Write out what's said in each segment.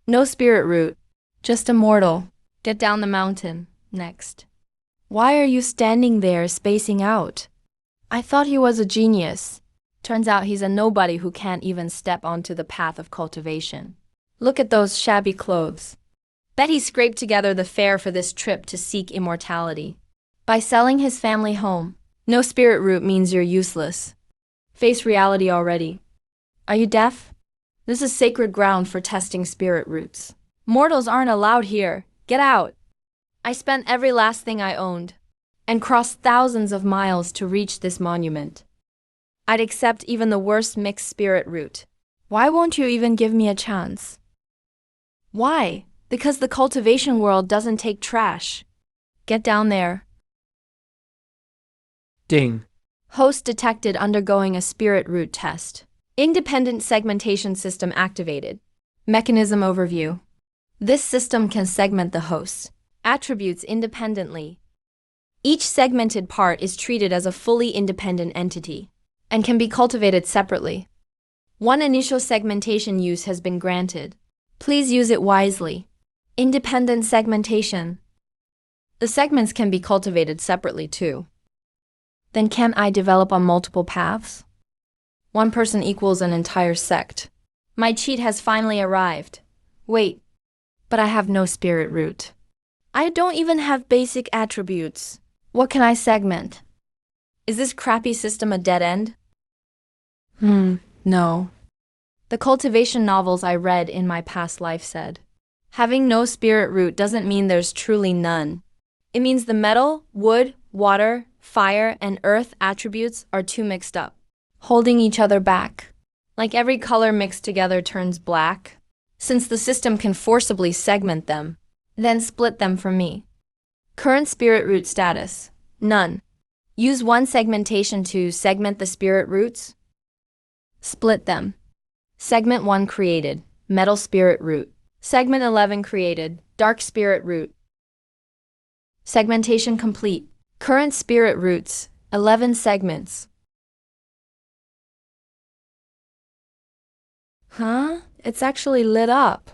No spirit root. Just a mortal. Get down the mountain. Next. Why are you standing there spacing out? I thought he was a genius. Turns out he's a nobody who can't even step onto the path of cultivation. Look at those shabby clothes. Bet he scraped together the fare for this trip to seek immortality. By selling his family home. No spirit root means you're useless. Face reality already. Are you deaf? This is sacred ground for testing spirit roots. Mortals aren't allowed here. Get out. I spent every last thing I owned and crossed thousands of miles to reach this monument. I'd accept even the worst mixed spirit root. Why won't you even give me a chance? Why? Because the cultivation world doesn't take trash. Get down there. Ding. Host detected undergoing a spirit root test. Independent segmentation system activated. Mechanism overview. This system can segment the host's attributes independently. Each segmented part is treated as a fully independent entity and can be cultivated separately. One initial segmentation use has been granted. Please use it wisely. Independent segmentation. The segments can be cultivated separately too. Then can't I develop on multiple paths? One person equals an entire sect. My cheat has finally arrived. Wait, but I have no spirit root. I don't even have basic attributes. What can I segment? Is this crappy system a dead end? No. The cultivation novels I read in my past life said, having no spirit root doesn't mean there's truly none. It means the metal, wood, water, fire, and earth attributes are too mixed up, holding each other back. Like every color mixed together turns black, since the system can forcibly segment them, then split them from me. Current spirit root status: none. Use one segmentation to segment the spirit roots. Split them. Segment 1 created, metal spirit root. Segment 11 created, dark spirit root. Segmentation complete. Current spirit roots, 11 segments. Huh? It's actually lit up.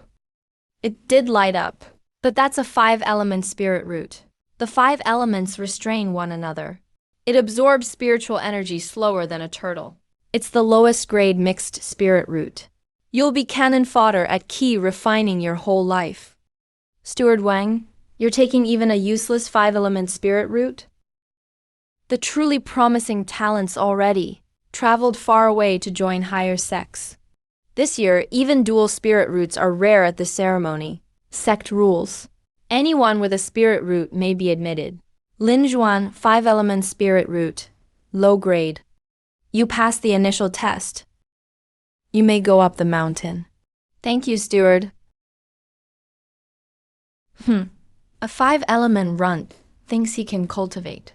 It did light up, but that's a 5-element spirit root. The 5 elements restrain one another. It absorbs spiritual energy slower than a turtle. It's the lowest grade mixed spirit root. You'll be cannon fodder at key refining your whole life. Steward Wang, you're taking even a useless 5-element spirit root? The truly promising talents already traveled far away to join higher sects. This year, even dual spirit roots are rare at the ceremony. Sect rules. Anyone with a spirit root may be admitted. Lin Zhuan, 5-element spirit root. Low grade. You passed the initial test. You may go up the mountain. Thank you, steward. A 5-element runt thinks he can cultivate.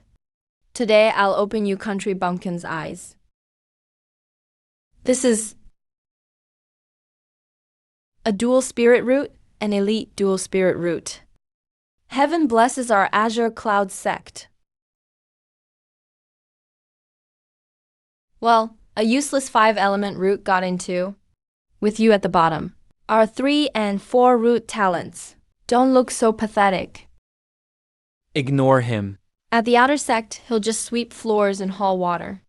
Today, I'll open you country bumpkin's eyes. This is a dual spirit root, an elite dual spirit root. Heaven blesses our Azure Cloud sect. Well, a useless 5-element root got into, with you at the bottom, our 3 and 4 root talents. Don't look so pathetic. Ignore him. At the outer sect, he'll just sweep floors and haul water.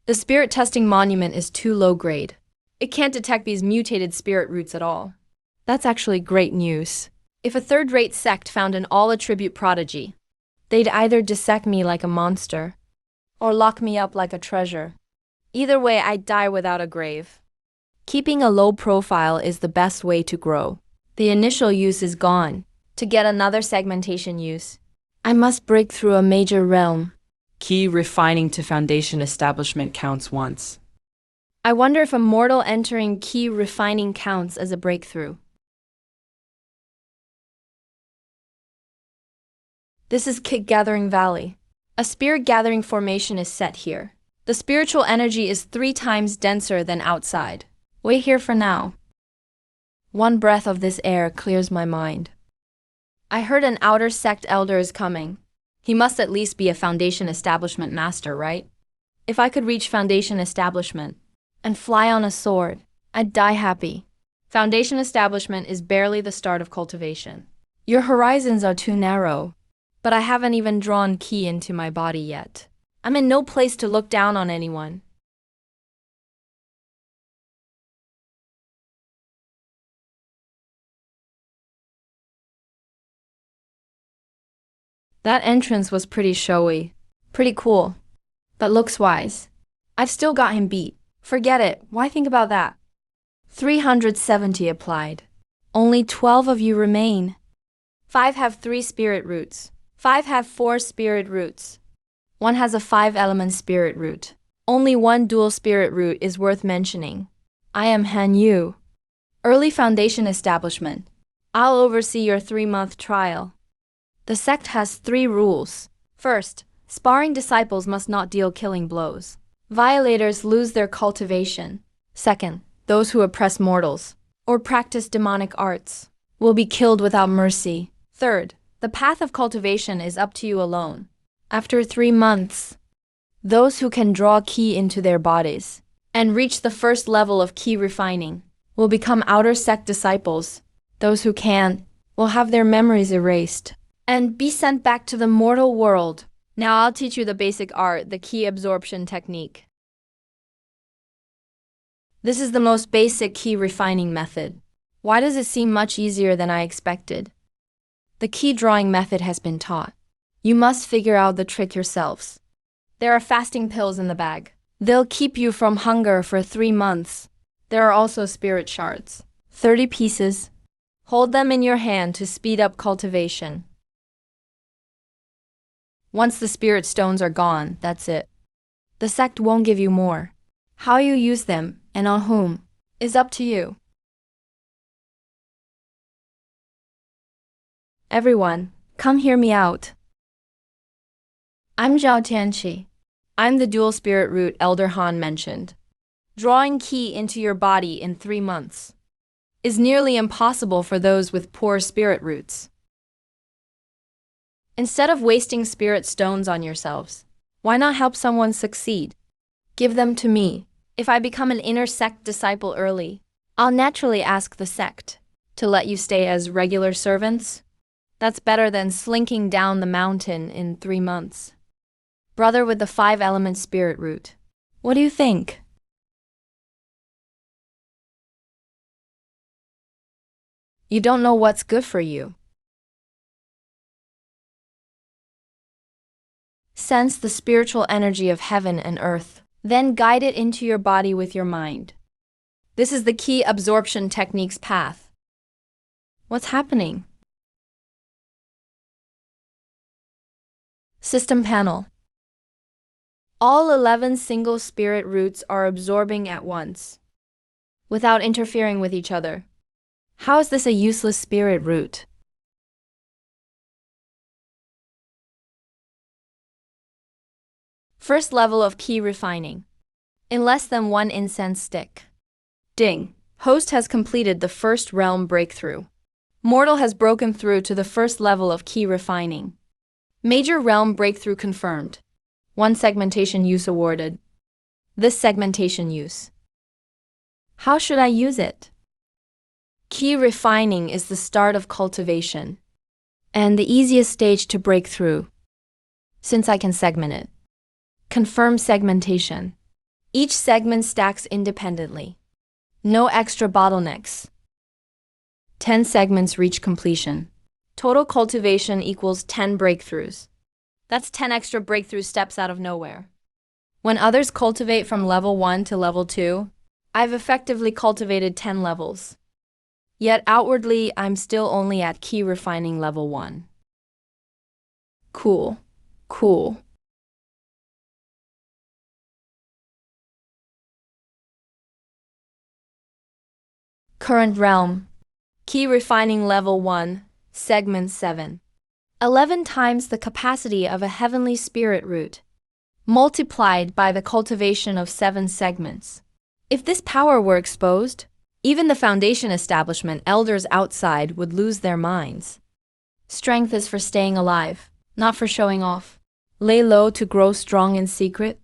The spirit testing monument is too low grade. It can't detect these mutated spirit roots at all. That's actually great news. If a third-rate sect found an all-attribute prodigy, they'd either dissect me like a monster or lock me up like a treasure. Either way, I'd die without a grave. Keeping a low profile is the best way to grow. The initial use is gone. To get another segmentation use, I must break through a major realm. Key refining to foundation establishment counts once. I wonder if a mortal entering key refining counts as a breakthrough. This is Kick Gathering Valley. A spirit gathering formation is set here. The spiritual energy is 3 times denser than outside. Wait here for now. One breath of this air clears my mind. I heard an outer sect elder is coming. He must at least be a foundation establishment master, right? If I could reach foundation establishment and fly on a sword, I'd die happy. Foundation establishment is barely the start of cultivation. Your horizons are too narrow, but I haven't even drawn ki into my body yet. I'm in no place to look down on anyone. That entrance was pretty showy. Pretty cool. But looks-wise, I've still got him beat. Forget it. Why think about that? 370 applied. Only 12 of you remain. 5 have 3 spirit roots. 5 have 4 spirit roots. 1 has a 5-element spirit root. Only 1 dual spirit root is worth mentioning. I am Han Yu. Early foundation establishment. I'll oversee your 3-month trial. The sect has 3 rules. First, sparring disciples must not deal killing blows. Violators lose their cultivation. Second, those who oppress mortals or practice demonic arts will be killed without mercy. Third, the path of cultivation is up to you alone. After 3 months, those who can draw ki into their bodies and reach the first level of ki refining will become outer sect disciples. Those who can't will have their memories erased and be sent back to the mortal world. Now I'll teach you the basic art, the ki absorption technique. This is the most basic ki refining method. Why does it seem much easier than I expected? The ki drawing method has been taught. You must figure out the trick yourselves. There are fasting pills in the bag. They'll keep you from hunger for 3 months. There are also spirit shards. 30 pieces. Hold them in your hand to speed up cultivation. Once the spirit stones are gone, that's it. The sect won't give you more. How you use them, and on whom, is up to you. Everyone, come hear me out. I'm Zhao Tianqi. I'm the dual spirit root Elder Han mentioned. Drawing ki into your body in 3 months is nearly impossible for those with poor spirit roots. Instead of wasting spirit stones on yourselves, why not help someone succeed? Give them to me. If I become an inner sect disciple early, I'll naturally ask the sect to let you stay as regular servants. That's better than slinking down the mountain in 3 months. Brother with the 5-element spirit root, what do you think? You don't know what's good for you. Sense the spiritual energy of heaven and earth, then guide it into your body with your mind. This is the ki absorption technique's path. What's happening? System panel. All 11 single spirit roots are absorbing at once, without interfering with each other. How is this a useless spirit root? First level of ki refining. In less than 1 incense stick. Ding. Host has completed the first realm breakthrough. Mortal has broken through to the first level of ki refining. Major realm breakthrough confirmed. 1 segmentation use awarded. This segmentation use. How should I use it? Ki refining is the start of cultivation and the easiest stage to break through, since I can segment it. Confirm segmentation. Each segment stacks independently. No extra bottlenecks. 10 segments reach completion. Total cultivation equals 10 breakthroughs. That's 10 extra breakthrough steps out of nowhere. When others cultivate from level 1 to level 2, I've effectively cultivated 10 levels. Yet outwardly, I'm still only at ki refining level 1. Cool. Cool. Current realm. Ki refining level 1, segment 7. 11 times the capacity of a heavenly spirit root, multiplied by the cultivation of 7 segments. If this power were exposed, even the foundation establishment elders outside would lose their minds. Strength is for staying alive, not for showing off. Lay low to grow strong in secret.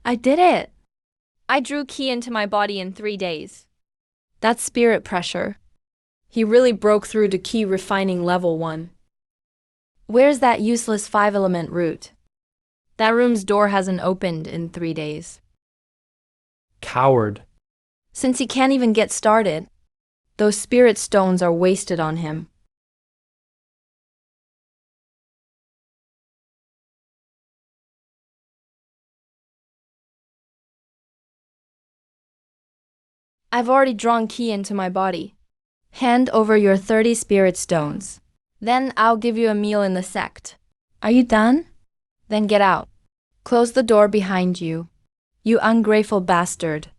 I did it! I drew ki into my body in 3 days. That's spirit pressure. He really broke through to ki refining level 1. Where's that useless 5-element root? That room's door hasn't opened in 3 days. Coward. Since he can't even get started, those spirit stones are wasted on him. I've already drawn ki into my body. Hand over your 30 spirit stones. Then I'll give you a meal in the sect. Are you done? Then get out. Close the door behind you. You ungrateful bastard.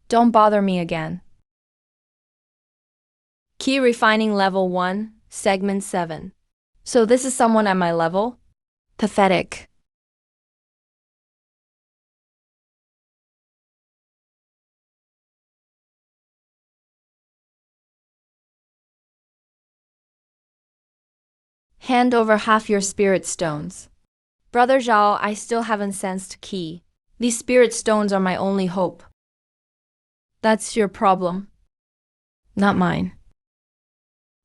Don't bother me again. Ki refining level 1, segment 7. So this is someone at my level? Pathetic. Hand over half your spirit stones. Brother Zhao, I still haven't sensed ki. These spirit stones are my only hope. That's your problem. Not mine.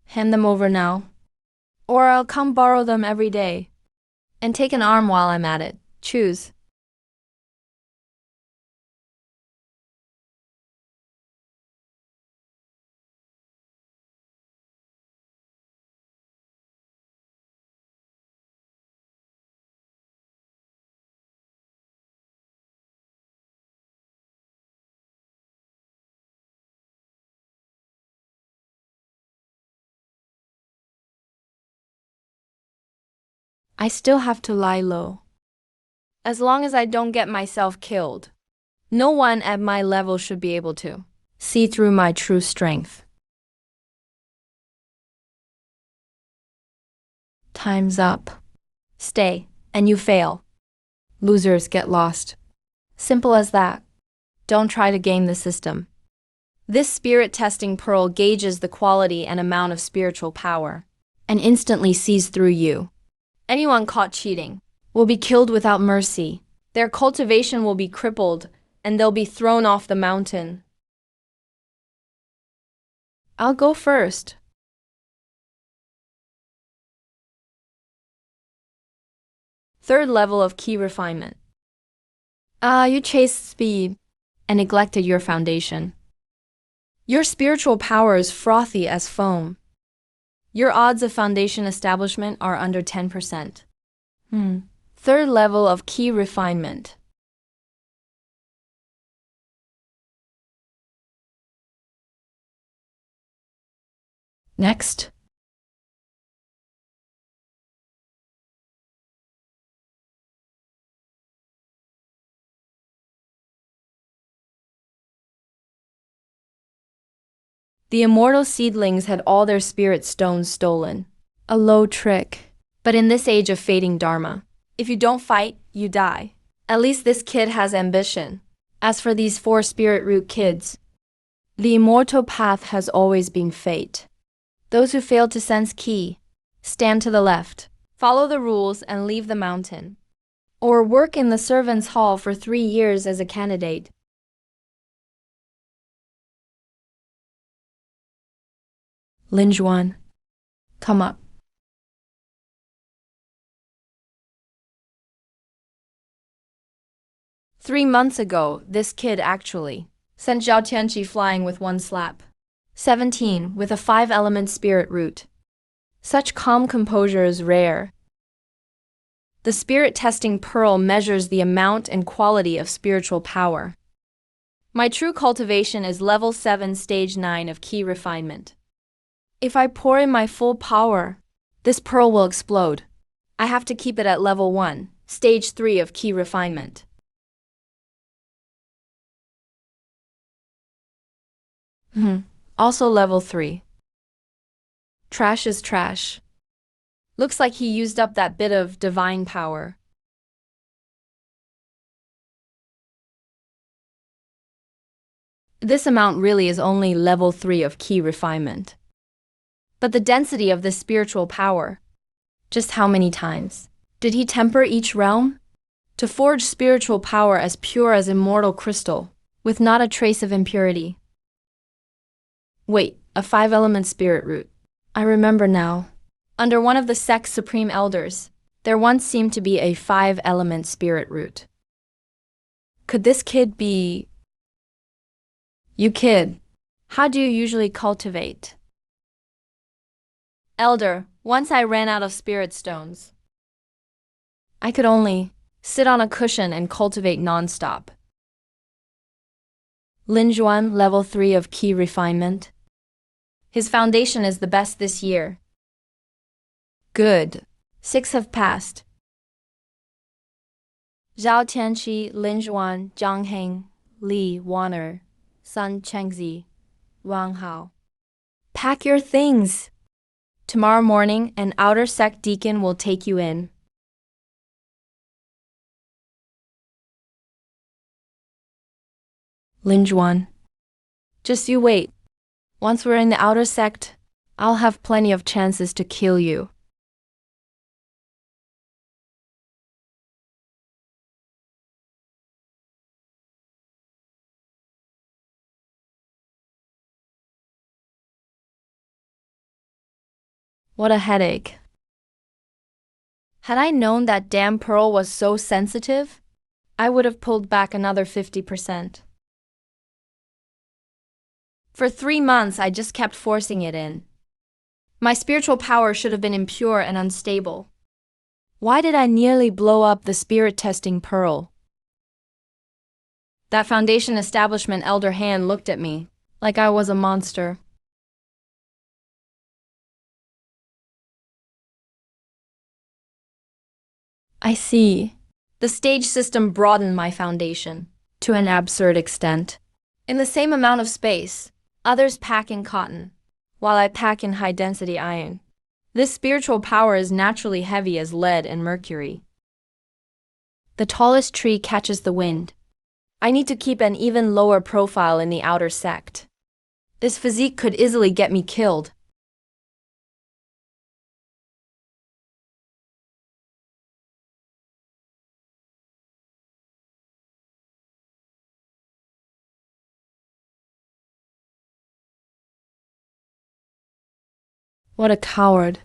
Hand them over now. Or I'll come borrow them every day. And take an arm while I'm at it. Choose. I still have to lie low. As long as I don't get myself killed, no one at my level should be able to see through my true strength. Time's up. Stay, and you fail. Losers get lost. Simple as that. Don't try to game the system. This spirit testing pearl gauges the quality and amount of spiritual power, and instantly sees through you. Anyone caught cheating will be killed without mercy. Their cultivation will be crippled, and they'll be thrown off the mountain. I'll go first. Third level of ki refinement. You chased speed and neglected your foundation. Your spiritual power is frothy as foam. Your odds of foundation establishment are under 10%. Third level of ki refinement. Next. The immortal seedlings had all their spirit stones stolen. A low trick. But in this age of fading dharma, if you don't fight, you die. At least this kid has ambition. As for these 4 spirit root kids, the immortal path has always been fate. Those who fail to sense ki, stand to the left, follow the rules and leave the mountain. Or work in the servants' hall for 3 years as a candidate. Linjuan, come up. "3 months ago, this kid actually sent Zhao Tianqi flying with 1 slap. 17 with a 5-element spirit root. Such calm composure is rare. The spirit testing pearl measures the amount and quality of spiritual power. My true cultivation is level 7, stage 9 of ki refinement. If I pour in my full power, this pearl will explode. I have to keep it at level 1, stage 3 of ki refinement. Also level 3. Trash is trash. Looks like he used up that bit of divine power. This amount really is only level 3 of key refinement. But the density of this spiritual power, just how many times did he temper each realm? To forge spiritual power as pure as immortal crystal, with not a trace of impurity. Wait, a 5-element spirit root. I remember now. Under one of the sect's supreme elders, there once seemed to be a 5-element spirit root. Could this kid be... You kid, how do you usually cultivate? Elder, once I ran out of spirit stones. I could only sit on a cushion and cultivate non-stop. Lin Juan, level 3 of key refinement. His foundation is the best this year. Good. 6 have passed. Zhao Tianqi, Lin Juan, Zhang Heng, Li Waner, Sun Chengzi, Wang Hao. Pack your things. Tomorrow morning, an outer sect deacon will take you in. Lin Juan. Just you wait. Once we're in the outer sect, I'll have plenty of chances to kill you. What a headache. Had I known that damn pearl was so sensitive, I would have pulled back another 50%. For 3 months, I just kept forcing it in. My spiritual power should have been impure and unstable. Why did I nearly blow up the spirit testing pearl? That foundation establishment elder hand looked at me like I was a monster. I see. The stage system broadened my foundation to an absurd extent. In the same amount of space, others pack in cotton, while I pack in high-density iron. This spiritual power is naturally heavy as lead and mercury. The tallest tree catches the wind. I need to keep an even lower profile in the outer sect. This physique could easily get me killed. What a coward.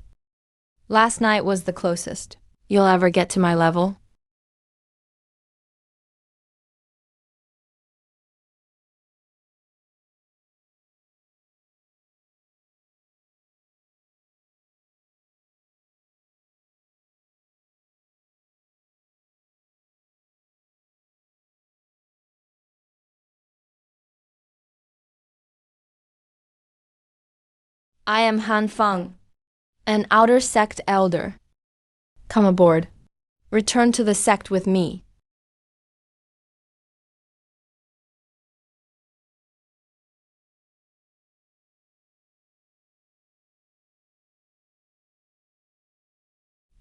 Last night was the closest you'll ever get to my level. I am Han Feng, an outer sect elder. Come aboard. Return to the sect with me.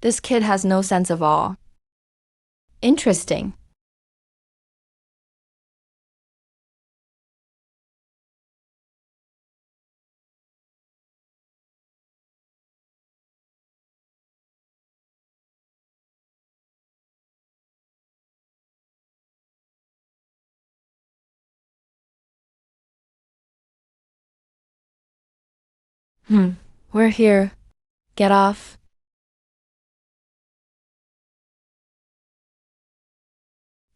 This kid has no sense of awe. Interesting. We're here. Get off.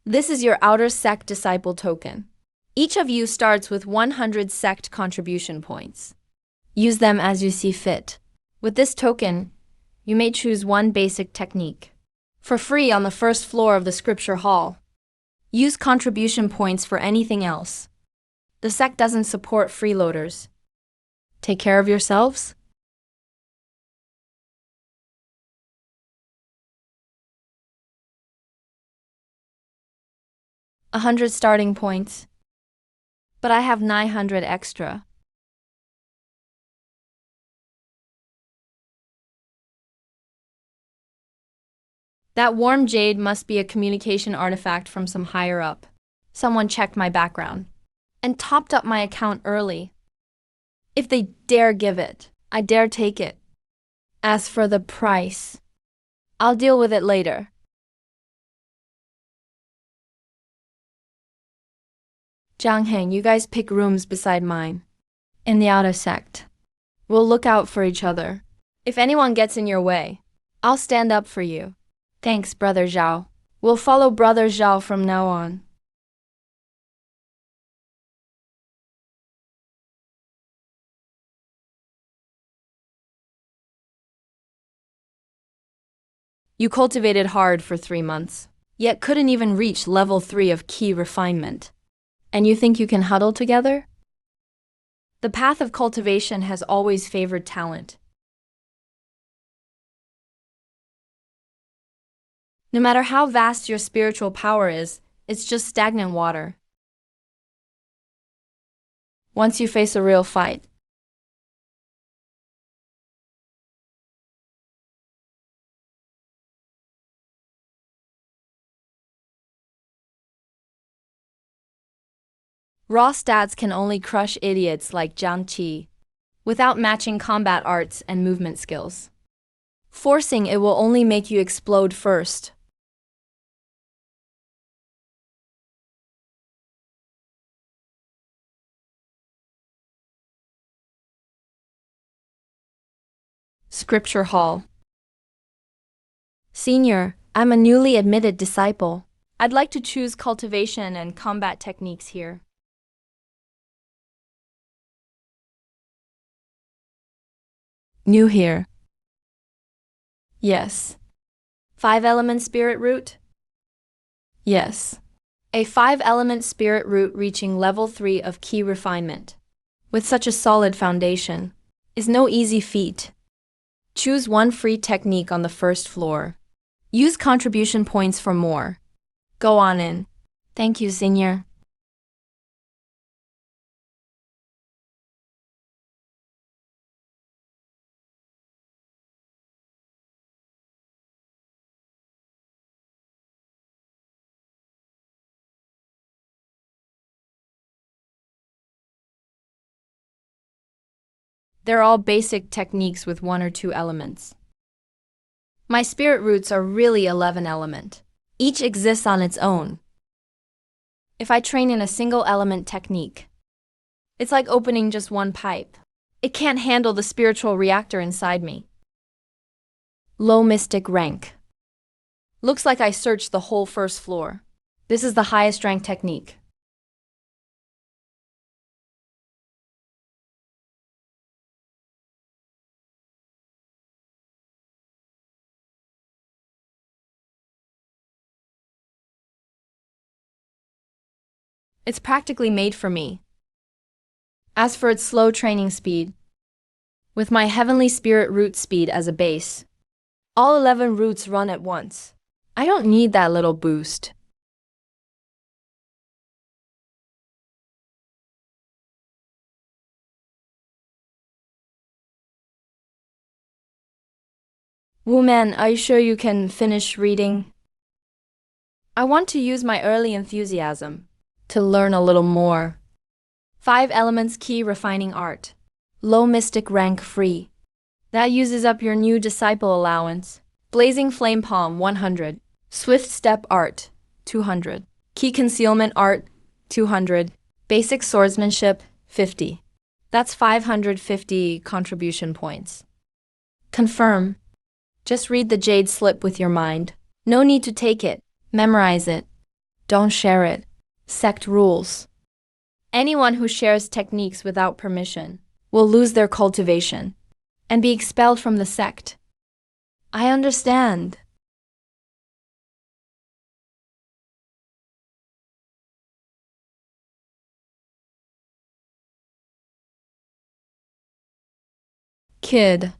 This is your outer sect disciple token. Each of you starts with 100 sect contribution points. Use them as you see fit. With this token, you may choose one basic technique. For free on the first floor of the scripture hall. Use contribution points for anything else. The sect doesn't support freeloaders. Take care of yourselves. 100 starting points. But I have 900 extra. That warm jade must be a communication artifact from some higher up. Someone checked my background. and topped up my account early. If they dare give it, I dare take it. As for the price, I'll deal with it later. Jiang Heng, you guys pick rooms beside mine. In the outer sect. We'll look out for each other. If anyone gets in your way, I'll stand up for you. Thanks, Brother Zhao. We'll follow Brother Zhao from now on. You cultivated hard for 3 months, yet couldn't even reach level 3 of key refinement. And you think you can huddle together? The path of cultivation has always favored talent. No matter how vast your spiritual power is, it's just stagnant water. Once you face a real fight, raw stats can only crush idiots like Jiang Qi, without matching combat arts and movement skills. Forcing it will only make you explode first. Scripture Hall. Senior, I'm a newly admitted disciple. I'd like to choose cultivation and combat techniques here. New here. Yes. 5-element spirit root? Yes. A 5-element spirit root reaching level 3 of key refinement, with such a solid foundation, is no easy feat. Choose one free technique on the first floor. Use contribution points for more. Go on in. Thank you, Senior. They're all basic techniques with 1 or 2 elements. My spirit roots are really 11 element. Each exists on its own. If I train in a single element technique, it's like opening just one pipe. It can't handle the spiritual reactor inside me. Low mystic rank. Looks like I searched the whole first floor. This is the highest rank technique. It's practically made for me. As for its slow training speed, with my heavenly spirit root speed as a base, all 11 roots run at once. I don't need that little boost. Woman, are you sure you can finish reading? I want to use my early enthusiasm to learn a little more. 5 elements key refining art. Low mystic rank free. That uses up your new disciple allowance. Blazing flame palm 100. Swift step art 200. Key concealment art 200. Basic swordsmanship 50. That's 550 contribution points. Confirm. Just read the jade slip with your mind. No need to take it. Memorize it. Don't share it. Sect rules. Anyone who shares techniques without permission will lose their cultivation and be expelled from the sect. I understand. Kid.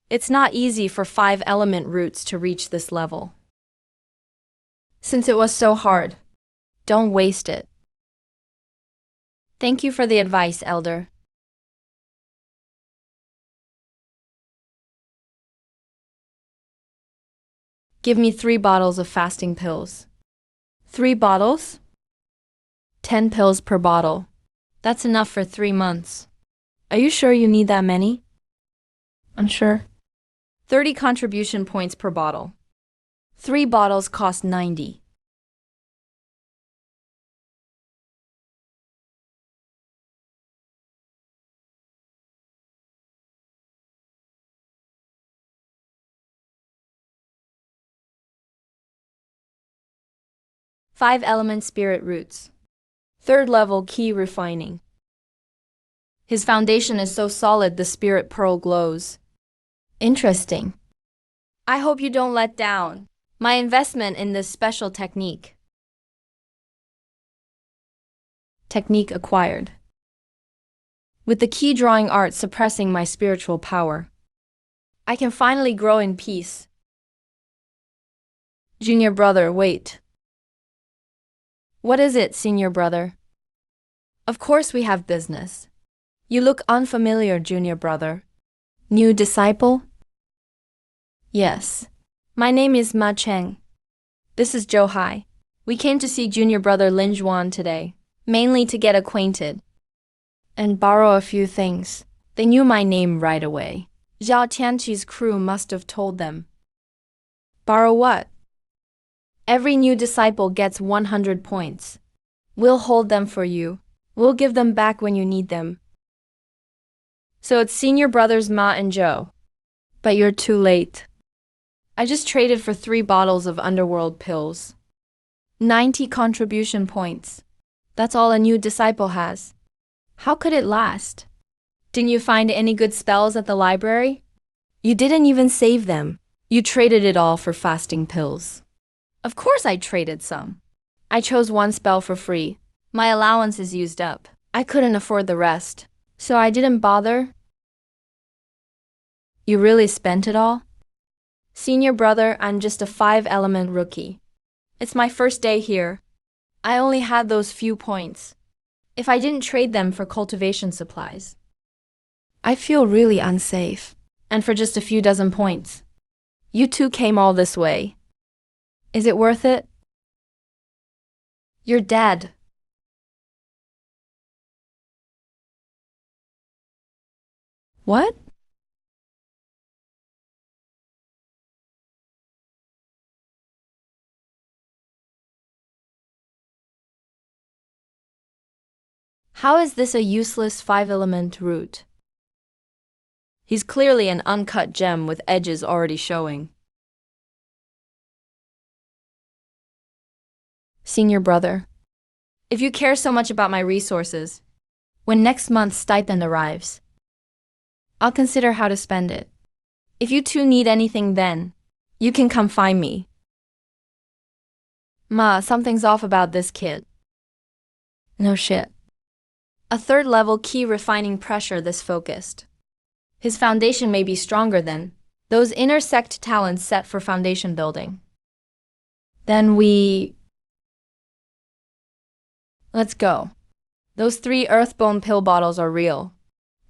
It's not easy for 5-element roots to reach this level. Since it was so hard, don't waste it. Thank you for the advice, Elder. Give me 3 bottles of fasting pills. 3 bottles? 10 pills per bottle. That's enough for 3 months. Are you sure you need that many? Unsure. 30 contribution points per bottle. 3 bottles cost 90. Five-element spirit roots. 3rd level key refining. His foundation is so solid the spirit pearl glows. Interesting. I hope you don't let down my investment in this special technique. Technique acquired. With the key drawing art suppressing my spiritual power, I can finally grow in peace. Junior brother, wait. What is it, senior brother? Of course we have business. You look unfamiliar, junior brother. New disciple? Yes. My name is Ma Cheng. This is Zhou Hai. We came to see junior brother Lin Zhuan today, mainly to get acquainted and borrow a few things. They knew my name right away. Zhao Tianqi's crew must have told them. Borrow what? Every new disciple gets 100 points. We'll hold them for you. We'll give them back when you need them. So it's senior brothers Ma and Zhou. But you're too late. I just traded for 3 bottles of underworld pills. 90 contribution points. That's all a new disciple has. How could it last? Didn't you find any good spells at the library? You didn't even save them. You traded it all for fasting pills. Of course I traded some. I chose 1 spell for free. My allowance is used up. I couldn't afford the rest, so I didn't bother. You really spent it all? Senior brother, I'm just a 5-element rookie. It's my first day here. I only had those few points. If I didn't trade them for cultivation supplies, I feel really unsafe. And for just a few dozen points. You two came all this way. Is it worth it? You're dead. What? How is this a useless 5-element root? He's clearly an uncut gem with edges already showing. Senior brother, if you care so much about my resources, when next month's stipend arrives, I'll consider how to spend it. If you two need anything then, you can come find me. Ma, something's off about this kid. No shit. A 3rd level key refining pressure this focused. His foundation may be stronger than those intersect talents set for foundation building. Then let's go. Those 3 earthbone pill bottles are real.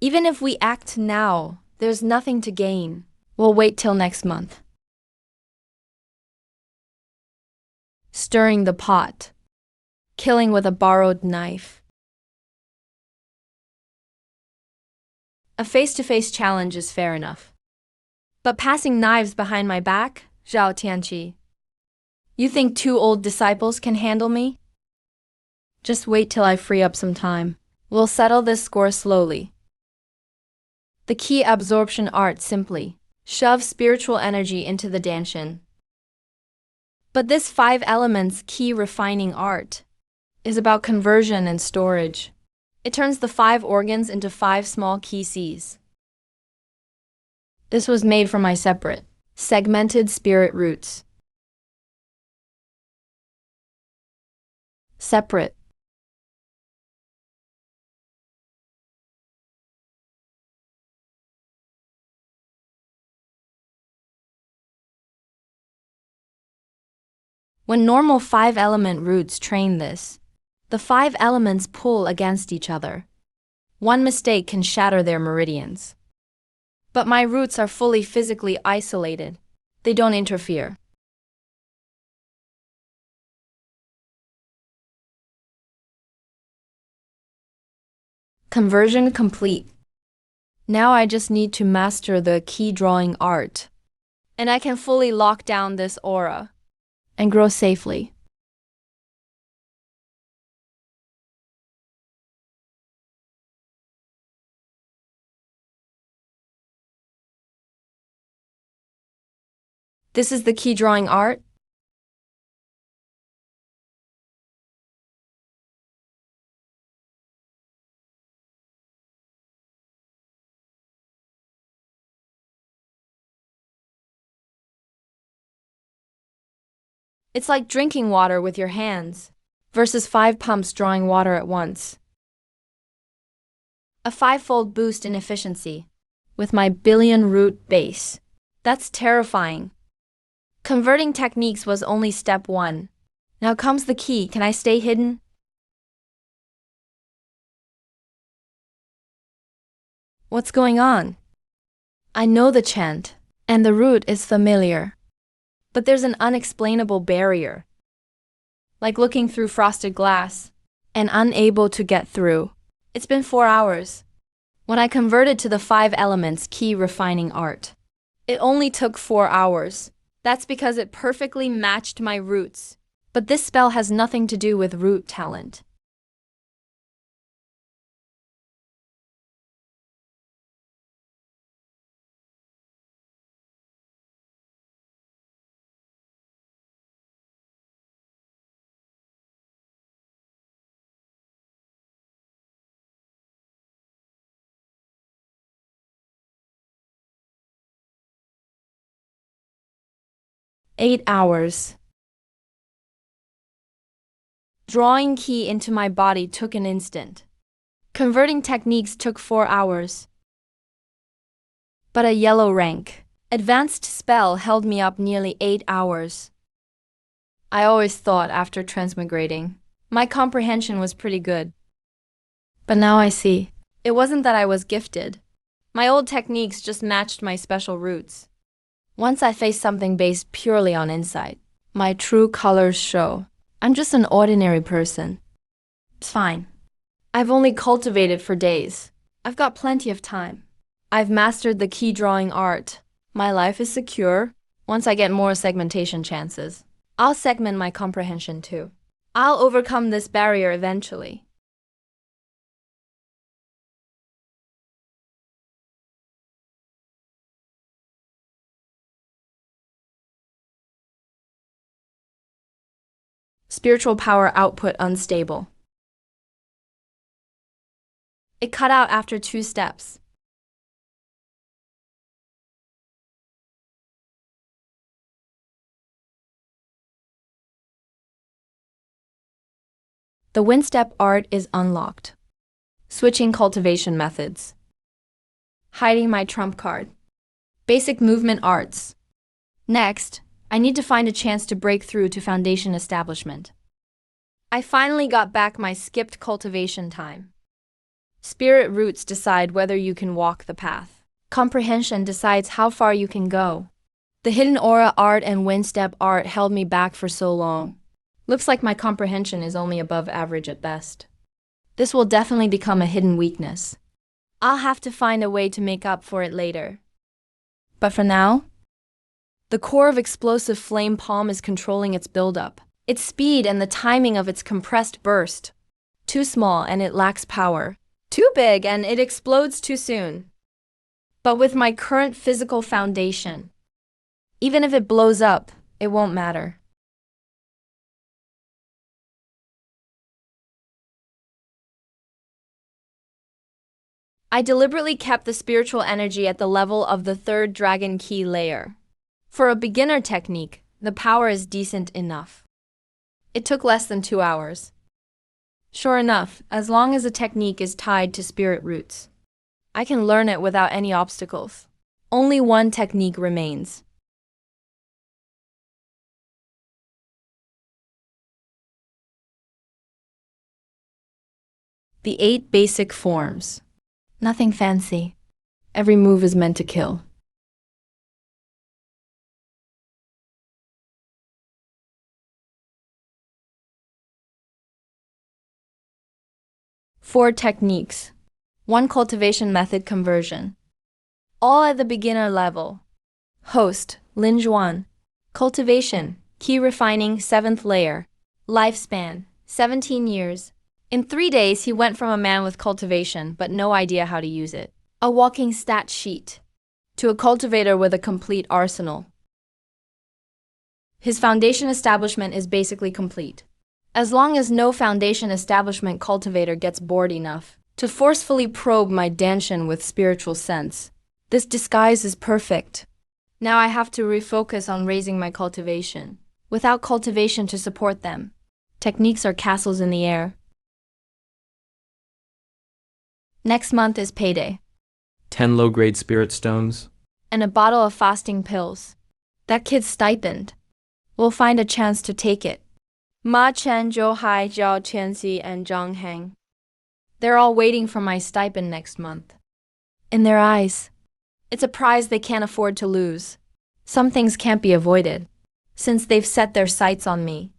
Even if we act now, there's nothing to gain. We'll wait till next month. Stirring the pot. Killing with a borrowed knife. A face-to-face challenge is fair enough. But passing knives behind my back, Zhao Tianqi. You think 2 old disciples can handle me? Just wait till I free up some time. We'll settle this score slowly. The key absorption art simply shove spiritual energy into the danshin. But this 5 elements key refining art is about conversion and storage. It turns the 5 organs into 5 small key Cs. This was made from my separate, segmented spirit roots. Separate. When normal 5-element roots train this, the 5 elements pull against each other. One mistake can shatter their meridians. But my roots are fully physically isolated. They don't interfere. Conversion complete. Now I just need to master the key drawing art. And I can fully lock down this aura and grow safely. This is the key drawing art. It's like drinking water with your hands versus 5 pumps drawing water at once. A 5-fold boost in efficiency with my billion root base. That's terrifying. Converting techniques was only step 1. Now comes the key. Can I stay hidden? What's going on? I know the chant, and the root is familiar. But there's an unexplainable barrier. Like looking through frosted glass, and unable to get through. It's been 4 hours. When I converted to the 5 elements key refining art, it only took 4 hours. That's because it perfectly matched my roots. But this spell has nothing to do with root talent. Eight hours. Drawing key into my body took an instant. Converting techniques took 4 hours. But a yellow rank, advanced spell held me up nearly 8 hours. I always thought after transmigrating, my comprehension was pretty good. But now I see, it wasn't that I was gifted. My old techniques just matched my special roots. Once I face something based purely on insight, my true colors show. I'm just an ordinary person. It's fine. I've only cultivated for days. I've got plenty of time. I've mastered the key drawing art. My life is secure. Once I get more segmentation chances, I'll segment my comprehension too. I'll overcome this barrier eventually. Spiritual power output unstable. It cut out after 2 steps. The wind step art is unlocked. Switching cultivation methods. Hiding my trump card. Basic movement arts. Next, I need to find a chance to break through to foundation establishment. I finally got back my skipped cultivation time. Spirit roots decide whether you can walk the path. Comprehension decides how far you can go. The hidden aura art and wind step art held me back for so long. Looks like my comprehension is only above average at best. This will definitely become a hidden weakness. I'll have to find a way to make up for it later. But for now, the core of explosive flame palm is controlling its buildup, its speed and the timing of its compressed burst. Too small and it lacks power. Too big and it explodes too soon. But with my current physical foundation, even if it blows up, it won't matter. I deliberately kept the spiritual energy at the level of the 3rd dragon key layer. For a beginner technique, the power is decent enough. It took less than 2 hours. Sure enough, as long as a technique is tied to spirit roots, I can learn it without any obstacles. Only one technique remains. The 8 basic forms. Nothing fancy. Every move is meant to kill. Four techniques. 1 cultivation method conversion. All at the beginner level. Host, Lin Juan. Cultivation, key refining 7th layer. Lifespan, 17 years. In 3 days, he went from a man with cultivation but no idea how to use it, a walking stat sheet, to a cultivator with a complete arsenal. His foundation establishment is basically complete. As long as no foundation establishment cultivator gets bored enough to forcefully probe my danshan with spiritual sense, this disguise is perfect. Now I have to refocus on raising my cultivation. Without cultivation to support them, techniques are castles in the air. Next month is payday. 10 low-grade spirit stones. And a bottle of fasting pills. That kid's stipend. We'll find a chance to take it. Ma Chen, Zhou Hai, Zhao Qianxi, and Zhang Heng. They're all waiting for my stipend next month. In their eyes, it's a prize they can't afford to lose. Some things can't be avoided, since they've set their sights on me.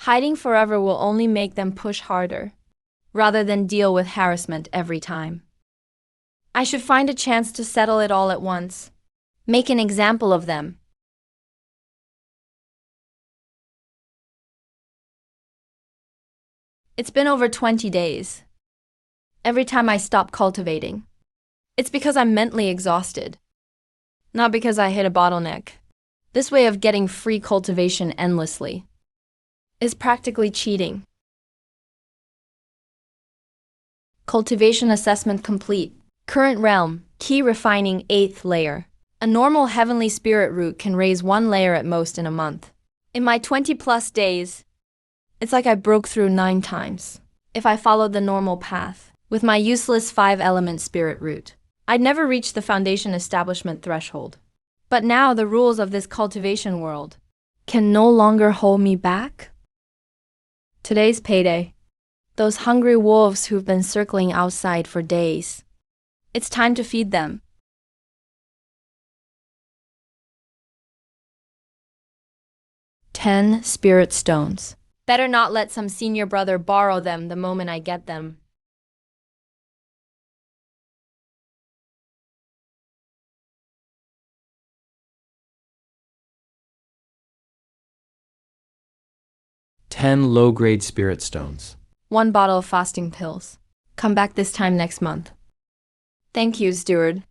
Hiding forever will only make them push harder, rather than deal with harassment every time. I should find a chance to settle it all at once. Make an example of them. It's been over 20 days. Every time I stop cultivating, it's because I'm mentally exhausted, not because I hit a bottleneck. This way of getting free cultivation endlessly is practically cheating. Cultivation assessment complete. Current realm, key refining 8th layer. A normal heavenly spirit root can raise 1 layer at most in a month. In my 20+ days, it's like I broke through 9 times. If I followed the normal path, with my useless 5-element spirit root, I'd never reach the foundation establishment threshold. But now the rules of this cultivation world can no longer hold me back. Today's payday. Those hungry wolves who've been circling outside for days. It's time to feed them. "10 spirit stones. Better not let some senior brother borrow them the moment I get them. Ten low-grade spirit stones. 1 bottle of fasting pills. Come back this time next month. Thank you, steward.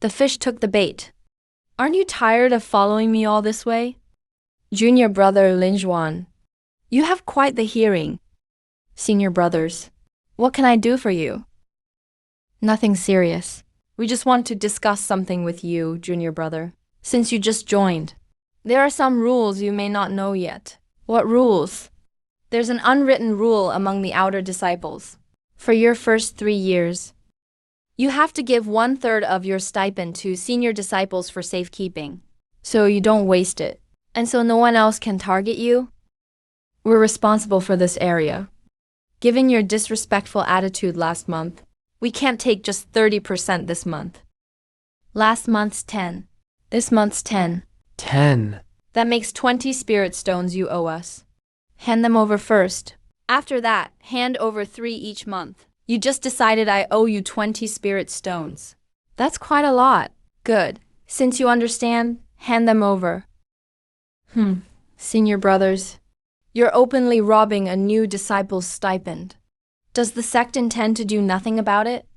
The fish took the bait. Aren't you tired of following me all this way? Junior brother Lin Juan, you have quite the hearing. Senior brothers, what can I do for you? Nothing serious. We just want to discuss something with you, junior brother, since you just joined. There are some rules you may not know yet. What rules? There's an unwritten rule among the outer disciples. For your first 3 years, you have to give 1/3 of your stipend to senior disciples for safekeeping, so you don't waste it, and so no one else can target you. We're responsible for this area. Given your disrespectful attitude last month, we can't take just 30% this month. Last month's 10. This month's 10. 10. That makes 20 spirit stones you owe us. Hand them over first. After that, hand over 3 each month. You just decided I owe you 20 spirit stones. That's quite a lot. Good. Since you understand, hand them over. Senior brothers, you're openly robbing a new disciple's stipend. Does the sect intend to do nothing about it?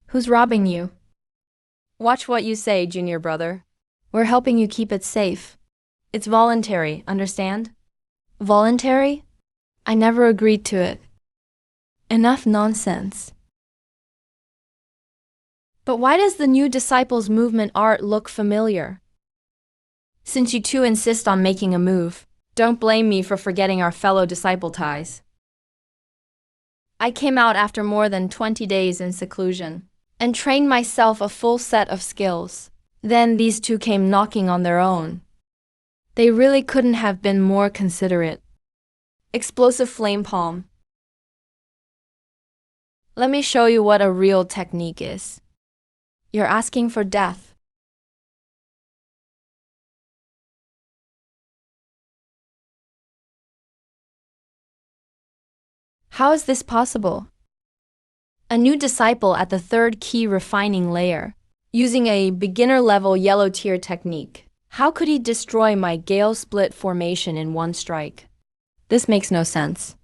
Who's robbing you? Watch what you say, junior brother. We're helping you keep it safe. It's voluntary, understand? Voluntary? I never agreed to it. Enough nonsense. But why does the new disciples movement art look familiar? Since you two insist on making a move, don't blame me for forgetting our fellow disciple ties. I came out after more than 20 days in seclusion and trained myself a full set of skills. Then these two came knocking on their own. They really couldn't have been more considerate. Explosive flame palm. Let me show you what a real technique is. You're asking for death. How is this possible? A new disciple at the third key refining layer, using a beginner-level yellow tier technique. How could he destroy my Gale split formation in one strike? This makes no sense.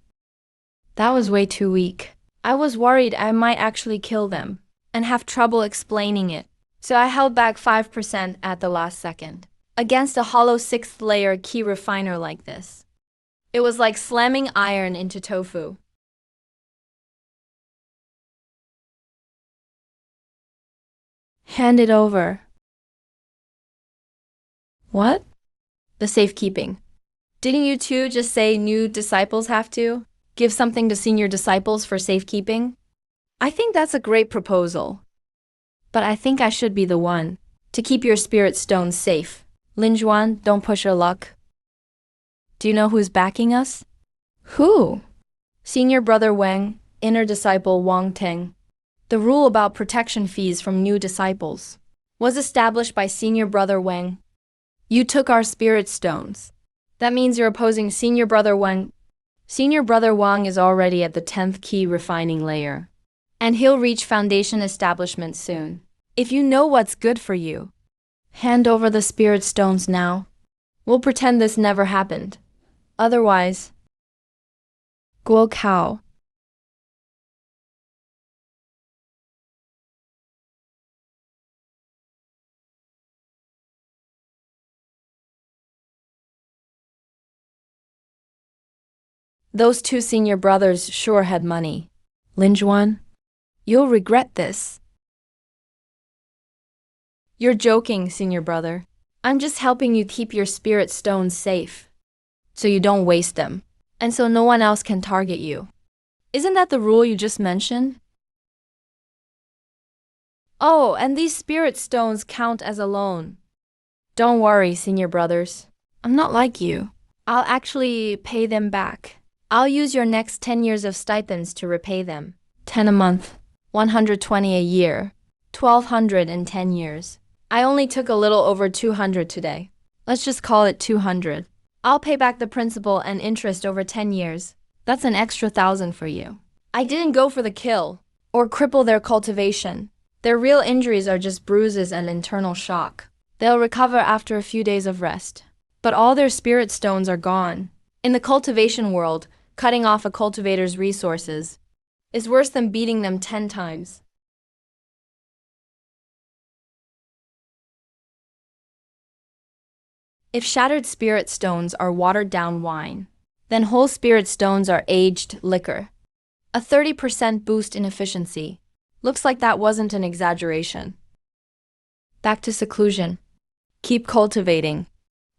That was way too weak. I was worried I might actually kill them and have trouble explaining it, so I held back 5% at the last second. Against a hollow 6th layer key refiner like this, it was like slamming iron into tofu. Hand it over. What? The safekeeping. Didn't you two just say new disciples have to give something to senior disciples for safekeeping? I think that's a great proposal. But I think I should be the one to keep your spirit stones safe. Lin Juan, don't push your luck. Do you know who's backing us? Who? Senior brother Wang, inner disciple Wang Teng. The rule about protection fees from new disciples was established by senior brother Wang. You took our spirit stones. That means you're opposing senior brother Wang. Senior brother Wang is already at the 10th key refining layer, and he'll reach foundation establishment soon. If you know what's good for you, hand over the spirit stones now. We'll pretend this never happened. Otherwise, Guo Kao. Those two senior brothers sure had money. Lin Juan, you'll regret this. You're joking, senior brother. I'm just helping you keep your spirit stones safe, so you don't waste them, and so no one else can target you. Isn't that the rule you just mentioned? Oh, and these spirit stones count as a loan. Don't worry, senior brothers. I'm not like you. I'll actually pay them back. I'll use your next 10 years of stipends to repay them. 10 a month, 120 a year, 1,200 in 10 years. I only took a little over 200 today. Let's just call it 200. I'll pay back the principal and interest over 10 years. That's an extra 1,000 for you. I didn't go for the kill or cripple their cultivation. Their real injuries are just bruises and internal shock. They'll recover after a few days of rest. But all their spirit stones are gone. In the cultivation world, cutting off a cultivator's resources is worse than beating them 10 times. If shattered spirit stones are watered down wine, then whole spirit stones are aged liquor. A 30% boost in efficiency. Looks like that wasn't an exaggeration. Back to seclusion. Keep cultivating.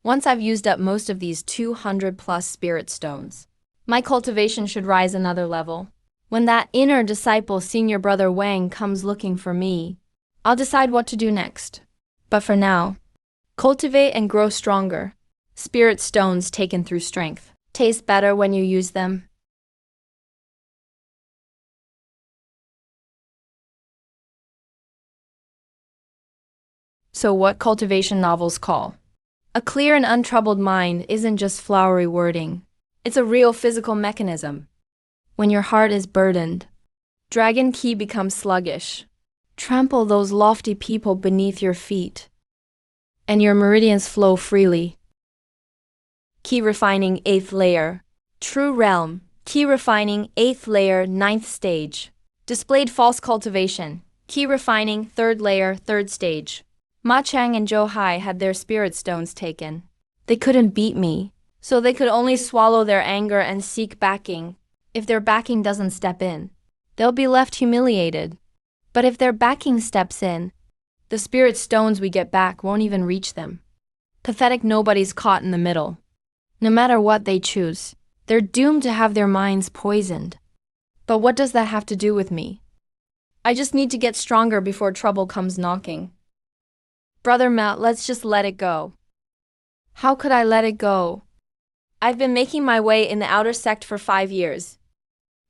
Once I've used up most of these 200 plus spirit stones, my cultivation should rise another level. When that inner disciple senior brother Wang comes looking for me, I'll decide what to do next. But for now, cultivate and grow stronger. Spirit stones taken through strength taste better when you use them. So what cultivation novels call a clear and untroubled mind isn't just flowery wording. It's a real physical mechanism. When your heart is burdened, Dragon Key becomes sluggish. Trample those lofty people beneath your feet, and your meridians flow freely. Key refining 8th layer. True realm. Key refining 8th layer 9th stage. Displayed false cultivation. Key refining 3rd layer 3rd stage. Ma Chang and Zhou Hai had their spirit stones taken. They couldn't beat me, so they could only swallow their anger and seek backing. If their backing doesn't step in, they'll be left humiliated. But if their backing steps in, the spirit stones we get back won't even reach them. Pathetic nobodies caught in the middle. No matter what they choose, they're doomed to have their minds poisoned. But what does that have to do with me? I just need to get stronger before trouble comes knocking. Brother Matt, let's just let it go. How could I let it go? I've been making my way in the outer sect for 5 years.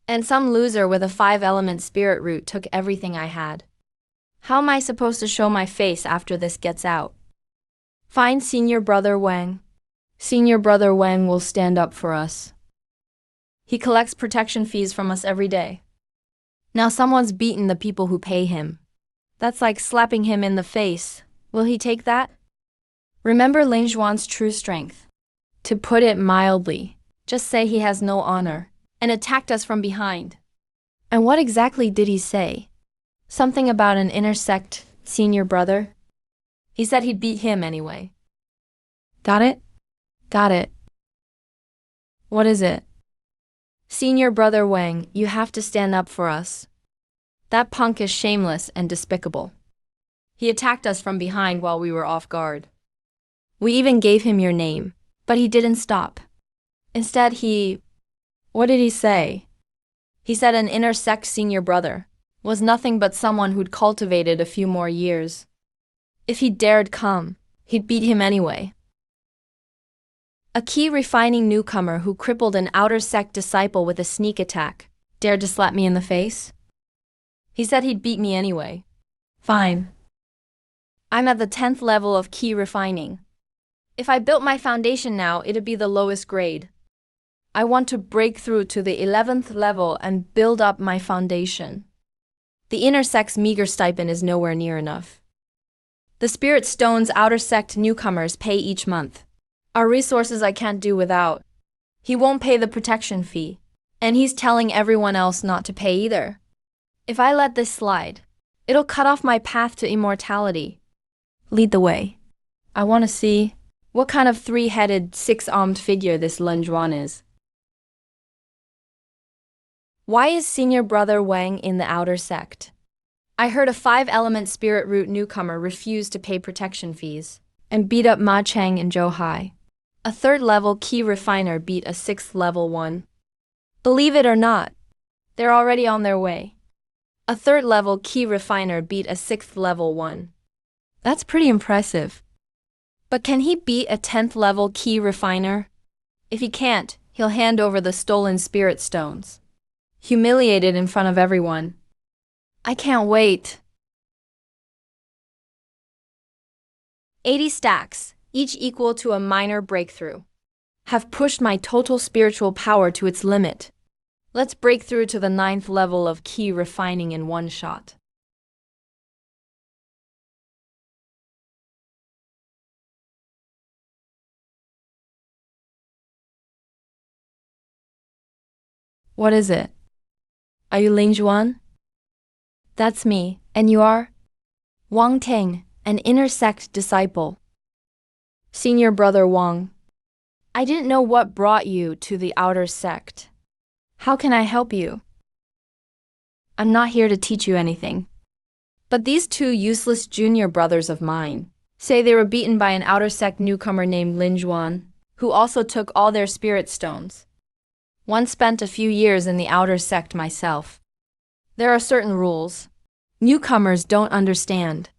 And some loser with a 5-element spirit root took everything I had. How am I supposed to show my face after this gets out? Find Senior Brother Wang. Senior Brother Wang will stand up for us. He collects protection fees from us every day. Now someone's beaten the people who pay him. That's like slapping him in the face. Will he take that? Remember Lin Zhuan's true strength. To put it mildly, just say he has no honor and attacked us from behind. And what exactly did he say? Something about an intersect senior brother? He said he'd beat him anyway. Got it? Got it. What is it? Senior Brother Wang, you have to stand up for us. That punk is shameless and despicable. He attacked us from behind while we were off guard. We even gave him your name, but he didn't stop. Instead, what did he say? He said an intersect senior brother was nothing but someone who'd cultivated a few more years. If he dared come, he'd beat him anyway. A key refining newcomer who crippled an outer sect disciple with a sneak attack dared to slap me in the face? He said he'd beat me anyway. Fine. I'm at the 10th level of key refining. If I built my foundation now, it'd be the lowest grade. I want to break through to the 11th level and build up my foundation. The inner sect's meager stipend is nowhere near enough. The Spirit Stone's outer sect newcomers pay each month. Our resources I can't do without. He won't pay the protection fee, and he's telling everyone else not to pay either. If I let this slide, it'll cut off my path to immortality. Lead the way. I want to see what kind of 3-headed, 6-armed figure this Lin Zhuan is. Why is Senior Brother Wang in the outer sect? I heard a 5-element spirit root newcomer refuse to pay protection fees and beat up Ma Cheng and Zhou Hai. A 3rd-level key refiner beat a 6th-level one. Believe it or not, they're already on their way. A 3rd-level key refiner beat a 6th-level one. That's pretty impressive. But can he beat a 10th-level key refiner? If he can't, he'll hand over the stolen spirit stones. Humiliated in front of everyone. I can't wait. 80 stacks, each equal to a minor breakthrough, have pushed my total spiritual power to its limit. Let's break through to the 9th level of key refining in one shot. What is it? Are you Lin Zhuan? That's me, and you are? Wang Ting, an inner sect disciple. Senior Brother Wang. I didn't know what brought you to the outer sect. How can I help you? I'm not here to teach you anything. But these 2 useless junior brothers of mine say they were beaten by an outer sect newcomer named Lin Zhuan, who also took all their spirit stones. Once spent a few years in the outer sect myself. There are certain rules. Newcomers don't understand.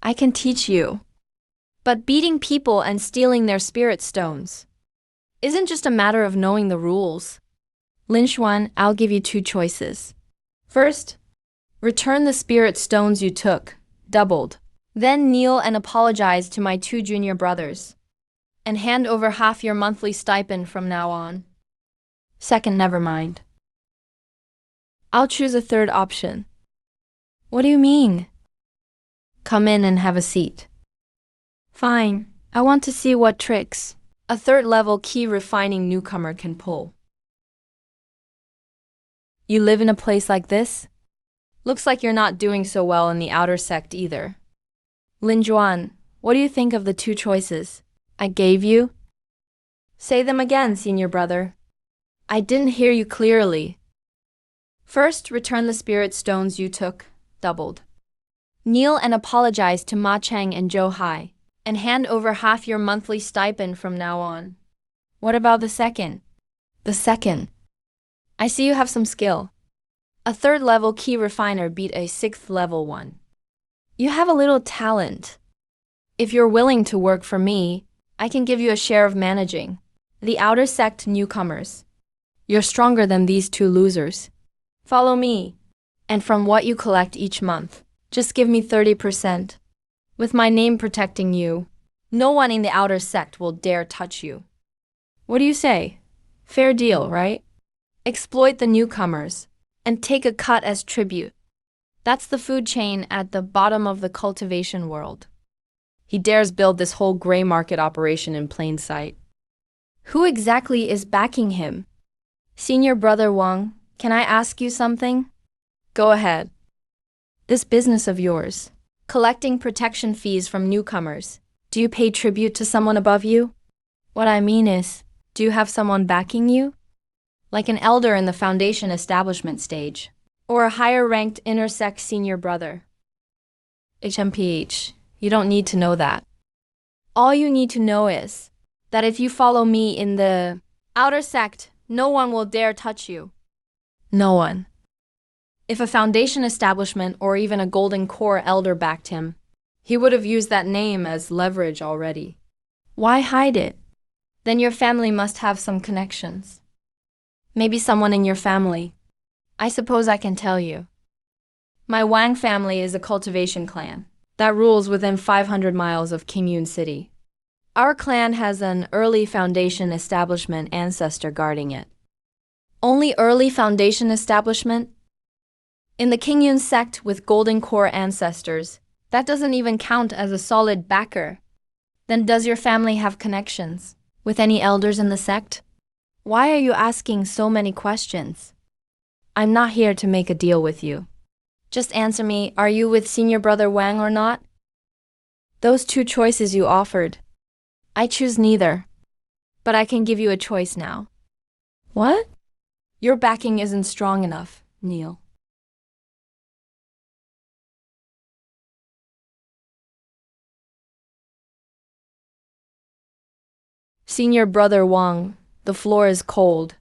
I can teach you. But beating people and stealing their spirit stones isn't just a matter of knowing the rules. Lin Zhuan, I'll give you 2 choices. First, return the spirit stones you took, doubled. Then kneel and apologize to my 2 junior brothers. And hand over half your monthly stipend from now on. Second, never mind. I'll choose a 3rd option. What do you mean? Come in and have a seat. Fine, I want to see what tricks a 3rd-level key refining newcomer can pull. You live in a place like this? Looks like you're not doing so well in the outer sect either. Lin Zhuan, what do you think of the 2 choices I gave you? Say them again, senior brother. I didn't hear you clearly. First, return the spirit stones you took, doubled. Kneel and apologize to Ma Cheng and Zhou Hai, and hand over half your monthly stipend from now on. What about the second? The second. I see you have some skill. A 3rd-level key refiner beat a 6th-level one. You have a little talent. If you're willing to work for me, I can give you a share of managing the outer sect newcomers. You're stronger than these 2 losers. Follow me. And from what you collect each month, just give me 30%. With my name protecting you, no one in the outer sect will dare touch you. What do you say? Fair deal, right? Exploit the newcomers and take a cut as tribute. That's the food chain at the bottom of the cultivation world. He dares build this whole gray market operation in plain sight. Who exactly is backing him? Senior Brother Wang, can I ask you something? Go ahead. This business of yours, collecting protection fees from newcomers, do you pay tribute to someone above you? What I mean is, do you have someone backing you? Like an elder in the foundation establishment stage, or a higher-ranked intersect senior brother? HMPH, you don't need to know that. All you need to know is that if you follow me in the outer sect, no one will dare touch you. No one. If a foundation establishment or even a golden core elder backed him, he would have used that name as leverage already. Why hide it? Then your family must have some connections. Maybe someone in your family. I suppose I can tell you. My Wang family is a cultivation clan that rules within 500 miles of Qingyun City. Our clan has an early foundation establishment ancestor guarding it. Only early foundation establishment? In the Qingyun sect with golden core ancestors, that doesn't even count as a solid backer. Then does your family have connections with any elders in the sect? Why are you asking so many questions? I'm not here to make a deal with you. Just answer me, are you with Senior Brother Wang or not? Those two choices you offered. I choose neither. But I can give you a choice now. What? Your backing isn't strong enough, Neil. Senior Brother Wang, the floor is cold.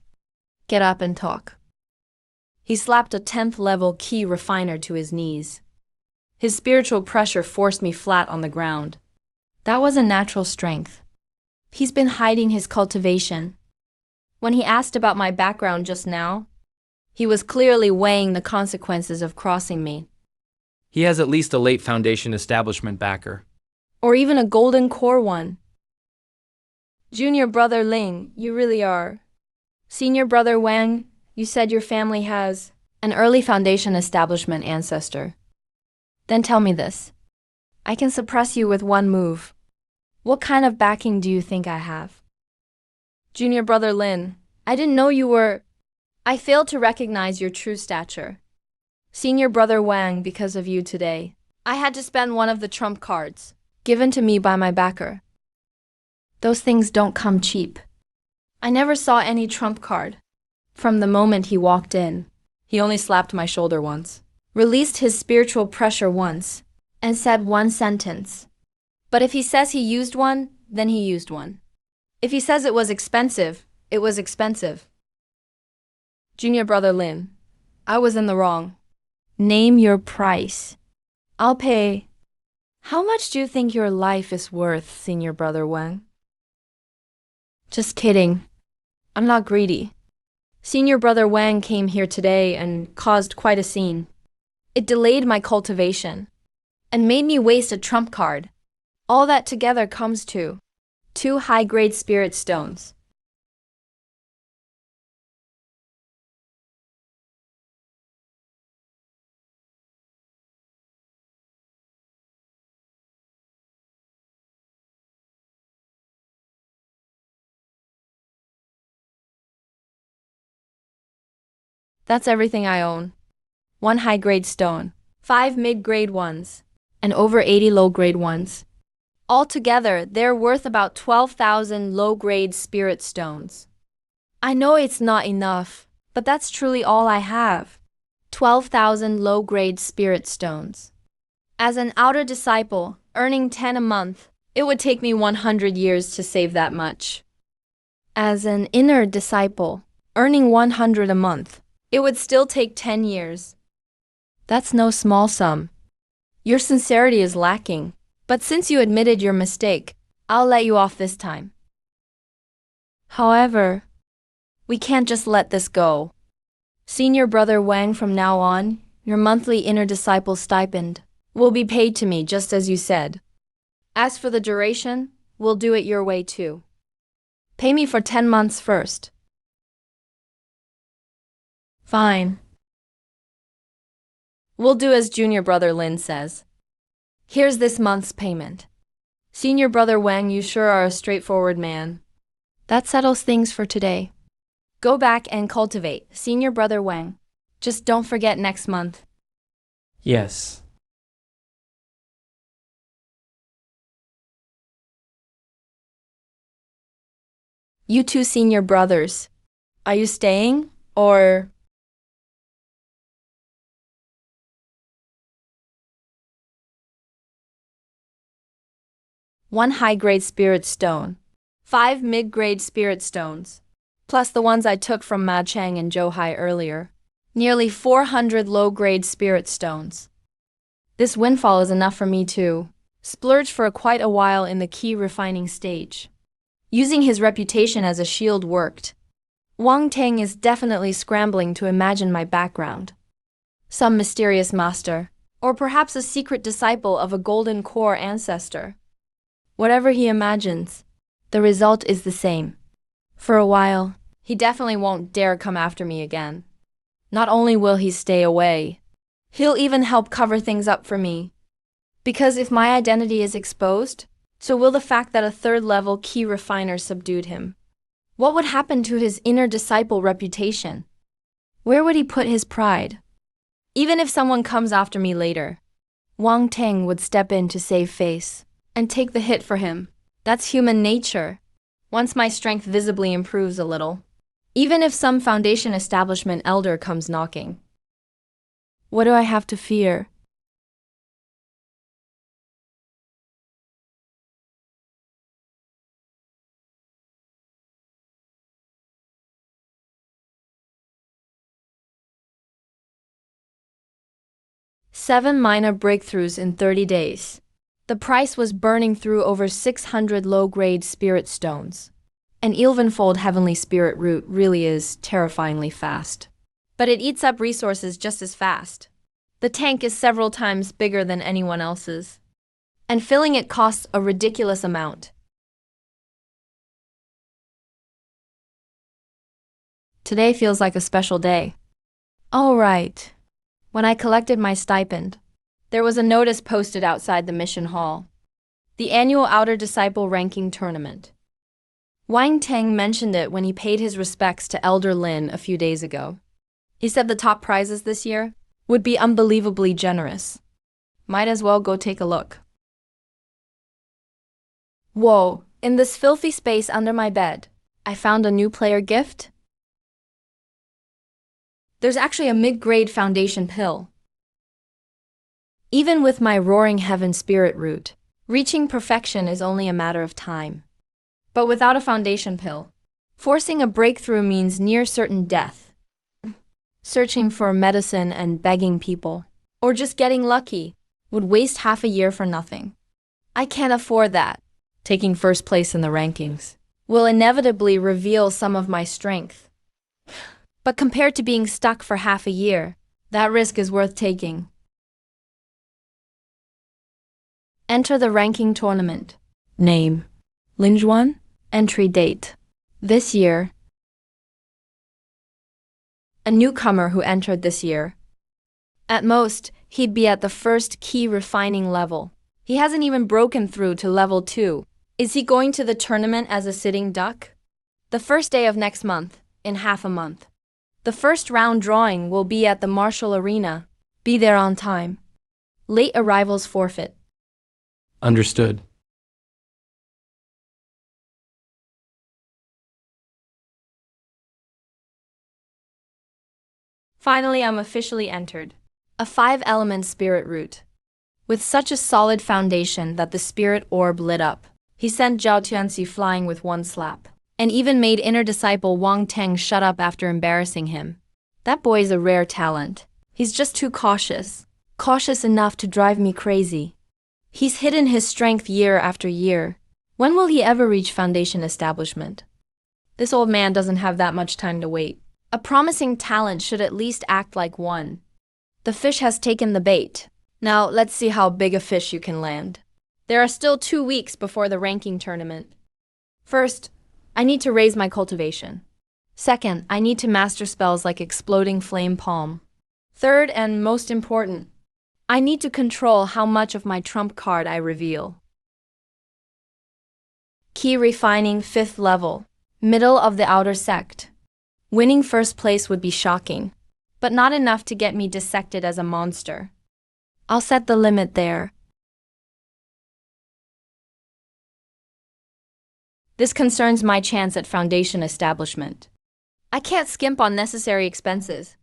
Get up and talk. He slapped a 10th level key refiner to his knees. His spiritual pressure forced me flat on the ground. That wasn't natural strength. He's been hiding his cultivation. When he asked about my background just now, he was clearly weighing the consequences of crossing me. He has at least a late foundation establishment backer. Or even a golden core one. Junior Brother Ling, you really are. Senior Brother Wang, you said your family has an early foundation establishment ancestor. Then tell me this. I can suppress you with one move. What kind of backing do you think I have? Junior Brother Lin, I didn't know you were... I failed to recognize your true stature. Senior Brother Wang, because of you today, I had to spend one of the trump cards, given to me by my backer. Those things don't come cheap. I never saw any trump card. From the moment he walked in, He only slapped my shoulder once. released his spiritual pressure once, and said one sentence. But if he says he used one, then he used one. If he says it was expensive, it was expensive. Junior Brother Lin, I was in the wrong. Name your price. I'll pay. How much do you think your life is worth, Senior Brother Wang? Just kidding. I'm not greedy. Senior Brother Wang came here today and caused quite a scene. It delayed my cultivation and made me waste a trump card. All that together comes to 2 high-grade spirit stones. That's everything I own. 1 high-grade stone, 5 mid-grade ones, and over 80 low-grade ones. Altogether, they're worth about 12,000 low-grade spirit stones. I know it's not enough, but that's truly all I have. 12,000 low-grade spirit stones. As an outer disciple, earning 10 a month, it would take me 100 years to save that much. As an inner disciple, earning 100 a month, it would still take 10 years. That's no small sum. Your sincerity is lacking, but since you admitted your mistake, I'll let you off this time. However, we can't just let this go. Senior Brother Wang, from now on, your monthly inner disciple stipend will be paid to me just as you said. As for the duration, we'll do it your way too. Pay me for 10 months first. Fine. We'll do as Junior Brother Lin says. Here's this month's payment. Senior Brother Wang, you sure are a straightforward man. That settles things for today. Go back and cultivate, Senior Brother Wang. Just don't forget next month. Yes. You two senior brothers. Are you staying, or? One high-grade spirit stone. 5 mid-grade spirit stones. Plus the ones I took from Ma Chang and Zhou Hai earlier. Nearly 400 low-grade spirit stones. This windfall is enough for me to splurge for quite a while in the key refining stage. Using his reputation as a shield worked. Wang Teng is definitely scrambling to imagine my background. Some mysterious master, or perhaps a secret disciple of a golden core ancestor. Whatever he imagines, the result is the same. For a while, he definitely won't dare come after me again. Not only will he stay away, he'll even help cover things up for me. Because if my identity is exposed, so will the fact that a third-level key refiner subdued him. What would happen to his inner disciple reputation? Where would he put his pride? Even if someone comes after me later, Wang Teng would step in to save face and take the hit for him. That's human nature. Once my strength visibly improves a little, even if some foundation establishment elder comes knocking. What do I have to fear? Seven minor breakthroughs in 30 days. The price was burning through over 600 low-grade spirit stones. An Ilvenfold heavenly spirit root really is terrifyingly fast. But it eats up resources just as fast. The tank is several times bigger than anyone else's. And filling it costs a ridiculous amount. Today feels like a special day. All right. When I collected my stipend, there was a notice posted outside the mission hall. The annual Outer Disciple Ranking Tournament. Wang Teng mentioned it when he paid his respects to Elder Lin a few days ago. He said the top prizes this year would be unbelievably generous. Might as well go take a look. Whoa, in this filthy space under my bed, I found a new player gift. There's actually a mid-grade foundation pill. Even with my roaring heaven spirit root, reaching perfection is only a matter of time. But without a foundation pill, forcing a breakthrough means near certain death. Searching for medicine and begging people, or just getting lucky, would waste half a year for nothing. I can't afford that. Taking first place in the rankings will inevitably reveal some of my strength. But compared to being stuck for half a year, that risk is worth taking. Enter the ranking tournament. Name: Linjuan. Entry date: this year. A newcomer who entered this year. At most, he'd be at the first key refining level. He hasn't even broken through to level 2. Is he going to the tournament as a sitting duck? The first day of next month, in half a month. The first round drawing will be at the Martial Arena. Be there on time. Late arrivals forfeit. Understood. Finally, I'm officially entered. A 5-element spirit root. With such a solid foundation that the spirit orb lit up, he sent Zhao Tianxi flying with one slap, and even made inner disciple Wang Teng shut up after embarrassing him. That boy's a rare talent. He's just too cautious. Cautious enough to drive me crazy. He's hidden his strength year after year. When will he ever reach foundation establishment? This old man doesn't have that much time to wait. A promising talent should at least act like one. The fish has taken the bait. Now let's see how big a fish you can land. There are still 2 weeks before the ranking tournament. First, I need to raise my cultivation. Second, I need to master spells like Exploding Flame Palm. Third, and most important, I need to control how much of my trump card I reveal. Key refining 5th level, middle of the outer sect. Winning first place would be shocking, but not enough to get me dissected as a monster. I'll set the limit there. This concerns my chance at foundation establishment. I can't skimp on necessary expenses.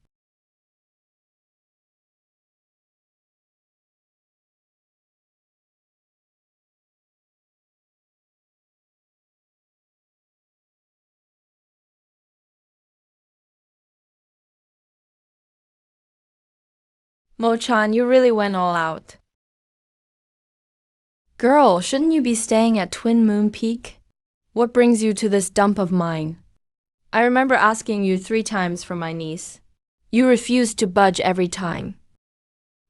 Mo-chan, you really went all out. Girl, shouldn't you be staying at Twin Moon Peak? What brings you to this dump of mine? I remember asking you 3 times for my niece. You refused to budge every time.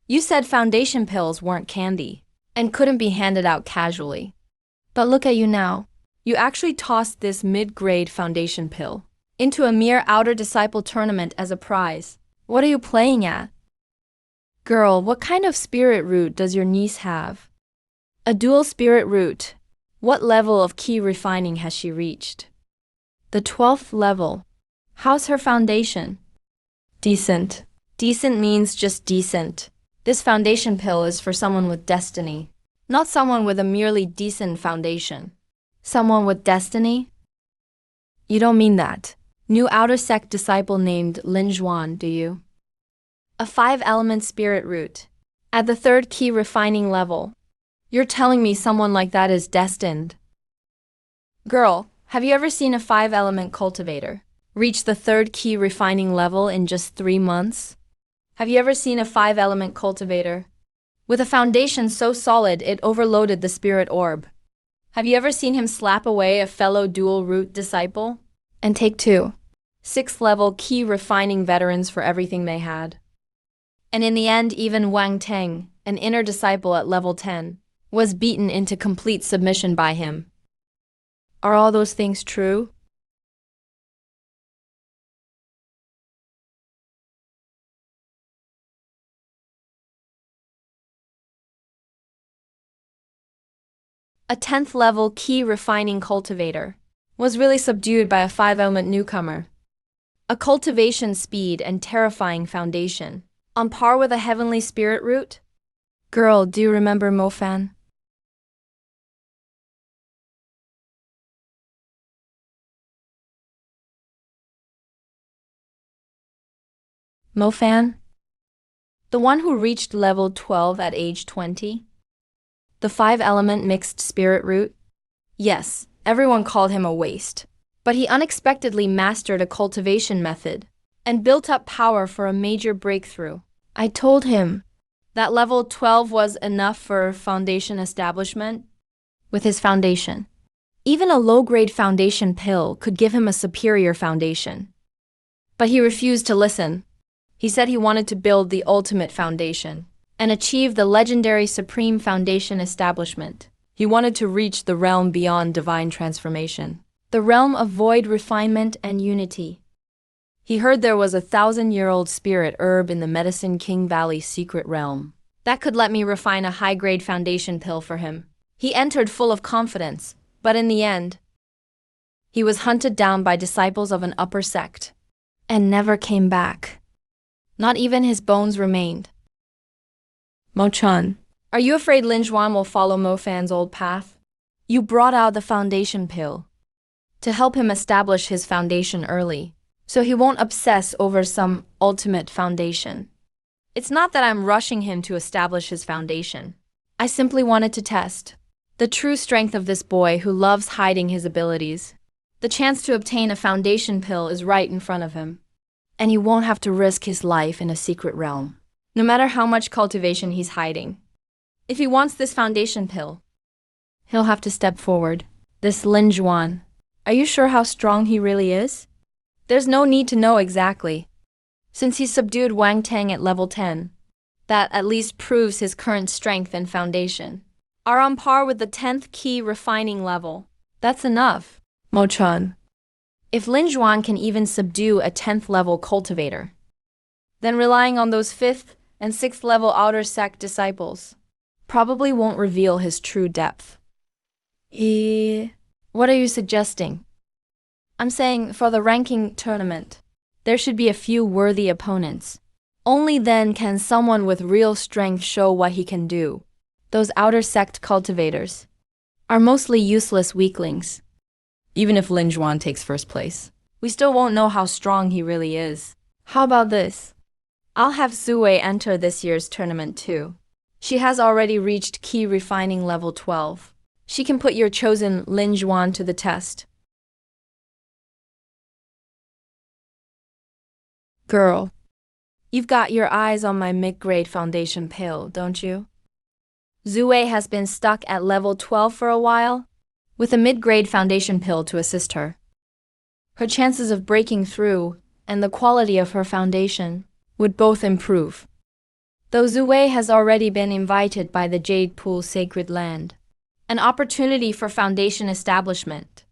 You said foundation pills weren't candy and couldn't be handed out casually. But look at you now. You actually tossed this mid-grade foundation pill into a mere outer disciple tournament as a prize. What are you playing at? Girl, what kind of spirit root does your niece have? A dual spirit root. What level of key refining has she reached? The 12th level. How's her foundation? Decent. Decent means just decent. This foundation pill is for someone with destiny, not someone with a merely decent foundation. Someone with destiny? You don't mean that. New outer sect disciple named Lin Zhuan, do you? A 5-element spirit root. At the 3rd key refining level. You're telling me someone like that is destined. Girl, have you ever seen a 5-element cultivator reach the 3rd key refining level in just 3 months? Have you ever seen a 5-element cultivator with a foundation so solid it overloaded the spirit orb? Have you ever seen him slap away a fellow dual root disciple? And take 2. 6th level key refining veterans for everything they had. And in the end, even Wang Teng, an inner disciple at level 10, was beaten into complete submission by him. Are all those things true? A 10th level key refining cultivator was really subdued by a 5-element newcomer. A cultivation speed and terrifying foundation, on par with a heavenly spirit root? Girl, do you remember Mofan? Mofan? The one who reached level 12 at age 20? The 5-element mixed spirit root? Yes, everyone called him a waste. But he unexpectedly mastered a cultivation method and built up power for a major breakthrough. I told him that level 12 was enough for foundation establishment. With his foundation, even a low-grade foundation pill could give him a superior foundation. But he refused to listen. He said he wanted to build the ultimate foundation and achieve the legendary supreme foundation establishment. He wanted to reach the realm beyond divine transformation, the realm of void refinement and unity. He heard there was a 1,000-year-old spirit herb in the Medicine King Valley secret realm that could let me refine a high-grade foundation pill for him. He entered full of confidence, but in the end, he was hunted down by disciples of an upper sect and never came back. Not even his bones remained. Mo-chan, are you afraid Lin Zhuan will follow Mofan's old path? You brought out the foundation pill to help him establish his foundation early, so he won't obsess over some ultimate foundation. It's not that I'm rushing him to establish his foundation. I simply wanted to test the true strength of this boy who loves hiding his abilities. The chance to obtain a foundation pill is right in front of him, and he won't have to risk his life in a secret realm, no matter how much cultivation he's hiding. If he wants this foundation pill, he'll have to step forward. This Lin Zhuan, are you sure how strong he really is? There's no need to know exactly. Since he subdued Wang Tang at level 10, that at least proves his current strength and foundation are on par with the 10th key refining level. That's enough, Mo Chun. If Lin Juan can even subdue a 10th level cultivator, then relying on those 5th and 6th level outer sect disciples probably won't reveal his true depth. What are you suggesting? I'm saying for the ranking tournament, there should be a few worthy opponents. Only then can someone with real strength show what he can do. Those outer sect cultivators are mostly useless weaklings. Even if Lin Juan takes first place, We still won't know how strong he really is. How about this? I'll have Suwei enter this year's tournament too. She has already reached key refining level 12. She can put your chosen Lin Juan to the test. Girl, you've got your eyes on my mid-grade foundation pill, don't you? Zuwei has been stuck at level 12 for a while, with a mid-grade foundation pill to assist her. Her chances of breaking through and the quality of her foundation would both improve. Though Zuwei has already been invited by the Jade Pool Sacred Land, an opportunity for foundation establishment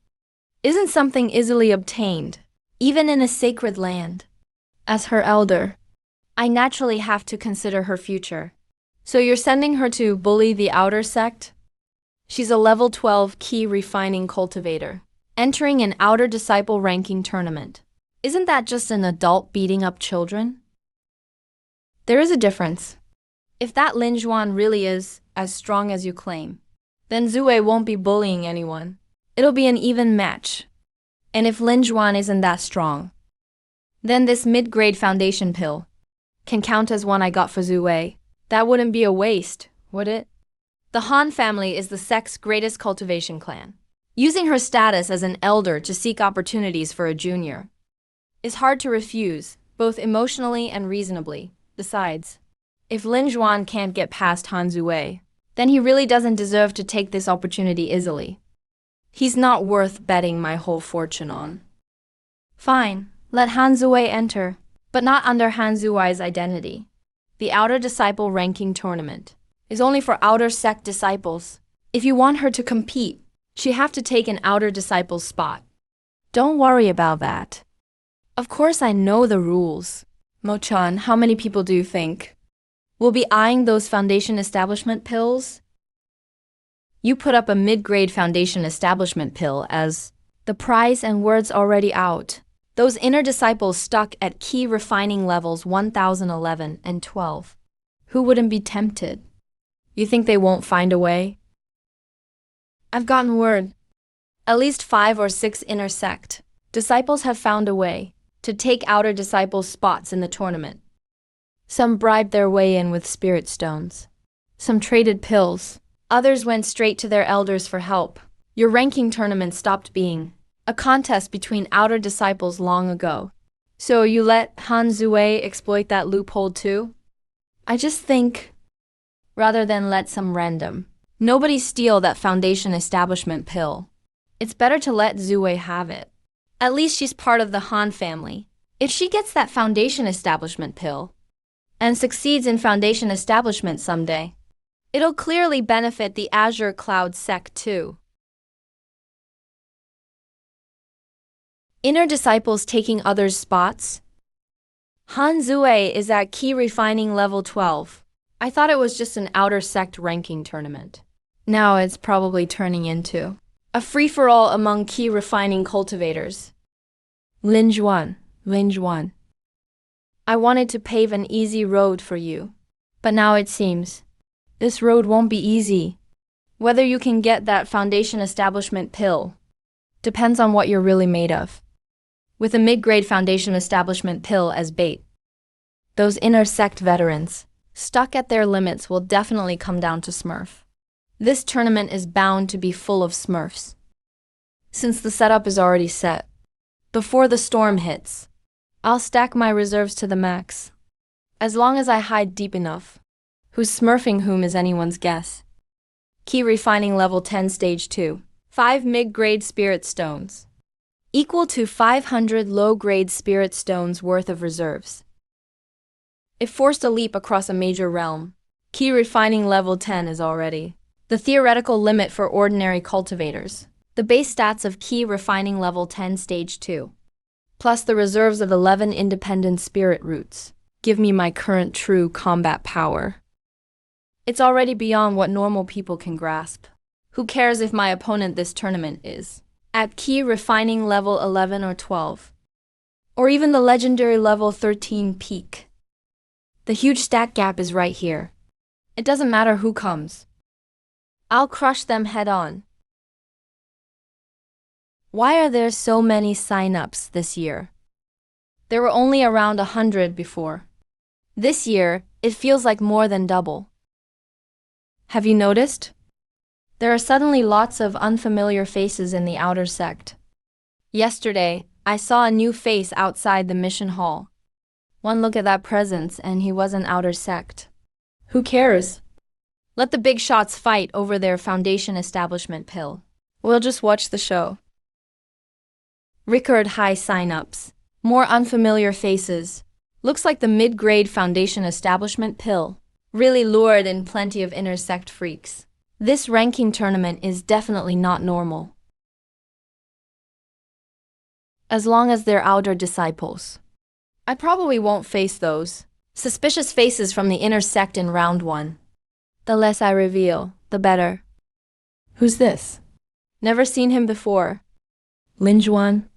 isn't something easily obtained, even in a sacred land. As her elder, I naturally have to consider her future. So you're sending her to bully the outer sect? She's a level 12 key refining cultivator, entering an outer disciple ranking tournament. Isn't that just an adult beating up children? There is a difference. If that Lin Juan really is as strong as you claim, then Zuwei won't be bullying anyone. It'll be an even match. And if Lin Juan isn't that strong, then this mid-grade foundation pill can count as one I got for Zuwei. That wouldn't be a waste, would it? The Han family is the sect's greatest cultivation clan. Using her status as an elder to seek opportunities for a junior is hard to refuse, both emotionally and reasonably. Besides, if Lin Juan can't get past Han Zuwei, then he really doesn't deserve to take this opportunity easily. He's not worth betting my whole fortune on. Fine, let Han Zuwei enter, but not under Han Zuwei's identity. The Outer Disciple Ranking Tournament is only for Outer Sect disciples. If you want her to compete, she have to take an Outer Disciple's spot. Don't worry about that. Of course I know the rules. Mo-chan, how many people do you think will be eyeing those foundation establishment pills? You put up a mid-grade foundation establishment pill as the prize and word's already out. Those inner disciples stuck at key refining levels 1011 and 12. Who wouldn't be tempted? You think they won't find a way? I've gotten word. At least 5 or 6 inner sect disciples have found a way to take outer disciples' spots in the tournament. Some bribed their way in with spirit stones. Some traded pills. Others went straight to their elders for help. Your ranking tournament stopped being a contest between outer disciples long ago. So you let Han Zuwei exploit that loophole too? I just think, rather than let some random nobody steal that foundation establishment pill, it's better to let Zuwei have it. At least she's part of the Han family. If she gets that foundation establishment pill and succeeds in foundation establishment someday, it'll clearly benefit the Azure Cloud sect too. Inner disciples taking others' spots? Han Zuwei is at key refining level 12. I thought it was just an outer sect ranking tournament. Now it's probably turning into a free-for-all among key refining cultivators. Lin Juan, Lin Juan. I wanted to pave an easy road for you, but now it seems this road won't be easy. Whether you can get that foundation establishment pill depends on what you're really made of. With a mid-grade foundation establishment pill as bait, those inner sect veterans stuck at their limits will definitely come down to Smurf. This tournament is bound to be full of Smurfs, since the setup is already set. Before the storm hits, I'll stack my reserves to the max. As long as I hide deep enough, who's smurfing whom is anyone's guess. Key refining level 10 stage 2. 5 mid-grade spirit stones. equal to 500 low-grade spirit stones worth of reserves. It forced a leap across a major realm. Key refining level 10 is already the theoretical limit for ordinary cultivators. The base stats of key refining level 10 stage 2, plus the reserves of 11 independent spirit roots, give me my current true combat power. It's already beyond what normal people can grasp. Who cares if my opponent this tournament is at key refining level 11 or 12, or even the legendary level 13 peak? The huge stat gap is right here. It doesn't matter who comes. I'll crush them head on. Why are there so many sign-ups this year? There were only around 100 before. This year, it feels like more than double. Have you noticed? There are suddenly lots of unfamiliar faces in the outer sect. Yesterday, I saw a new face outside the mission hall. One look at that presence and he was an outer sect. Who cares? Let the big shots fight over their foundation establishment pill. We'll just watch the show. Record high sign-ups. More unfamiliar faces. Looks like the mid-grade foundation establishment pill really lured in plenty of inner sect freaks. This ranking tournament is definitely not normal. As long as they're outer disciples. I probably won't face those suspicious faces from the inner sect in round 1. The less I reveal, the better. Who's this? Never seen him before. Linjuan?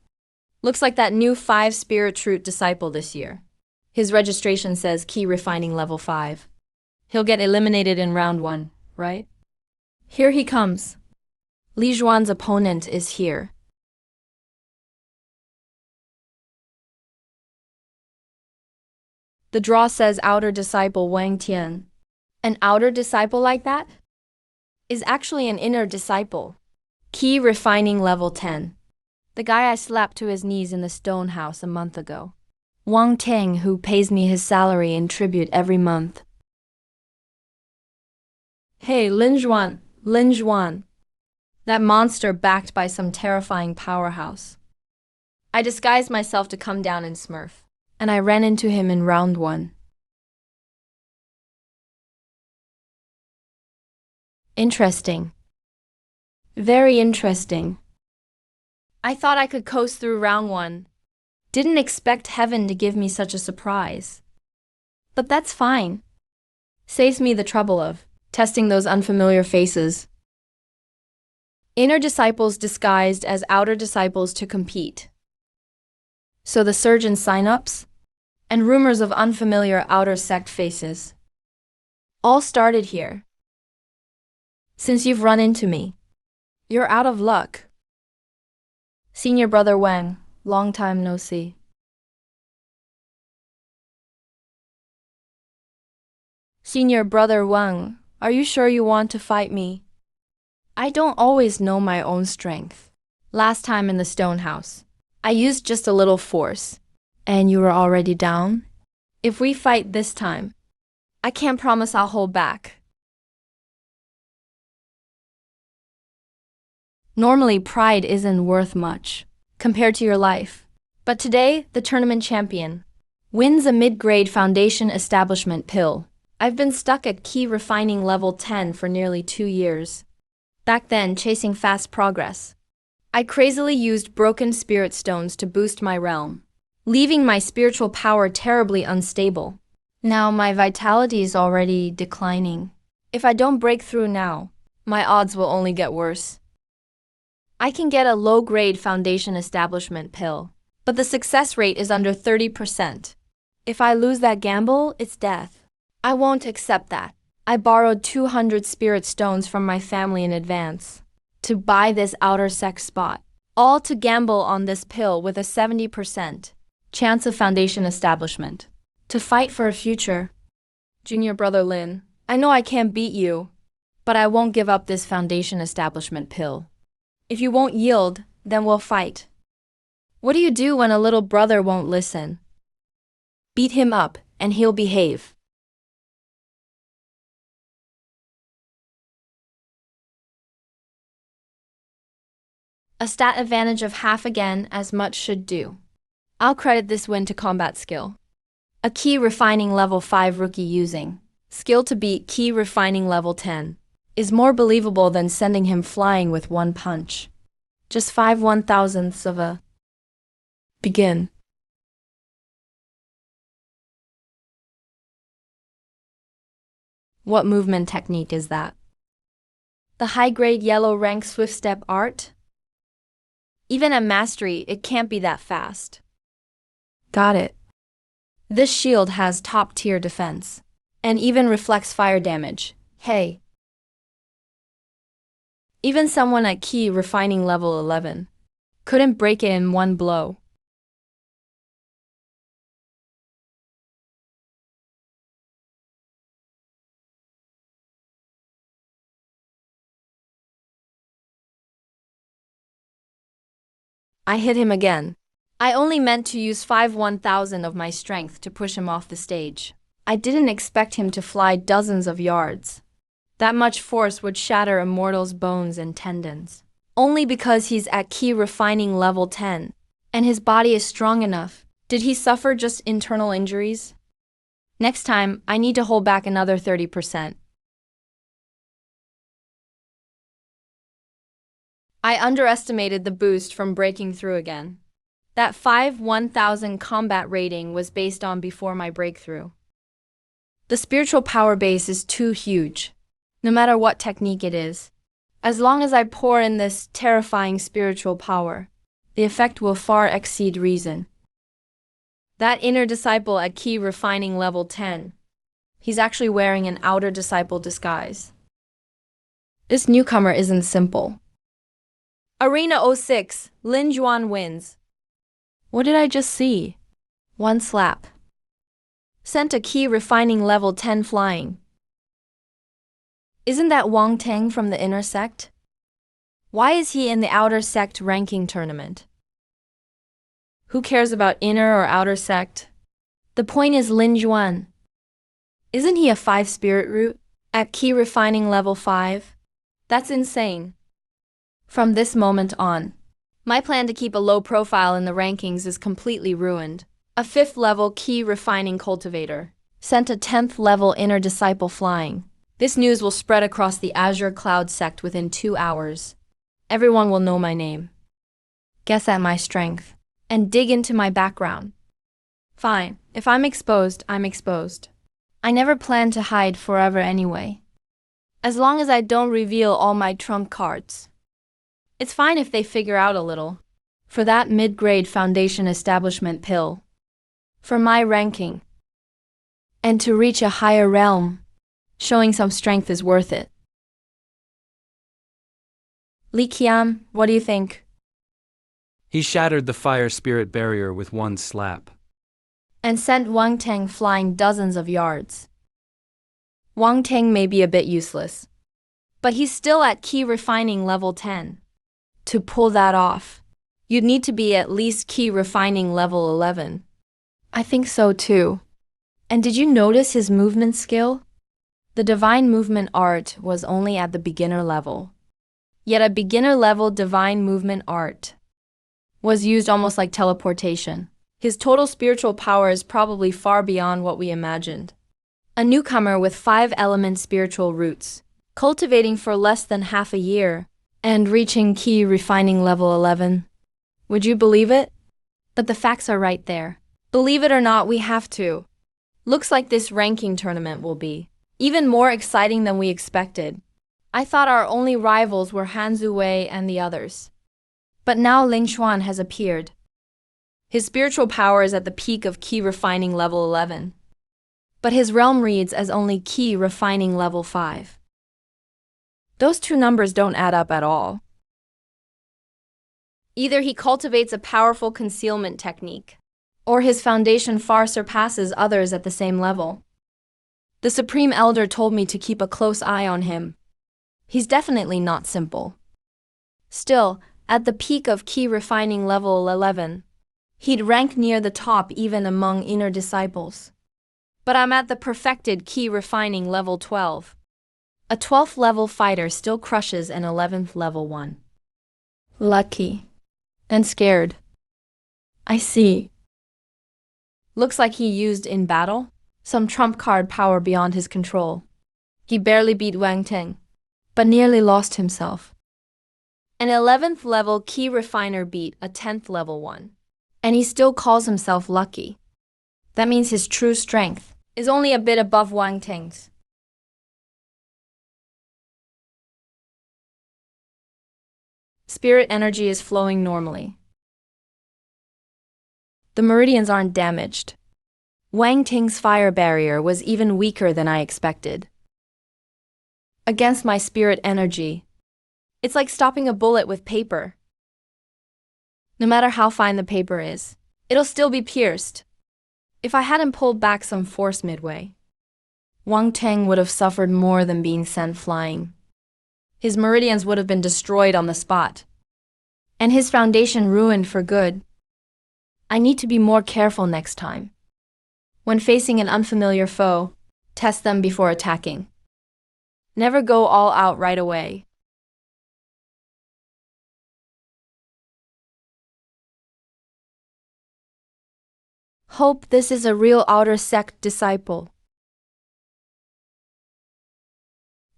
Looks like that new 5 spirit root disciple this year. His registration says key refining level 5. He'll get eliminated in round 1, right? Here he comes. Li Zhuan's opponent is here. The draw says outer disciple Wang Tian. An outer disciple like that is actually an inner disciple. Key refining level 10. The guy I slapped to his knees in the stone house a month ago. Wang Teng, who pays me his salary in tribute every month. Hey, Lin Zhuan. That monster backed by some terrifying powerhouse. I disguised myself to come down and smurf, and I ran into him in round 1. Interesting. Very interesting. I thought I could coast through round 1. Didn't expect heaven to give me such a surprise. But that's fine. Saves me the trouble of testing those unfamiliar faces. Inner disciples disguised as outer disciples to compete. So the surge in sign-ups and rumors of unfamiliar outer sect faces all started here. Since you've run into me, you're out of luck. Senior brother Wang, long time no see. Senior brother Wang, are you sure you want to fight me? I don't always know my own strength. Last time in the stone house, I used just a little force, and you were already down? If we fight this time, I can't promise I'll hold back. Normally, pride isn't worth much compared to your life. But today, the tournament champion wins a mid-grade foundation establishment pill. I've been stuck at key refining level 10 for nearly 2 years. Back then, chasing fast progress, I crazily used broken spirit stones to boost my realm, leaving my spiritual power terribly unstable. Now my vitality is already declining. If I don't break through now, my odds will only get worse. I can get a low-grade foundation establishment pill, but the success rate is under 30%. If I lose that gamble, it's death. I won't accept that. I borrowed 200 spirit stones from my family in advance to buy this outer sect spot, all to gamble on this pill with a 70% chance of foundation establishment, to fight for a future. Junior brother Lin, I know I can't beat you, but I won't give up this foundation establishment pill. If you won't yield, then we'll fight. What do you do when a little brother won't listen? Beat him up, and he'll behave. A stat advantage of half again, as much should do. I'll credit this win to combat skill. A key refining level 5 rookie using skill to beat key refining level 10 is more believable than sending him flying with one punch. Just 5/1000ths of a begin. What movement technique is that? The high-grade yellow rank swift step art? Even at mastery, it can't be that fast. Got it. This shield has top-tier defense, and even reflects fire damage. Hey. Even someone at key refining level 11 couldn't break it in one blow. I hit him again. I only meant to use 5/1000 of my strength to push him off the stage. I didn't expect him to fly dozens of yards. That much force would shatter a mortal's bones and tendons. Only because he's at key refining level 10, and his body is strong enough. Did he suffer just internal injuries? Next time, I need to hold back another 30%. I underestimated the boost from breaking through again. That 5/1000 combat rating was based on before my breakthrough. The spiritual power base is too huge, no matter what technique it is. As long as I pour in this terrifying spiritual power, the effect will far exceed reason. That inner disciple at key refining level 10, he's actually wearing an outer disciple disguise. This newcomer isn't simple. Arena 06, Lin Juan wins. What did I just see? One slap. Sent a key refining level 10 flying. Isn't that Wang Teng from the inner sect? Why is he in the outer sect ranking tournament? Who cares about inner or outer sect? The point is Lin Juan. Isn't he a 5 spirit root at key refining level 5? That's insane. From this moment on, my plan to keep a low profile in the rankings is completely ruined. A 5th level key refining cultivator sent a 10th level inner disciple flying. This news will spread across the Azure Cloud sect within 2 hours. Everyone will know my name, guess at my strength, and dig into my background. Fine, if I'm exposed, I'm exposed. I never plan to hide forever anyway. As long as I don't reveal all my trump cards. It's fine if they figure out a little. For that mid-grade foundation establishment pill. For my ranking. And to reach a higher realm, showing some strength is worth it. Li Qian, what do you think? He shattered the fire spirit barrier with one slap. And sent Wang Teng flying dozens of yards. Wang Teng may be a bit useless, but he's still at key refining level 10. To pull that off, you'd need to be at least key refining level 11. I think so too. And did you notice his movement skill? The divine movement art was only at the beginner level. Yet a beginner level divine movement art was used almost like teleportation. His total spiritual power is probably far beyond what we imagined. A newcomer with 5 element spiritual roots, cultivating for less than half a year, and reaching key refining level 11. Would you believe it? But the facts are right there. Believe it or not, we have to. Looks like this ranking tournament will be even more exciting than we expected. I thought our only rivals were Han Zuwei and the others. But now Ling Xuan has appeared. His spiritual power is at the peak of key refining level 11. But his realm reads as only key refining level 5. Those two numbers don't add up at all. Either he cultivates a powerful concealment technique, or his foundation far surpasses others at the same level. The Supreme Elder told me to keep a close eye on him. He's definitely not simple. Still, at the peak of key refining level 11, he'd rank near the top even among inner disciples. But I'm at the perfected key refining level 12. A 12th level fighter still crushes an 11th level one. Lucky. And scared. I see. Looks like he used in battle some trump card power beyond his control. He barely beat Wang Teng, but nearly lost himself. An 11th level key refiner beat a 10th level one, and he still calls himself lucky. That means his true strength is only a bit above Wang Teng's. Spirit energy is flowing normally. The meridians aren't damaged. Wang Ting's fire barrier was even weaker than I expected. Against my spirit energy, it's like stopping a bullet with paper. No matter how fine the paper is, it'll still be pierced. If I hadn't pulled back some force midway, Wang Teng would have suffered more than being sent flying. His meridians would have been destroyed on the spot, and his foundation ruined for good. I need to be more careful next time. When facing an unfamiliar foe, test them before attacking. Never go all out right away. Hope this is a real outer sect disciple.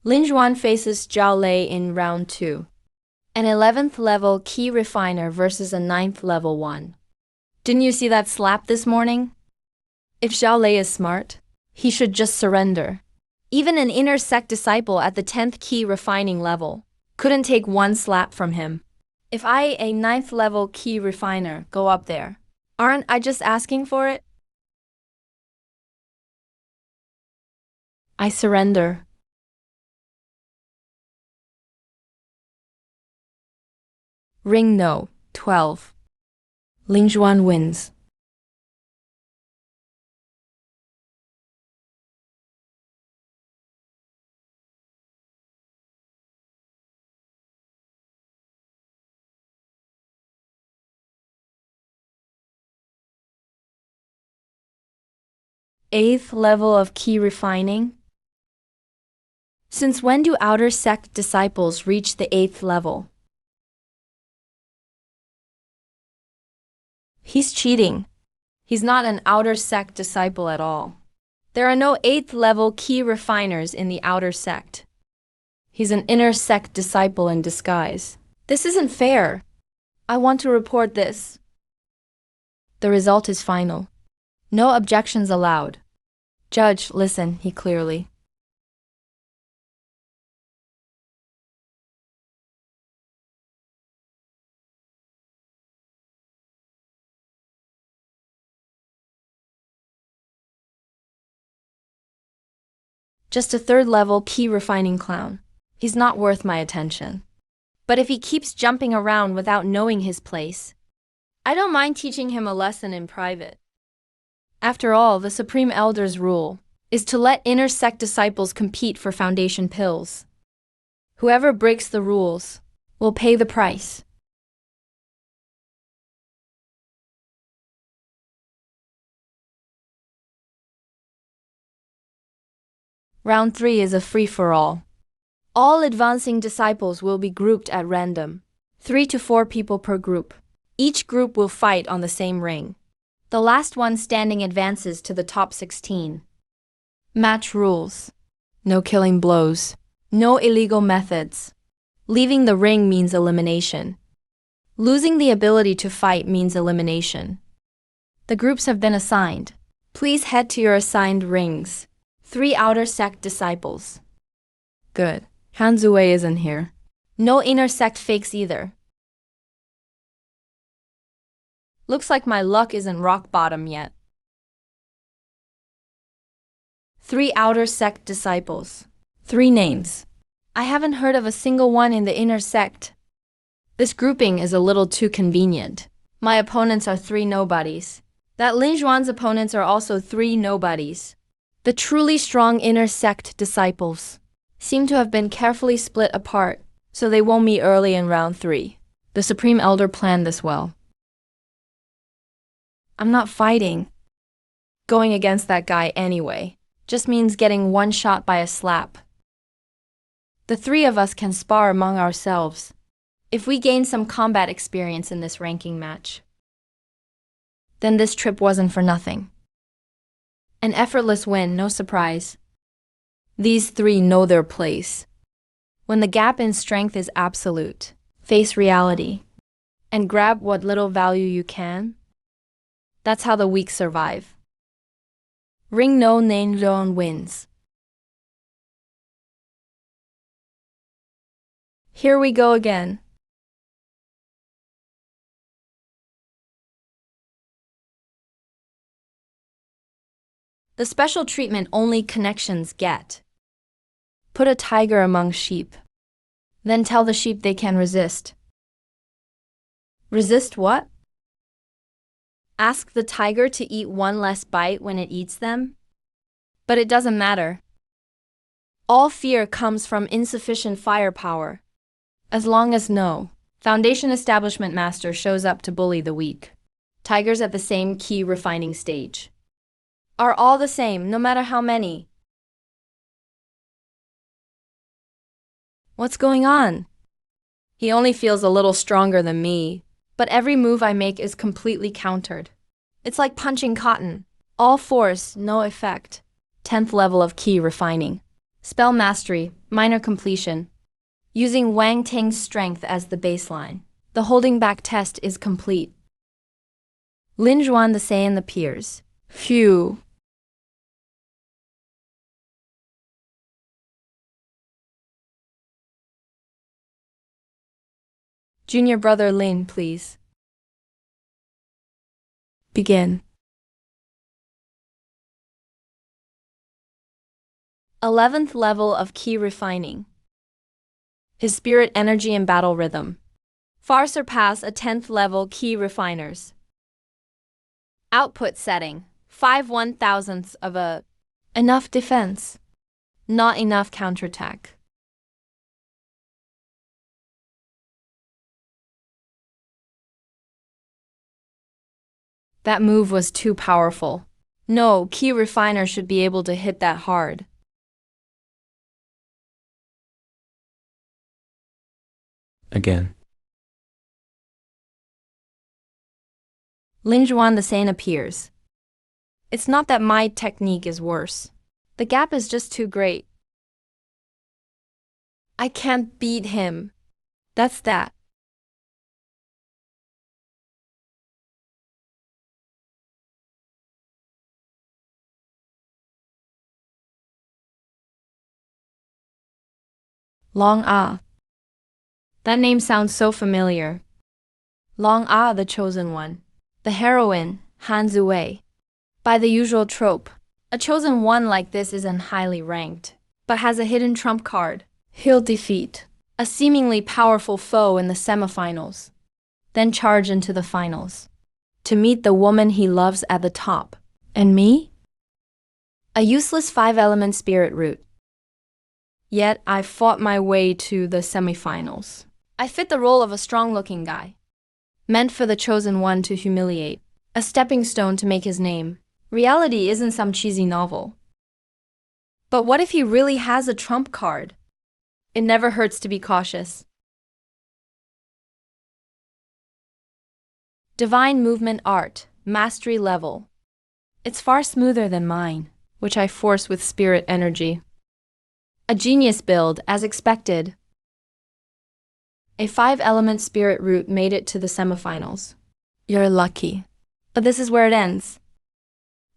Lin Juan faces Zhao Lei in round 2. An 11th level key refiner versus a 9th level one. Didn't you see that slap this morning? If Zhao Lei is smart, he should just surrender. Even an inner sect disciple at the 10th key refining level couldn't take one slap from him. If I, a 9th level key refiner, go up there, aren't I just asking for it? I surrender. Ring no, 12. Lin Juan wins. Eighth level of key refining. Since when do outer sect disciples reach the 8th level? He's cheating. He's not an outer sect disciple at all. There are no 8th level key refiners in the outer sect. He's an inner sect disciple in disguise. This isn't fair. I want to report this. The result is final. No objections allowed. Judge, listen, he clearly. Just a 3rd level key refining clown. He's not worth my attention. But if he keeps jumping around without knowing his place, I don't mind teaching him a lesson in private. After all, the Supreme Elder's rule is to let inner sect disciples compete for foundation pills. Whoever breaks the rules will pay the price. Round 3 is a free-for-all. All advancing disciples will be grouped at random, 3 to 4 people per group. Each group will fight on the same ring. The last one standing advances to the top 16. Match rules. No killing blows. No illegal methods. Leaving the ring means elimination. Losing the ability to fight means elimination. The groups have been assigned. Please head to your assigned rings. 3 outer sect disciples. Good. Han Zuwei isn't here. No inner sect fakes either. Looks like my luck isn't rock bottom yet. 3 outer sect disciples. 3 names. I haven't heard of a single one in the inner sect. This grouping is a little too convenient. My opponents are 3 nobodies. That Lin Juan's opponents are also 3 nobodies. The truly strong inner sect disciples seem to have been carefully split apart, so they won't meet early in round 3. The Supreme Elder planned this well. I'm not fighting. Going against that guy anyway just means getting one shot by a slap. The 3 of us can spar among ourselves. if we gain some combat experience in this ranking match, then this trip wasn't for nothing. An effortless win, no surprise. These three know their place. When the gap in strength is absolute, face reality and grab what little value you can. That's how the weak survive. Ring no name zone wins. Here we go again. The special treatment only connections get. Put a tiger among sheep. Then tell the sheep they can resist. Resist what? Ask the tiger to eat one less bite when it eats them? But it doesn't matter. All fear comes from insufficient firepower. As long as no Foundation establishment master shows up to bully the weak, tigers at the same key refining stage are all the same, no matter how many. What's going on? He only feels a little stronger than me, but every move I make is completely countered. It's like punching cotton. All force, no effect. 10th level of key refining. Spell mastery, minor completion. Using Wang Ting's strength as the baseline. The holding back test is complete. Lin Zhuan the Saiyan appears. Phew. Junior brother Lin, please. Begin. 11th level of key refining. His spirit energy and battle rhythm far surpass a 10th level key refiners. Output setting 5/1000ths of a enough defense, not enough counterattack. That move was too powerful. No, key refiner should be able to hit that hard. Again. Lin Zhuan the Saiyan appears. It's not that my technique is worse. The gap is just too great. I can't beat him. That's that. Long Ah. That name sounds so familiar. Long Ah, the chosen one. The heroine, Han Zuwei. By the usual trope, a chosen one like this isn't highly ranked, but has a hidden trump card. He'll defeat a seemingly powerful foe in the semifinals, then charge into the finals to meet the woman he loves at the top. And me? A useless 5-element spirit root. Yet I fought my way to the semifinals. I fit the role of a strong-looking guy, meant for the chosen one to humiliate, a stepping stone to make his name. Reality isn't some cheesy novel. But what if he really has a trump card? It never hurts to be cautious. Divine movement art, mastery level. It's far smoother than mine, which I force with spirit energy. A genius build, as expected. A 5-element spirit root made it to the semifinals. You're lucky. But this is where it ends.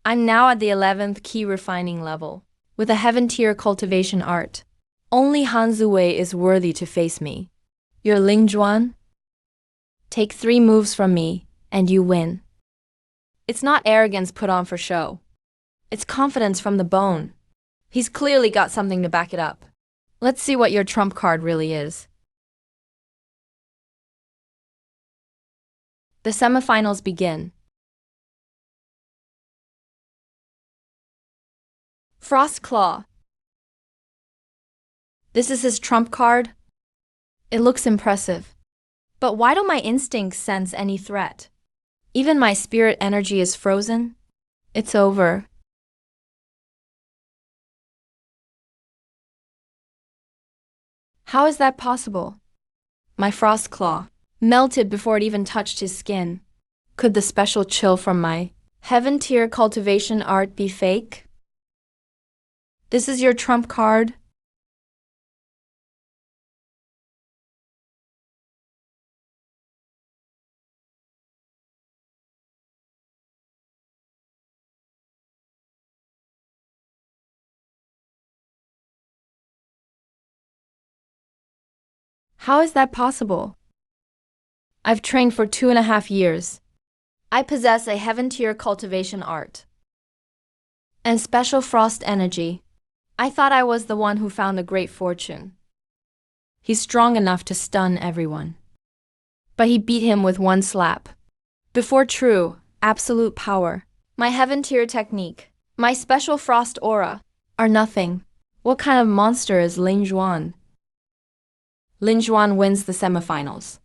I'm now at the 11th key refining level, with a heaven tier cultivation art. Only Han Zuwei is worthy to face me. You're Ling Zhuan? Take 3 moves from me, and you win. It's not arrogance put on for show. It's confidence from the bone. He's clearly got something to back it up. Let's see what your trump card really is. The semifinals begin. Frost Claw. This is his trump card? It looks impressive. But why don't my instincts sense any threat? Even my spirit energy is frozen. It's over. How is that possible? My frost claw melted before it even touched his skin. Could the special chill from my heaven tier cultivation art be fake? This is your trump card? How is that possible? I've trained for 2.5 years. I possess a heaven tier cultivation art and special frost energy. I thought I was the one who found a great fortune. He's strong enough to stun everyone. But he beat him with one slap. Before true, absolute power, my heaven tier technique, my special frost aura, are nothing. What kind of monster is Lin Juan? Lin Juan wins the semifinals.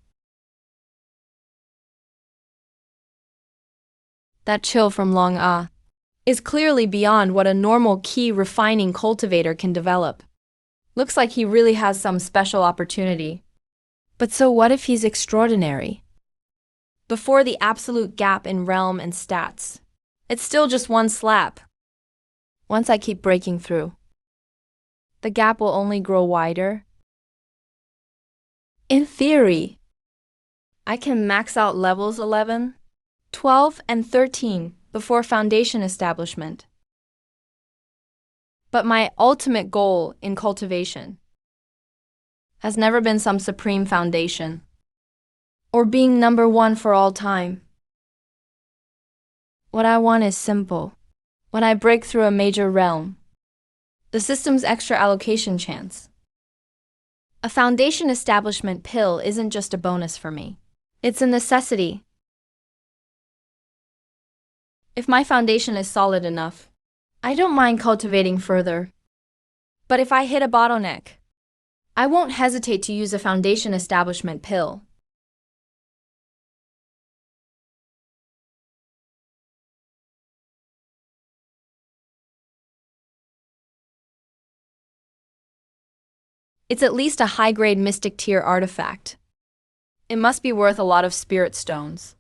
That chill from Long Ah is clearly beyond what a normal key refining cultivator can develop. Looks like he really has some special opportunity. But so what if he's extraordinary? Before the absolute gap in realm and stats, it's still just one slap. Once I keep breaking through, the gap will only grow wider. In theory, I can max out levels 11, 12, and 13 before foundation establishment. But my ultimate goal in cultivation has never been some supreme foundation or being number one for all time. What I want is simple. When I break through a major realm, the system's extra allocation chance. A foundation establishment pill isn't just a bonus for me. It's a necessity. If my foundation is solid enough, I don't mind cultivating further. But if I hit a bottleneck, I won't hesitate to use a foundation establishment pill. It's at least a high-grade mystic tier artifact. It must be worth a lot of spirit stones.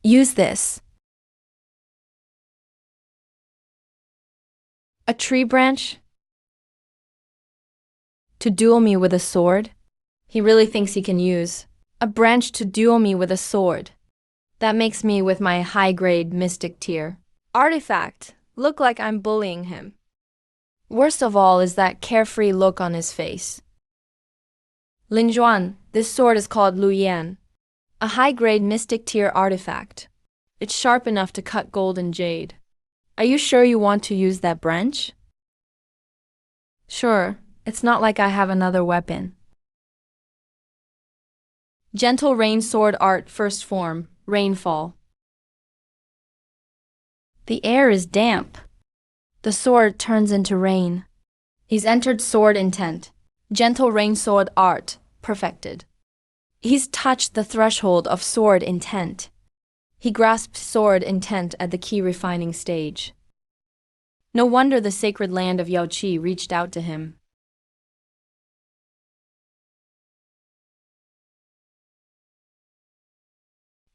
Use this. A tree branch to duel me with a sword? He really thinks he can use a branch to duel me with a sword. That makes me, with my high-grade mystic tier artifact, look like I'm bullying him. Worst of all is that carefree look on his face. Lin Juan, this sword is called Lu Yan, a high-grade mystic tier artifact. It's sharp enough to cut gold and jade. Are you sure you want to use that branch? Sure, it's not like I have another weapon. Gentle Rain Sword Art First Form, Rainfall. The air is damp. The sword turns into rain. He's entered sword intent. Gentle Rain Sword Art, perfected. He's touched the threshold of sword intent. He grasped sword intent at the key refining stage. No wonder the sacred land of Yaoqi reached out to him.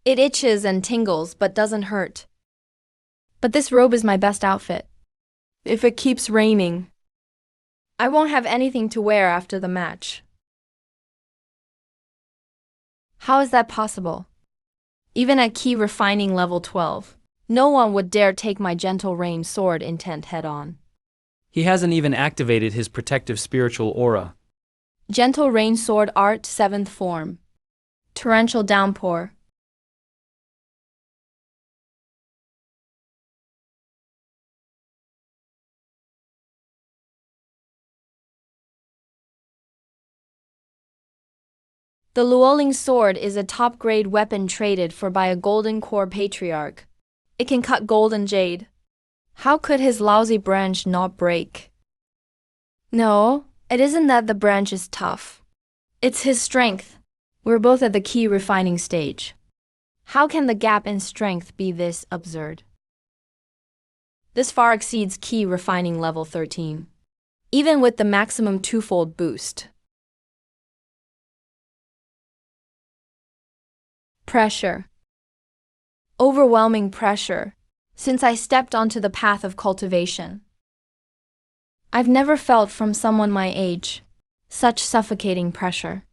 It itches and tingles but doesn't hurt. But this robe is my best outfit. If it keeps raining, I won't have anything to wear after the match. How is that possible? Even at key refining level 12, no one would dare take my gentle rain sword intent head on. He hasn't even activated his protective spiritual aura. Gentle rain sword art 7th form. Torrential downpour. The Luoling sword is a top-grade weapon traded for by a golden core patriarch. It can cut gold and jade. How could his lousy branch not break? No, it isn't that the branch is tough. It's his strength. We're both at the key refining stage. How can the gap in strength be this absurd? This far exceeds key refining level 13, even with the maximum twofold boost. Pressure. Overwhelming pressure, since I stepped onto the path of cultivation. I've never felt from someone my age such suffocating pressure.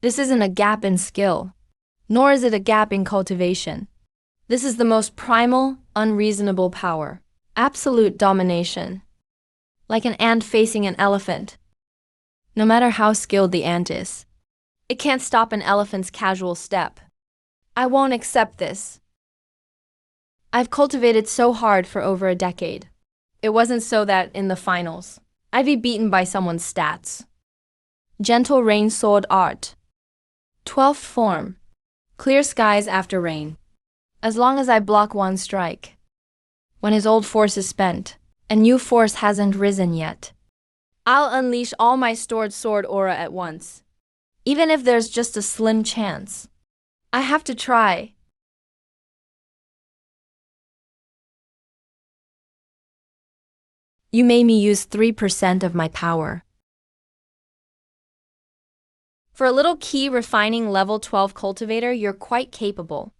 This isn't a gap in skill, nor is it a gap in cultivation. This is the most primal, unreasonable power, absolute domination. Like an ant facing an elephant. No matter how skilled the ant is, it can't stop an elephant's casual step. I won't accept this. I've cultivated so hard for over a decade. It wasn't so that in the finals, I'd be beaten by someone's stats. Gentle rain sword art. 12th form. Clear skies after rain. As long as I block one strike. When his old force is spent, a new force hasn't risen yet. I'll unleash all my stored sword aura at once. Even if there's just a slim chance. I have to try. You made me use 3% of my power. For a little key refining level 12 cultivator, you're quite capable.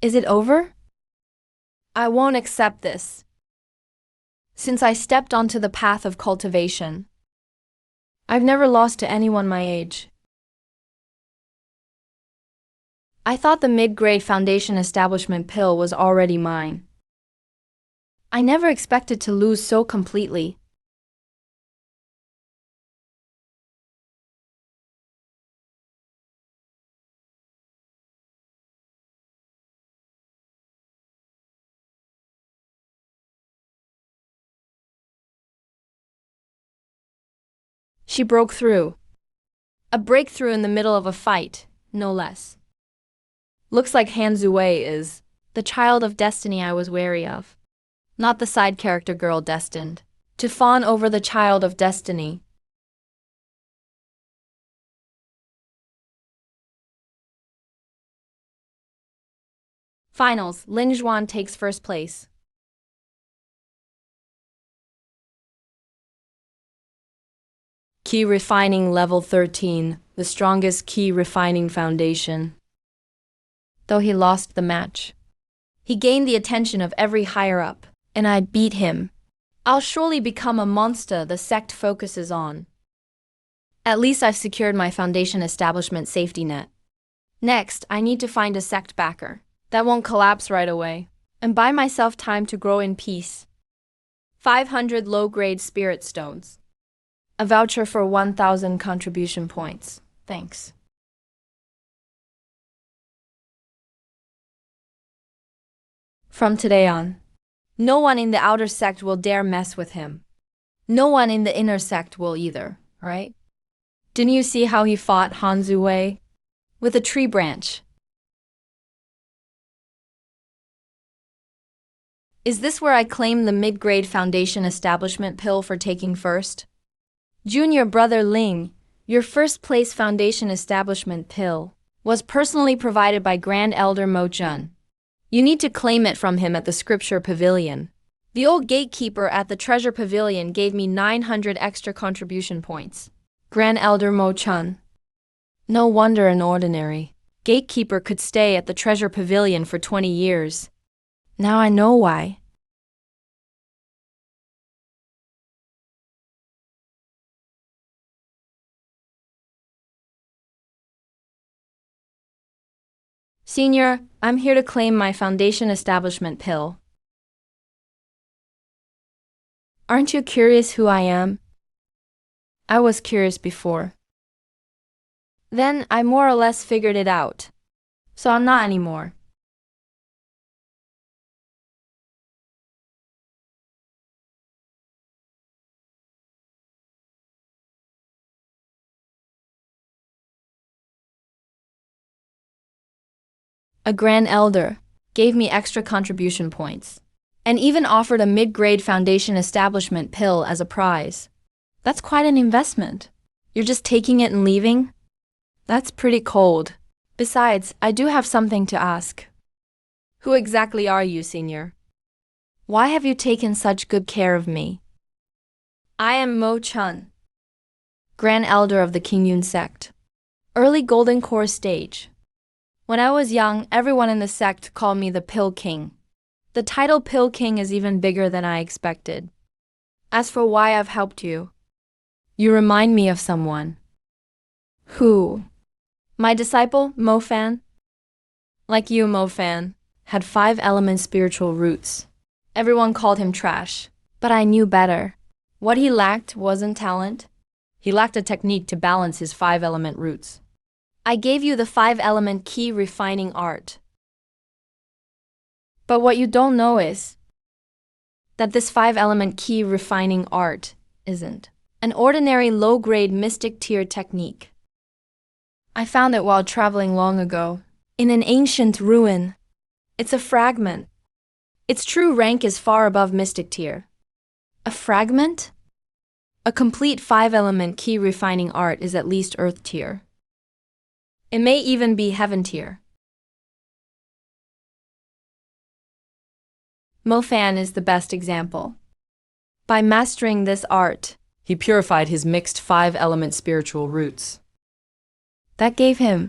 Is it over? I won't accept this. Since I stepped onto the path of cultivation, I've never lost to anyone my age. I thought the mid-grade foundation establishment pill was already mine. I never expected to lose so completely. She broke through. A breakthrough in the middle of a fight, no less. Looks like Han Zuwei is the child of destiny I was wary of. Not the side character girl destined to fawn over the child of destiny. Finals, Lin Zhuan takes first place. Key refining level 13, the strongest key refining foundation. Though he lost the match, he gained the attention of every higher-up, and I beat him. I'll surely become a monster the sect focuses on. At least I've secured my foundation establishment safety net. Next, I need to find a sect backer that won't collapse right away, and buy myself time to grow in peace. 500 low-grade spirit stones. A voucher for 1,000 contribution points. Thanks. From today on, no one in the outer sect will dare mess with him. No one in the inner sect will either, right? Didn't you see how he fought Han Zuwei? With a tree branch. Is this where I claim the mid-grade foundation establishment pill for taking first? Junior brother Ling, your first place foundation establishment pill was personally provided by Grand Elder Mo Chun. You need to claim it from him at the Scripture Pavilion. The old gatekeeper at the Treasure Pavilion gave me 900 extra contribution points. Grand Elder Mo Chun. No wonder an ordinary gatekeeper could stay at the Treasure Pavilion for 20 years. Now I know why. Senior, I'm here to claim my foundation establishment pill. Aren't you curious who I am? I was curious before. Then I more or less figured it out. So I'm not anymore. A Grand Elder gave me extra contribution points and even offered a mid-grade foundation establishment pill as a prize. That's quite an investment. You're just taking it and leaving? That's pretty cold. Besides, I do have something to ask. Who exactly are you, Senior? Why have you taken such good care of me? I am Mo Chun, Grand Elder of the Kingyun sect. Early Golden Core stage. When I was young, everyone in the sect called me the Pill King. The title Pill King is even bigger than I expected. As for why I've helped you, you remind me of someone. Who? My disciple, Mo Fan? Like you, Mo Fan had 5-element spiritual roots. Everyone called him trash, but I knew better. What he lacked wasn't talent. He lacked a technique to balance his 5-element roots. I gave you the 5-element key refining art. But what you don't know is that this 5-element key refining art isn't an ordinary low-grade mystic tier technique. I found it while traveling long ago, in an ancient ruin. It's a fragment. Its true rank is far above mystic tier. A fragment? A complete 5-element key refining art is at least earth tier. It may even be heaven tier. Mo Fan is the best example. By mastering this art, He purified his mixed 5-element spiritual roots. that gave him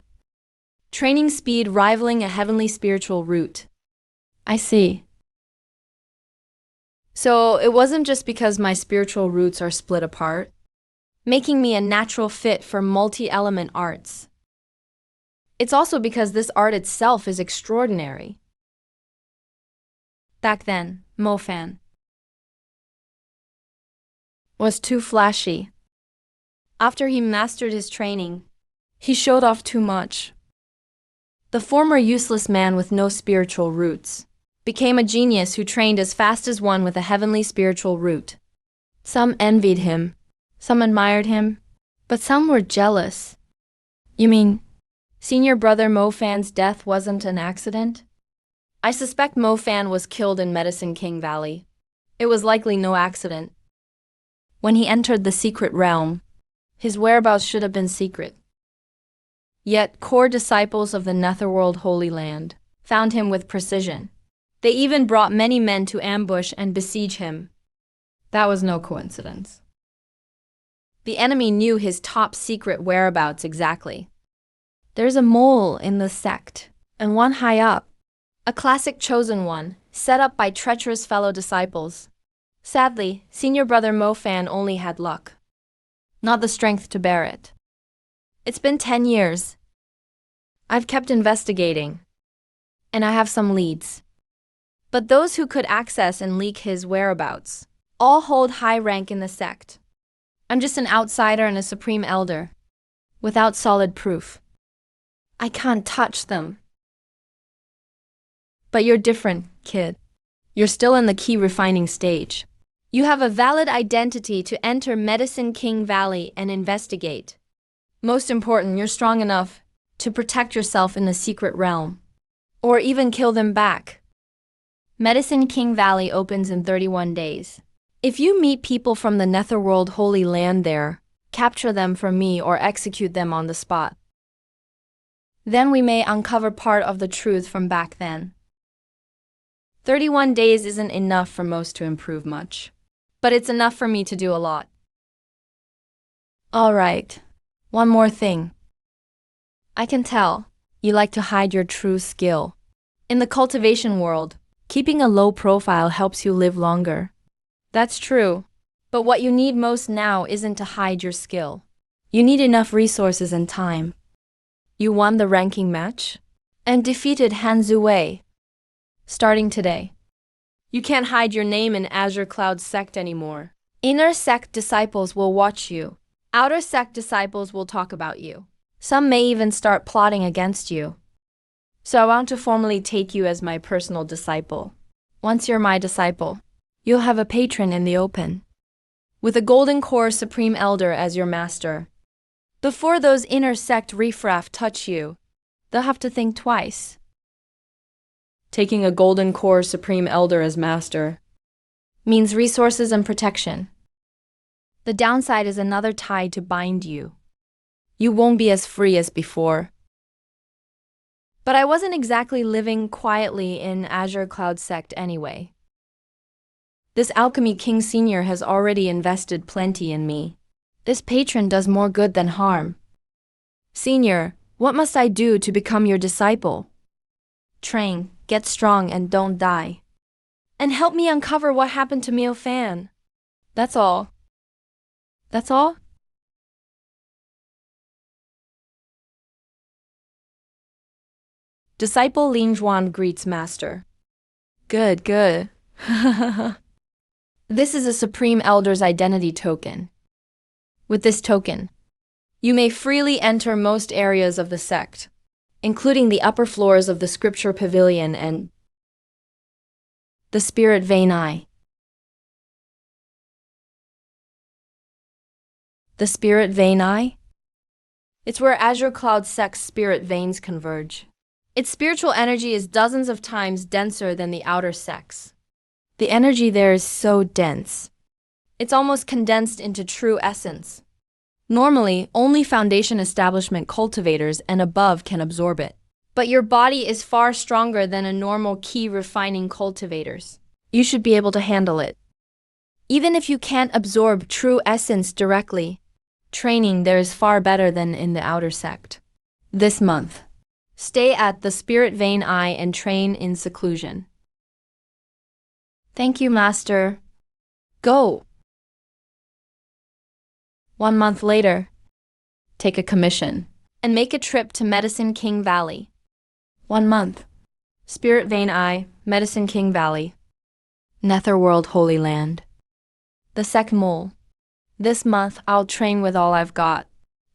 training speed rivaling a heavenly spiritual root. I see. So it wasn't just because my spiritual roots are split apart, making me a natural fit for multi-element arts. It's also because this art itself is extraordinary. Back then, Mo Fan was too flashy. After he mastered his training, he showed off too much. The former useless man with no spiritual roots became a genius who trained as fast as one with a heavenly spiritual root. Some envied him, some admired him, but some were jealous. You mean, Senior Brother Mo Fan's death wasn't an accident? I suspect Mo Fan was killed in Medicine King Valley. It was likely no accident. When he entered the secret realm, his whereabouts should have been secret. Yet core disciples of the Netherworld Holy Land found him with precision. They even brought many men to ambush and besiege him. That was no coincidence. The enemy knew his top secret whereabouts exactly. There's a mole in the sect, and one high up. A classic chosen one, set up by treacherous fellow disciples. Sadly, Senior Brother Mo Fan only had luck, not the strength to bear it. It's been 10 years. I've kept investigating, and I have some leads. But those who could access and leak his whereabouts all hold high rank in the sect. I'm just an outsider and a supreme elder, without solid proof. I can't touch them. But you're different, kid. You're still in the key refining stage. You have a valid identity to enter Medicine King Valley and investigate. Most important, you're strong enough to protect yourself in the secret realm, or even kill them back. Medicine King Valley opens in 31 days. If you meet people from the Netherworld Holy Land there, capture them for me or execute them on the spot. Then we may uncover part of the truth from back then. 31 days isn't enough for most to improve much, but it's enough for me to do a lot. All right, one more thing. I can tell you like to hide your true skill. In the cultivation world, keeping a low profile helps you live longer. That's true, but what you need most now isn't to hide your skill. You need enough resources and time. You won the ranking match and defeated Han Zuwei. Starting today, you can't hide your name in Azure Cloud sect anymore. Inner sect disciples will watch you. Outer sect disciples will talk about you. Some may even start plotting against you. So I want to formally take you as my personal disciple. Once you're my disciple, you'll have a patron in the open, with a Golden Core Supreme Elder as your master. Before those inner sect riffraff touch you, they'll have to think twice. Taking a golden core supreme elder as master means resources and protection. The downside is another tie to bind you. You won't be as free as before. But I wasn't exactly living quietly in Azure Cloud Sect anyway. This Alchemy King Senior has already invested plenty in me. This patron does more good than harm. Senior, what must I do to become your disciple? Train, get strong and don't die. And help me uncover what happened to Mio Fan. That's all. That's all? Disciple Lin Juan greets Master. Good, good. This is a Supreme Elder's identity token. With this token, you may freely enter most areas of the sect, including the upper floors of the Scripture Pavilion and the Spirit Vein Eye. The Spirit Vein Eye? It's where Azure Cloud Sect's spirit veins converge. Its spiritual energy is dozens of times denser than the outer sects. The energy there is so dense. It's almost condensed into true essence. Normally, only Foundation Establishment cultivators and above can absorb it. But your body is far stronger than a normal key refining cultivators. You should be able to handle it. Even if you can't absorb true essence directly, training there is far better than in the outer sect. This month, stay at the Spirit Vein Eye and train in seclusion. Thank you, Master. Go. 1 month later, take a commission and make a trip to Medicine King Valley. 1 month. Spirit Vein Eye, Medicine King Valley. Netherworld Holy Land. The Sec Mole. This month, I'll train with all I've got.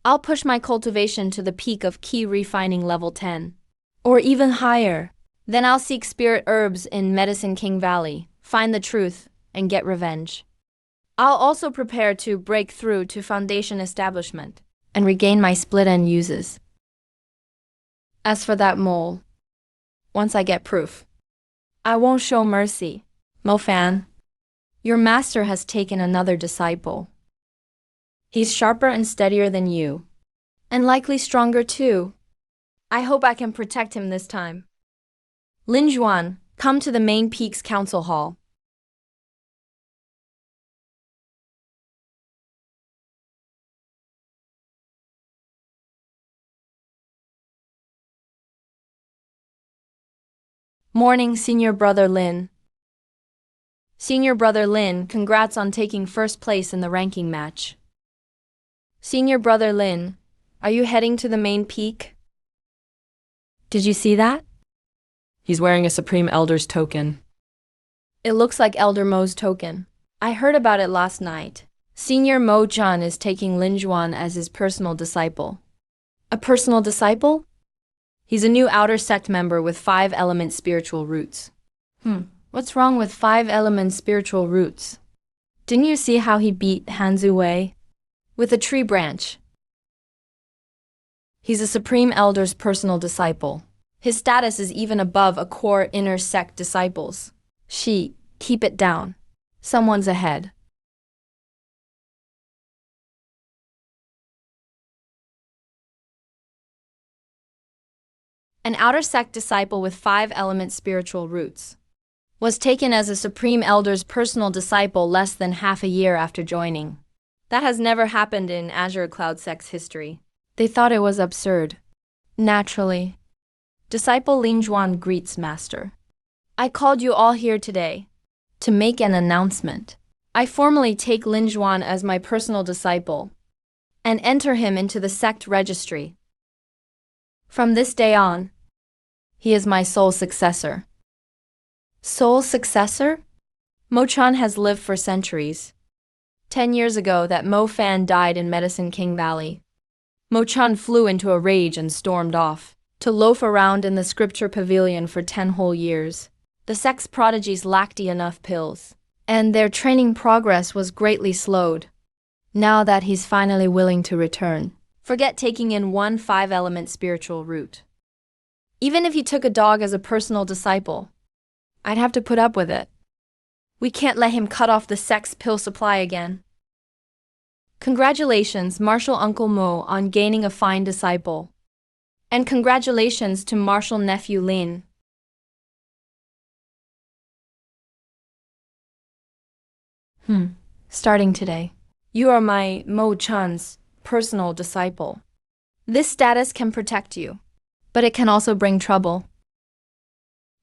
I'll push my cultivation to the peak of key refining level 10. Or even higher. Then I'll seek spirit herbs in Medicine King Valley, find the truth, and get revenge. I'll also prepare to break through to Foundation Establishment and regain my split-end uses. As for that mole, once I get proof, I won't show mercy. Mo Fan, your master has taken another disciple. He's sharper and steadier than you, and likely stronger too. I hope I can protect him this time. Lin Juan, come to the main Peaks Council Hall. Morning, Senior Brother Lin. Senior Brother Lin, congrats on taking first place in the ranking match. Senior Brother Lin, are you heading to the main peak? Did you see that? He's wearing a Supreme Elder's token. It looks like Elder Mo's token. I heard about it last night. Senior Mo Chan is taking Lin Juan as his personal disciple. A personal disciple? He's a new outer sect member with 5-element spiritual roots. What's wrong with 5-element spiritual roots? Didn't you see how he beat Hanzu Wei? With a tree branch. He's a Supreme Elder's personal disciple. His status is even above a core inner sect disciples. Keep it down. Someone's ahead. An outer sect disciple with 5-element spiritual roots was taken as a Supreme Elder's personal disciple less than half a year after joining. That has never happened in Azure Cloud Sect's history. They thought it was absurd. Naturally. Disciple Lin Juan greets Master. I called you all here today to make an announcement. I formally take Lin Juan as my personal disciple and enter him into the sect registry. From this day on, he is my sole successor. Sole successor? Mo Chan has lived for centuries. 10 years ago that Mo Fan died in Medicine King Valley. Mo Chan flew into a rage and stormed off to loaf around in the Scripture Pavilion for 10 whole years. The sect's prodigies lacked enough pills, and their training progress was greatly slowed. Now that he's finally willing to return, forget taking in one 5-element spiritual root. Even if he took a dog as a personal disciple, I'd have to put up with it. We can't let him cut off the sex pill supply again. Congratulations, Marshal Uncle Mo, on gaining a fine disciple. And congratulations to Marshal Nephew Lin. Starting today, you are my Mo Chun's personal disciple. This status can protect you, but it can also bring trouble.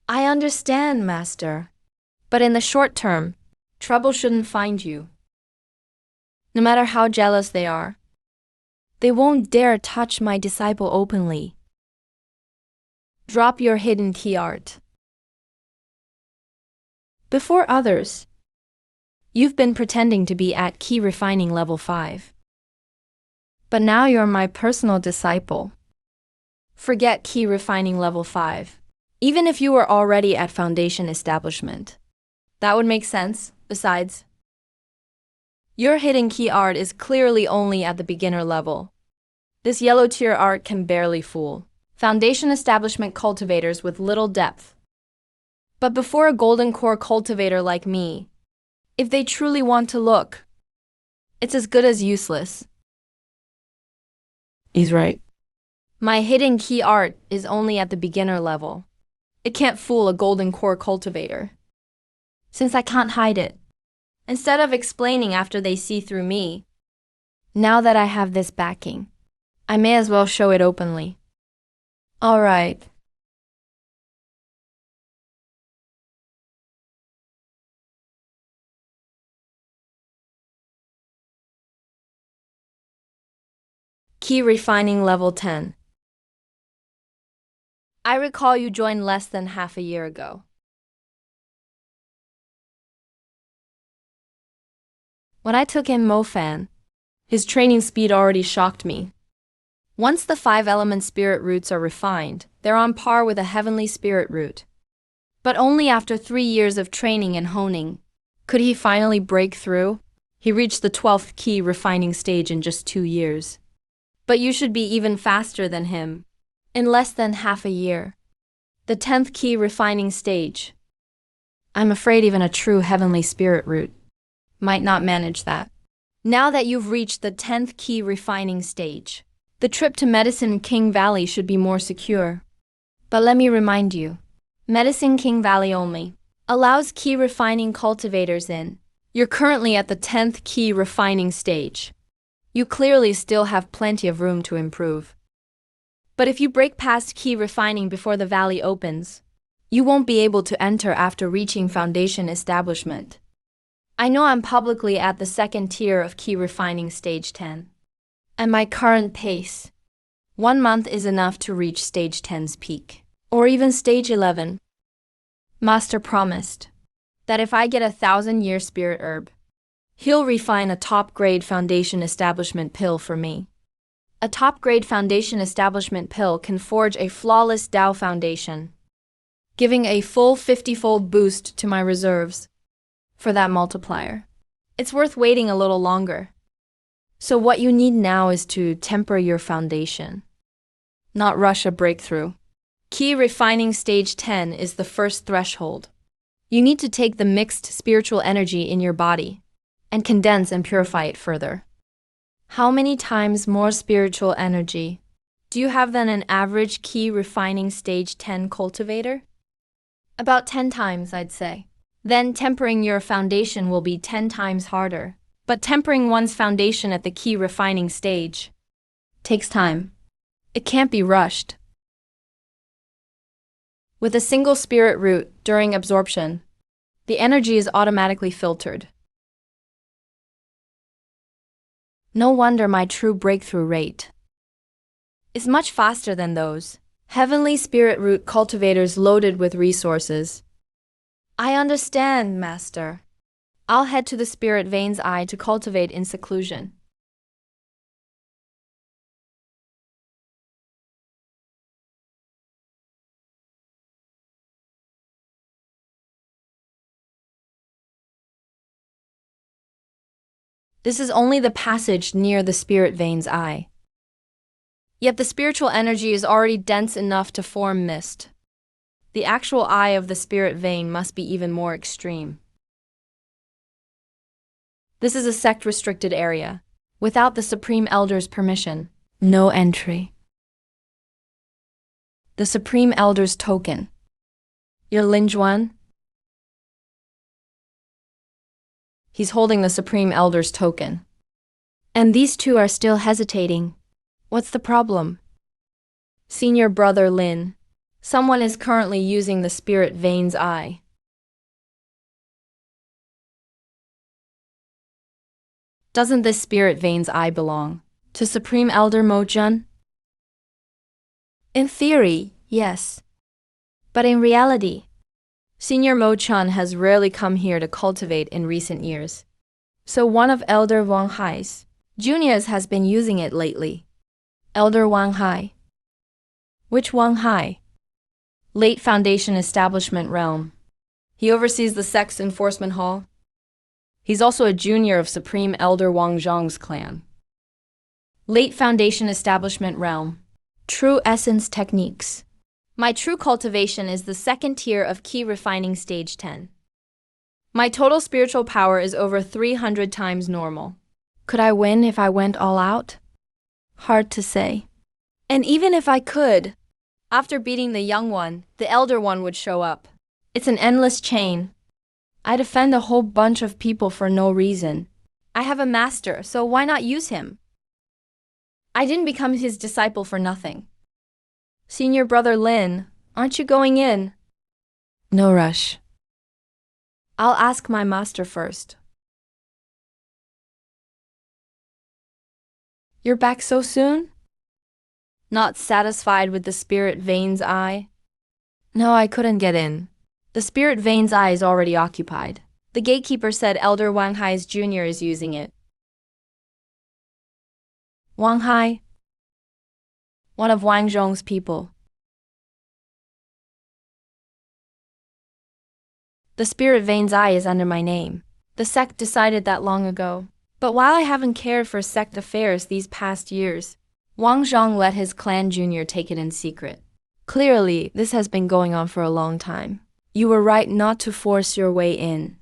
I understand, Master, but in the short term, trouble shouldn't find you. No matter how jealous they are, they won't dare touch my disciple openly. Drop your hidden key art. Before others, you've been pretending to be at key refining level 5. But now you're my personal disciple. Forget key refining level 5. Even if you were already at foundation establishment. That would make sense, besides. Your hidden key art is clearly only at the beginner level. This yellow tier art can barely fool foundation establishment cultivators with little depth. But before a golden core cultivator like me, if they truly want to look, it's as good as useless. He's right. My hidden key art is only at the beginner level. It can't fool a golden core cultivator. Since I can't hide it, instead of explaining after they see through me, now that I have this backing, I may as well show it openly. All right. Key refining level 10. I recall you joined less than half a year ago. When I took in Mofan, his training speed already shocked me. Once the 5-element spirit roots are refined, they're on par with a heavenly spirit root. But only after 3 years of training and honing could he finally break through. He reached the 12th key refining stage in just 2 years. But you should be even faster than him. In less than half a year. The 10th key refining stage. I'm afraid even a true heavenly spirit root might not manage that. Now that you've reached the 10th key refining stage, the trip to Medicine King Valley should be more secure. But let me remind you, Medicine King Valley only allows key refining cultivators in. You're currently at the 10th key refining stage. You clearly still have plenty of room to improve. But if you break past key refining before the valley opens, you won't be able to enter after reaching foundation establishment. I know I'm publicly at the 2nd tier of key refining stage 10. At my current pace, 1 month is enough to reach stage 10's peak, or even stage 11. Master promised that if I get a 1,000-year spirit herb, he'll refine a top-grade foundation establishment pill for me. A top-grade foundation establishment pill can forge a flawless Tao foundation, giving a full 50-fold boost to my reserves. For that multiplier, it's worth waiting a little longer. So what you need now is to temper your foundation, not rush a breakthrough. Key refining stage 10 is the first threshold. You need to take the mixed spiritual energy in your body and condense and purify it further. How many times more spiritual energy do you have than an average key refining stage 10 cultivator? About 10 times, I'd say. Then tempering your foundation will be 10 times harder. But tempering one's foundation at the key refining stage takes time. It can't be rushed. With a single spirit root during absorption, the energy is automatically filtered. No wonder my true breakthrough rate is much faster than those heavenly spirit root cultivators loaded with resources. I understand, Master. I'll head to the spirit vein's eye to cultivate in seclusion. This is only the passage near the spirit vein's eye. Yet the spiritual energy is already dense enough to form mist. The actual eye of the spirit vein must be even more extreme. This is a sect-restricted area. Without the Supreme Elder's permission, no entry. The Supreme Elder's token. Your Linjuan? He's holding the Supreme Elder's token. And these two are still hesitating. What's the problem? Senior Brother Lin. Someone is currently using the spirit vein's eye. Doesn't this spirit vein's eye belong to Supreme Elder Mo Jun? In theory, yes. But in reality, Senior Mo Chun has rarely come here to cultivate in recent years. So one of Elder Wang Hai's juniors has been using it lately. Elder Wang Hai. Which Wang Hai? Late Foundation Establishment Realm. He oversees the Sect's Enforcement Hall. He's also a junior of Supreme Elder Wang Zhang's clan. Late Foundation Establishment Realm. True Essence Techniques. My true cultivation is the second tier of Key Refining Stage 10. My total spiritual power is over 300 times normal. Could I win if I went all out? Hard to say. And even if I could, after beating the young one, the elder one would show up. It's an endless chain. I'd offend a whole bunch of people for no reason. I have a master, so why not use him? I didn't become his disciple for nothing. Senior Brother Lin, aren't you going in? No rush. I'll ask my master first. You're back so soon? Not satisfied with the spirit vein's eye? No, I couldn't get in. The spirit vein's eye is already occupied. The gatekeeper said Elder Wang Hai's junior is using it. Wang Hai? One of Wang Zhong's people. The spirit vein's eye is under my name. The sect decided that long ago. But while I haven't cared for sect affairs these past years, Wang Zhong let his clan junior take it in secret. Clearly, this has been going on for a long time. You were right not to force your way in.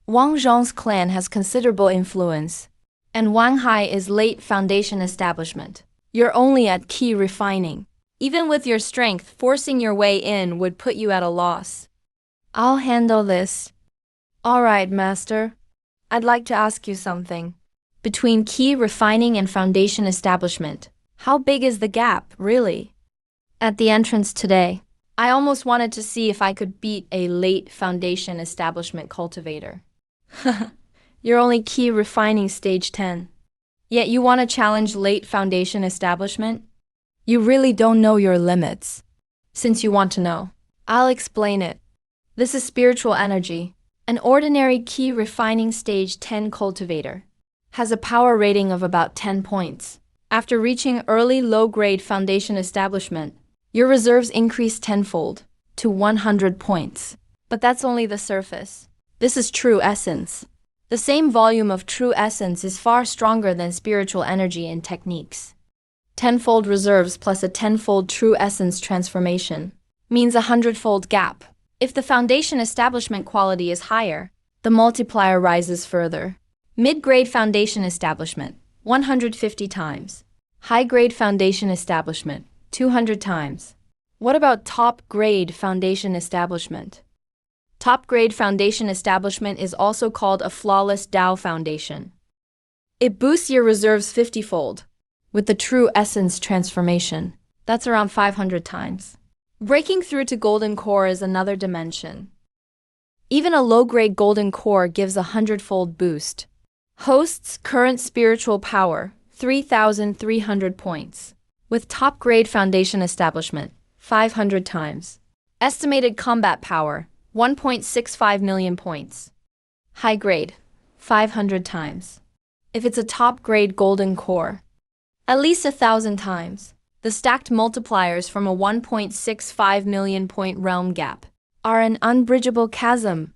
Wang Zhong's clan has considerable influence, and Wang Hai is late foundation establishment. You're only at key refining. Even with your strength, forcing your way in would put you at a loss. I'll handle this. All right, Master. I'd like to ask you something. Between key refining and foundation establishment, how big is the gap, really? At the entrance today, I almost wanted to see if I could beat a late foundation establishment cultivator. You're only key refining stage 10. Yet you want to challenge late foundation establishment? You really don't know your limits. Since you want to know, I'll explain it. This is spiritual energy. An ordinary key refining stage 10 cultivator has a power rating of about 10 points. After reaching early low-grade foundation establishment, your reserves increase tenfold to 100 points. But that's only the surface. This is true essence. The same volume of true essence is far stronger than spiritual energy and techniques. Tenfold reserves plus a tenfold true essence transformation means a hundredfold gap. If the foundation establishment quality is higher, the multiplier rises further. Mid-grade foundation establishment, 150 times. High-grade foundation establishment, 200 times. What about top-grade foundation establishment? Top-grade foundation establishment is also called a flawless Tao foundation. It boosts your reserves 50-fold. With the true essence transformation, that's around 500 times. Breaking through to golden core is another dimension. Even a low-grade golden core gives a 100-fold boost. Hosts current spiritual power, 3,300 points. With top-grade foundation establishment, 500 times. Estimated combat power, 1.65 million points. High grade, 500 times. If it's a top-grade golden core, at least 1,000 times. The stacked multipliers from a 1.65 million point realm gap are an unbridgeable chasm.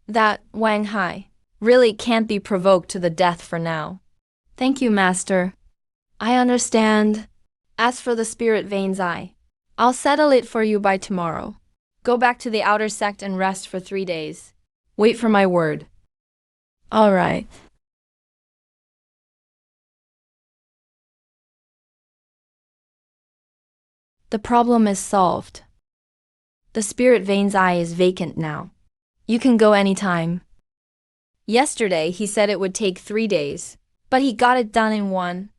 That Wang Hai really can't be provoked to the death for now. Thank you, Master. I understand. As for the spirit veins eye, I'll settle it for you by tomorrow. Go back to the outer sect and rest for 3 days. Wait for my word. All right. The problem is solved. The spirit veins eye is vacant now. You can go anytime. Yesterday, he said it would take 3 days, but he got it done in 1.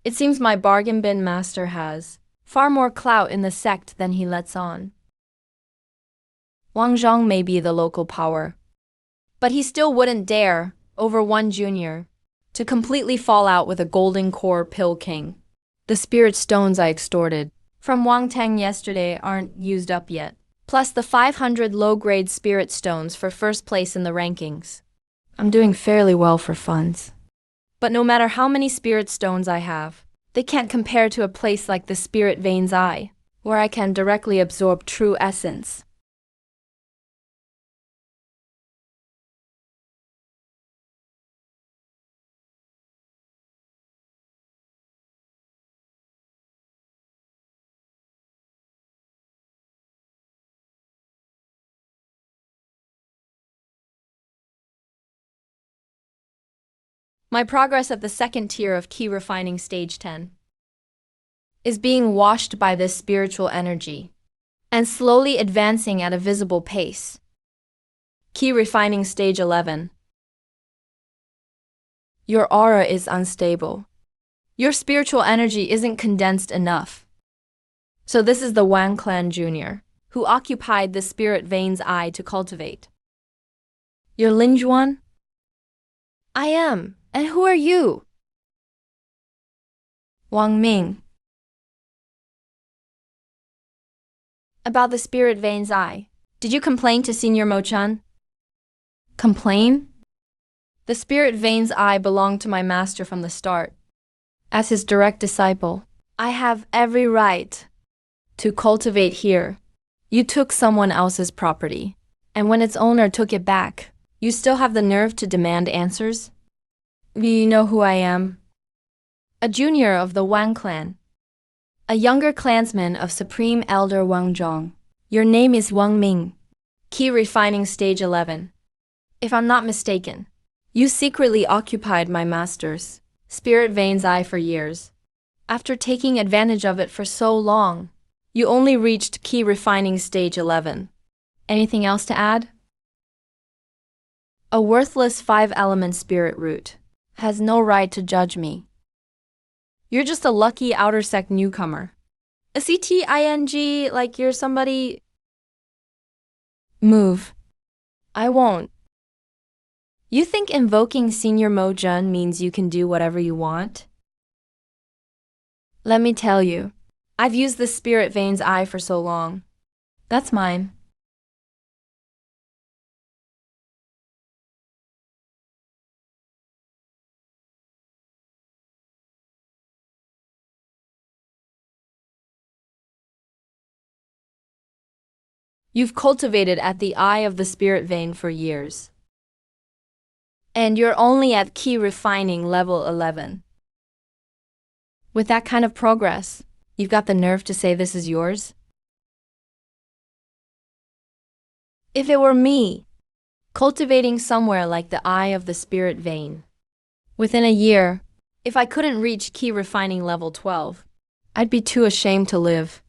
It seems my bargain bin master has far more clout in the sect than he lets on. Wang Zhang may be the local power, but he still wouldn't dare, over one junior, to completely fall out with a golden core pill king. The spirit stones I extorted from Wang Tang yesterday aren't used up yet, plus the 500 low-grade spirit stones for first place in the rankings. I'm doing fairly well for funds. But no matter how many spirit stones I have, they can't compare to a place like the spirit veins eye, where I can directly absorb true essence. My progress at the second tier of key refining stage 10 is being washed by this spiritual energy and slowly advancing at a visible pace. Key refining stage 11. Your aura is unstable. Your spiritual energy isn't condensed enough. So this is the Wang clan junior who occupied the spirit veins eye to cultivate. You're Lin Juan? I am. And who are you? Wang Ming. About the spirit veins eye, did you complain to Senior Mo Chun? Complain? The spirit veins eye belonged to my master from the start. As his direct disciple, I have every right to cultivate here. You took someone else's property, and when its owner took it back, you still have the nerve to demand answers? You know who I am? A junior of the Wang clan. A younger clansman of Supreme Elder Wang Zhong. Your name is Wang Ming. Key refining stage 11. If I'm not mistaken, you secretly occupied my master's spirit veins eye for years. After taking advantage of it for so long, you only reached key refining stage 11. Anything else to add? A worthless 5-element spirit root has no right to judge me. You're just a lucky outer sect newcomer. A CTING like you're somebody. Move. I won't. You think invoking Senior Mo Jun means you can do whatever you want? Let me tell you, I've used the spirit veins eye for so long. That's mine. You've cultivated at the eye of the spirit vein for years. And you're only at key refining level 11. With that kind of progress, you've got the nerve to say this is yours? If it were me, cultivating somewhere like the eye of the spirit vein, within a year, if I couldn't reach key refining level 12, I'd be too ashamed to live.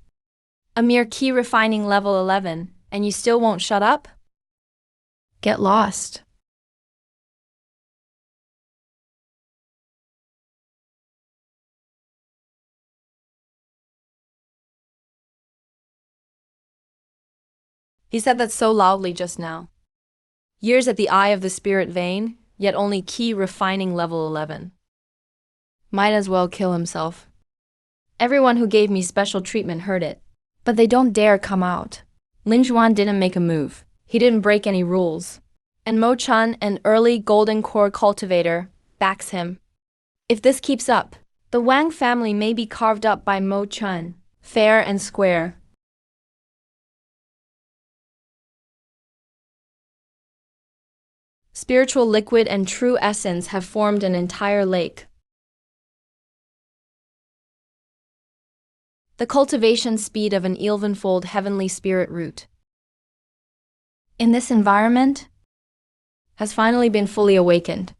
A mere key refining level 11, and you still won't shut up? Get lost. He said that so loudly just now. Years at the eye of the spirit vein, yet only key refining level 11. Might as well kill himself. Everyone who gave me special treatment heard it, but they don't dare come out. Lin Juan didn't make a move. He didn't break any rules. And Mo Chun, an early golden core cultivator, backs him. If this keeps up, the Wang family may be carved up by Mo Chun, fair and square. Spiritual liquid and true essence have formed an entire lake. the cultivation speed of an elvenfold heavenly spirit root. In this environment, has finally been fully awakened.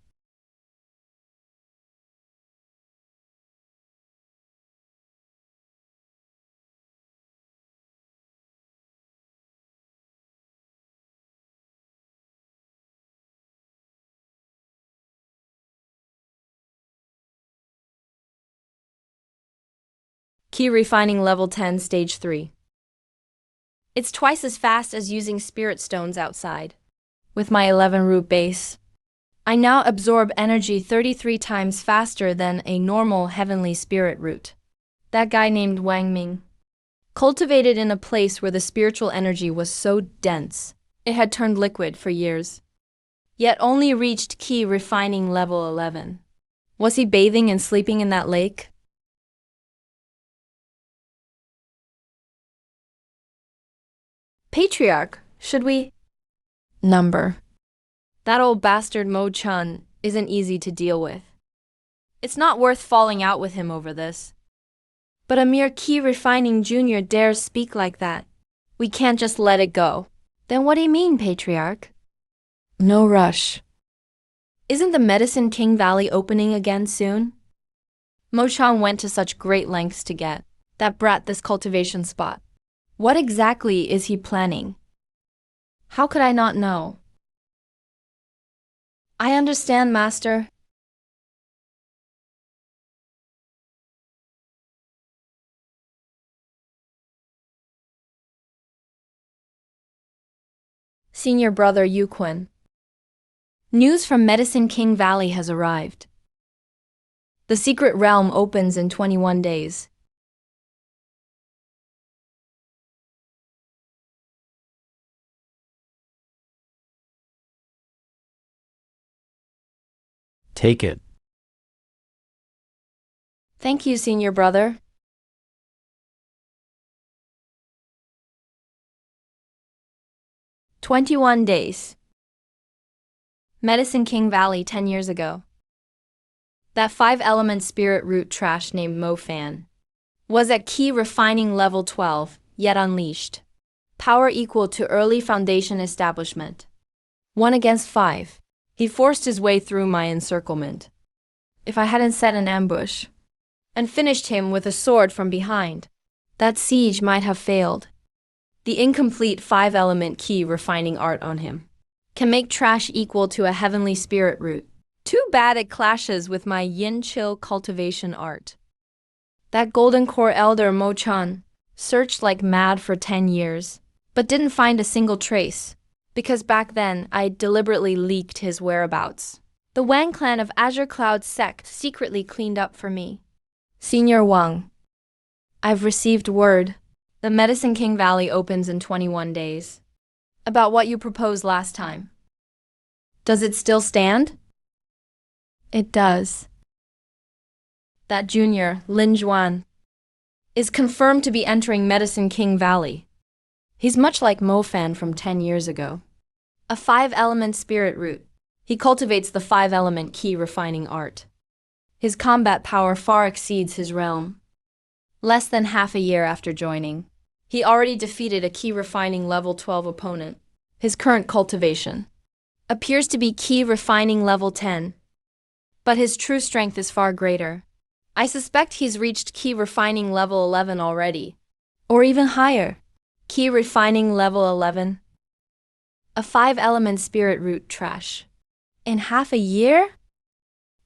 Key refining level 10, stage 3. It's twice as fast as using spirit stones outside. With my 11 root base, I now absorb energy 33 times faster than a normal heavenly spirit root. That guy named Wang Ming, cultivated in a place where the spiritual energy was so dense, it had turned liquid for years, yet only reached key refining level 11. Was he bathing and sleeping in that lake? Patriarch, should we? Number. That old bastard Mo Chun isn't easy to deal with. It's not worth falling out with him over this. But a mere key refining junior dares speak like that. We can't just let it go. Then what do you mean, Patriarch? No rush. Isn't the Medicine King Valley opening again soon? Mo Chun went to such great lengths to get that brat this cultivation spot. What exactly is he planning? How could I not know? I understand, Master. Senior brother Yu Kun. News from Medicine King Valley has arrived. The secret realm opens in 21 days. Take it. Thank you, senior brother. "21 days. Medicine King Valley 10 years ago. That 5-element spirit root trash named Mo Fan was at key refining level 12, yet unleashed. Power equal to early foundation establishment. 1 against 5. He forced his way through my encirclement. If I hadn't set an ambush and finished him with a sword from behind, that siege might have failed. The incomplete 5-element key refining art on him can make trash equal to a heavenly spirit root. Too bad it clashes with my yin-chill cultivation art. That golden core elder Mo Chun searched like mad for 10 years, but didn't find a single trace, because back then I deliberately leaked his whereabouts. The Wang clan of Azure Cloud sect secretly cleaned up for me. Senior Wang, I've received word. The Medicine King Valley opens in 21 days. About what you proposed last time. Does it still stand? It does. That junior, Lin Juan, is confirmed to be entering Medicine King Valley. He's much like Mo Fan from 10 years ago. A 5-element spirit root. He cultivates the 5-element key refining art. His combat power far exceeds his realm. Less than half a year after joining, he already defeated a key refining level 12 opponent. His current cultivation appears to be key refining level 10, but his true strength is far greater. I suspect he's reached key refining level 11 already, or even higher. Key refining level 11. A 5-element spirit root trash. In half a year?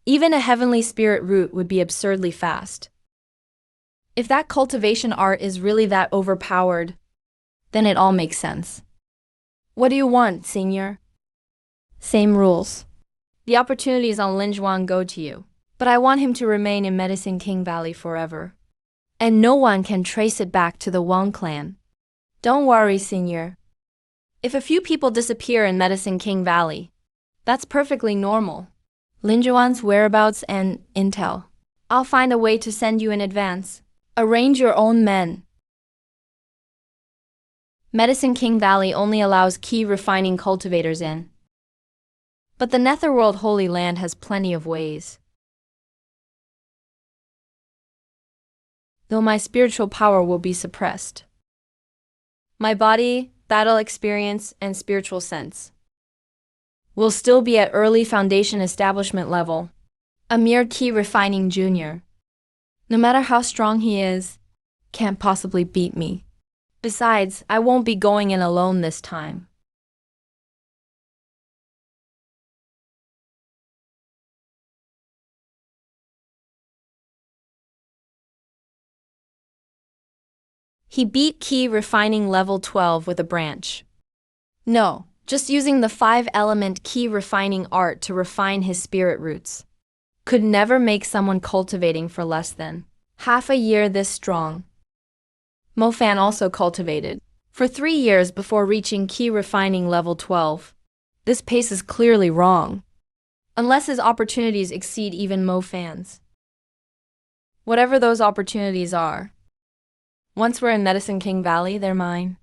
Even a heavenly spirit root would be absurdly fast. If that cultivation art is really that overpowered, then it all makes sense. What do you want, senior? Same rules. The opportunities on Lin Juan go to you, but I want him to remain in Medicine King Valley forever. And no one can trace it back to the Wang clan. Don't worry, senior. If a few people disappear in Medicine King Valley, that's perfectly normal. Lin Juan's whereabouts and intel, I'll find a way to send you in advance. Arrange your own men. Medicine King Valley only allows key refining cultivators in. But the Netherworld Holy Land has plenty of ways. though my spiritual power will be suppressed. My body, battle experience, and spiritual sense will still be at early foundation establishment level, a mere key refining junior. No matter how strong he is, can't possibly beat me. Besides, I won't be going in alone this time. He beat key refining level 12 with a branch. No, just using the 5-element key refining art to refine his spirit roots could never make someone cultivating for less than half a year this strong. Mo Fan also cultivated for 3 years before reaching key refining level 12. This pace is clearly wrong, unless his opportunities exceed even Mo Fan's. Whatever those opportunities are, once we're in Medicine King Valley, they're mine.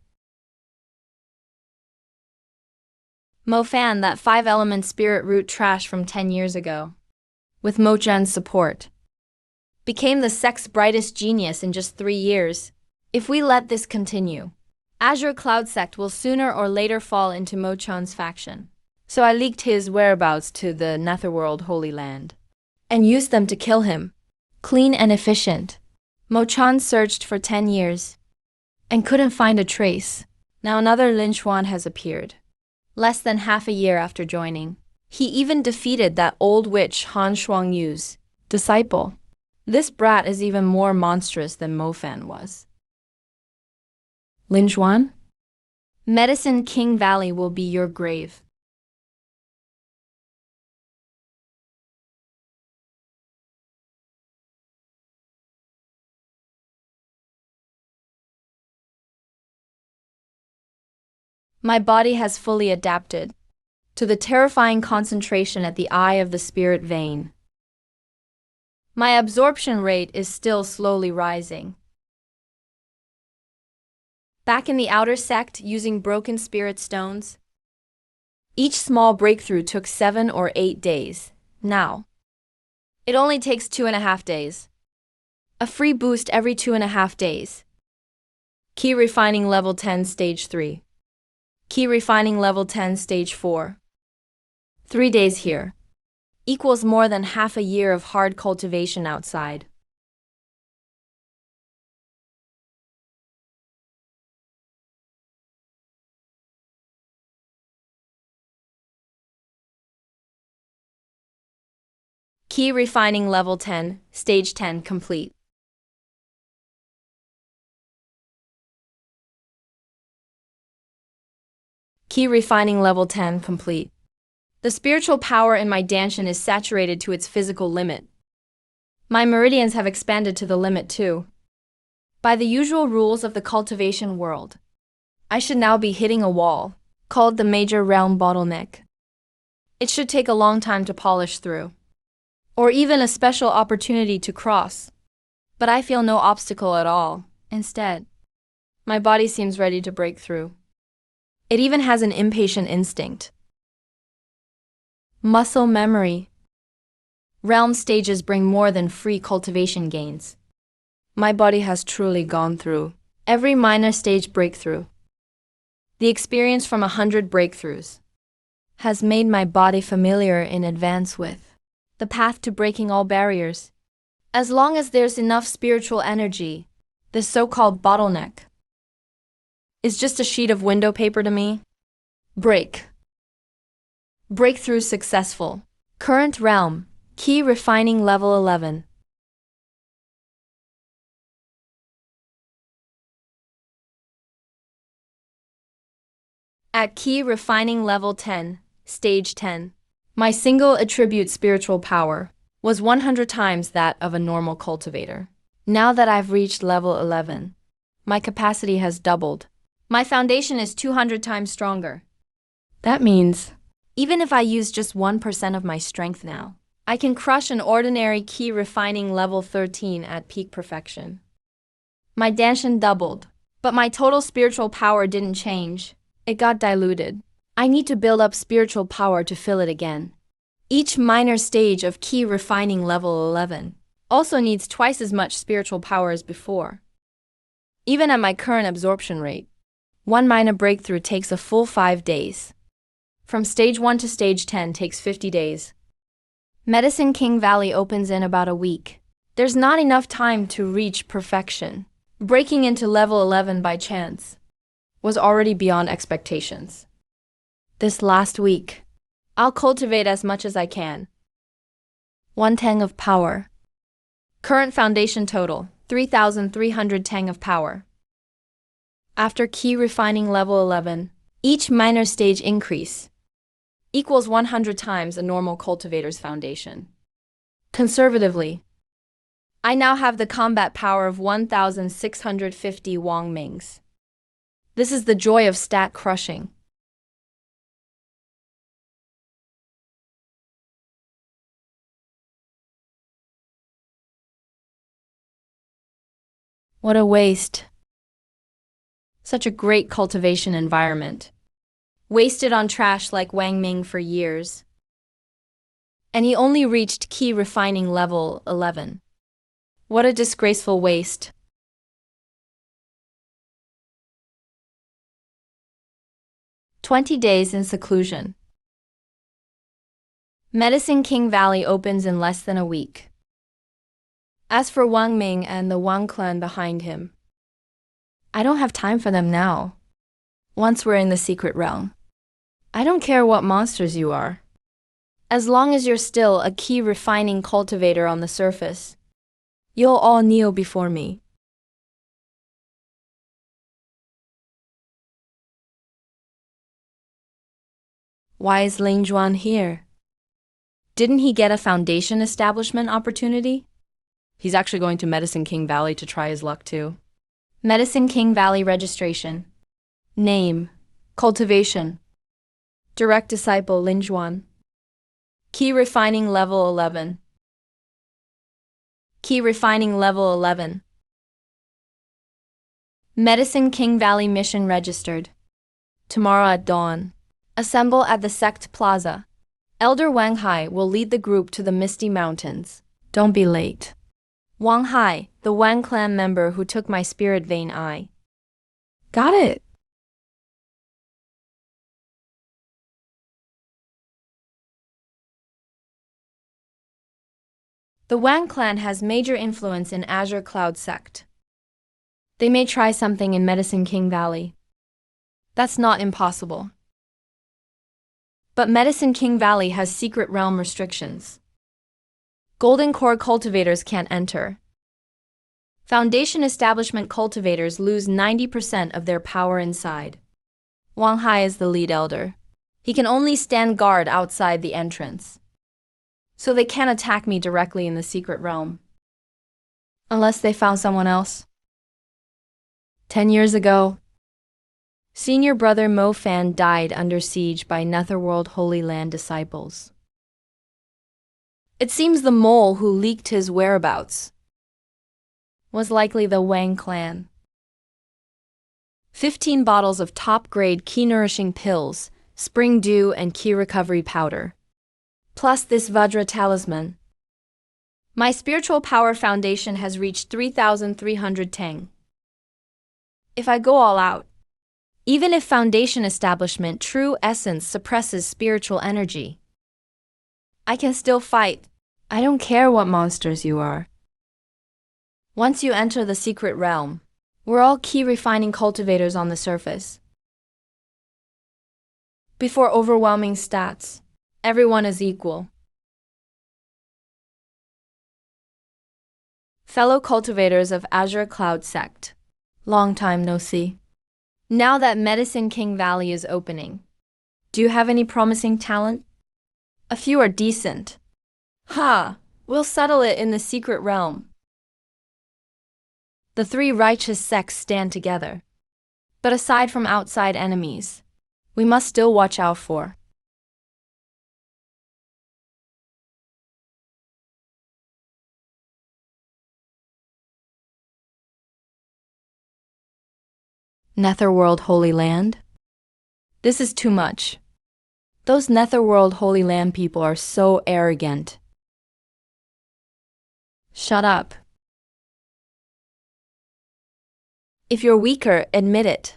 Mo Fan, that 5-element spirit root trash from 10 years ago, with Mo Zhen's support, became the sect's brightest genius in just 3 years. If we let this continue, Azure Cloud Sect will sooner or later fall into Mo Chan's faction. So I leaked his whereabouts to the Netherworld Holy Land and used them to kill him. Clean and efficient. Mo Chan searched for 10 years and couldn't find a trace. Now another Lin Xuan has appeared, less than half a year after joining. He even defeated that old witch Han Shuangyu's disciple. This brat is even more monstrous than Mo Fan was. Lin Xuan? Medicine King Valley will be your grave. My body has fully adapted to the terrifying concentration at the eye of the spirit vein. My absorption rate is still slowly rising. Back in the outer sect using broken spirit stones, each small breakthrough took 7 or 8 days. Now, it only takes 2.5 days. A free boost every 2.5 days. Key refining level 10 stage 3. Key refining level 10 stage 4. 3 days here equals more than half a year of hard cultivation outside. Key refining level 10, stage 10 complete. Key refining level 10 complete. The spiritual power in my Danshan is saturated to its physical limit. My meridians have expanded to the limit too. By the usual rules of the cultivation world, I should now be hitting a wall, called the major realm bottleneck. It should take a long time to polish through, or even a special opportunity to cross. But I feel no obstacle at all. Instead, my body seems ready to break through. It even has an impatient instinct. Muscle memory. Realm stages bring more than free cultivation gains. My body has truly gone through every minor stage breakthrough. The experience from 100 breakthroughs has made my body familiar in advance with the path to breaking all barriers. As long as there's enough spiritual energy, this so-called bottleneck is just a sheet of window paper to me. Breakthrough successful. Current realm, key refining level 11. At key refining level 10, stage 10, my single attribute spiritual power was 100 times that of a normal cultivator. Now that I've reached level 11, my capacity has doubled. My foundation is 200 times stronger. That means, even if I use just 1% of my strength now, I can crush an ordinary key refining level 13 at peak perfection. My Danshan doubled, but my total spiritual power didn't change. It got diluted. I need to build up spiritual power to fill it again. Each minor stage of key refining level 11 also needs twice as much spiritual power as before. Even at my current absorption rate, one minor breakthrough takes a full 5 days. From stage 1 to stage 10 takes 50 days. Medicine King Valley opens in about a week. There's not enough time to reach perfection. Breaking into level 11 by chance was already beyond expectations. This last week, I'll cultivate as much as I can. 1 tang of power. Current foundation total, 3,300 tang of power. After key refining level 11, each minor stage increase equals 100 times a normal cultivator's foundation. Conservatively, I now have the combat power of 1,650 Wang Mings. This is the joy of stat crushing. What a waste. Such a great cultivation environment. Wasted on trash like Wang Ming for years. And he only reached key refining level 11. What a disgraceful waste. "20 days in seclusion." Medicine King Valley opens in less than a week. As for Wang Ming and the Wang clan behind him, I don't have time for them now. Once we're in the secret realm, I don't care what monsters you are. As long as you're still a key refining cultivator on the surface, you'll all kneel before me. Why is Ling Juan here? Didn't he get a foundation establishment opportunity? He's actually going to Medicine King Valley to try his luck too. Medicine King Valley registration. Name. Cultivation. Direct disciple Lin Juan. Key refining level 11. Key refining level 11. Medicine King Valley mission registered. Tomorrow at dawn, assemble at the Sect Plaza. Elder Wang Hai will lead the group to the Misty Mountains. Don't be late. Wang Hai, the Wang clan member who took my spirit vein eye. Got it. The Wang clan has major influence in Azure Cloud sect. They may try something in Medicine King Valley. That's not impossible. But Medicine King Valley has secret realm restrictions. Golden Core cultivators can't enter. Foundation establishment cultivators lose 90% of their power inside. Wang Hai is the lead elder. He can only stand guard outside the entrance. So they can't attack me directly in the secret realm. Unless they found someone else. 10 years ago, senior brother Mo Fan died under siege by Netherworld Holy Land disciples. It seems the mole who leaked his whereabouts was likely the Wang clan. 15 bottles of top-grade key-nourishing pills, spring dew and key recovery powder. Plus this Vajra talisman. My spiritual power foundation has reached 3,300 tang. If I go all out, even if foundation establishment true essence suppresses spiritual energy, I can still fight. I don't care what monsters you are. Once you enter the secret realm, we're all key refining cultivators on the surface. Before overwhelming stats, everyone is equal. Fellow cultivators of Azure Cloud sect, long time no see. Now that Medicine King Valley is opening, do you have any promising talent? A few are decent. Ha! We'll settle it in the secret realm. The 3 righteous sects stand together. But aside from outside enemies, we must still watch out for. Netherworld Holy Land? This is too much. Those Netherworld Holy Land people are so arrogant. Shut up. If you're weaker, admit it.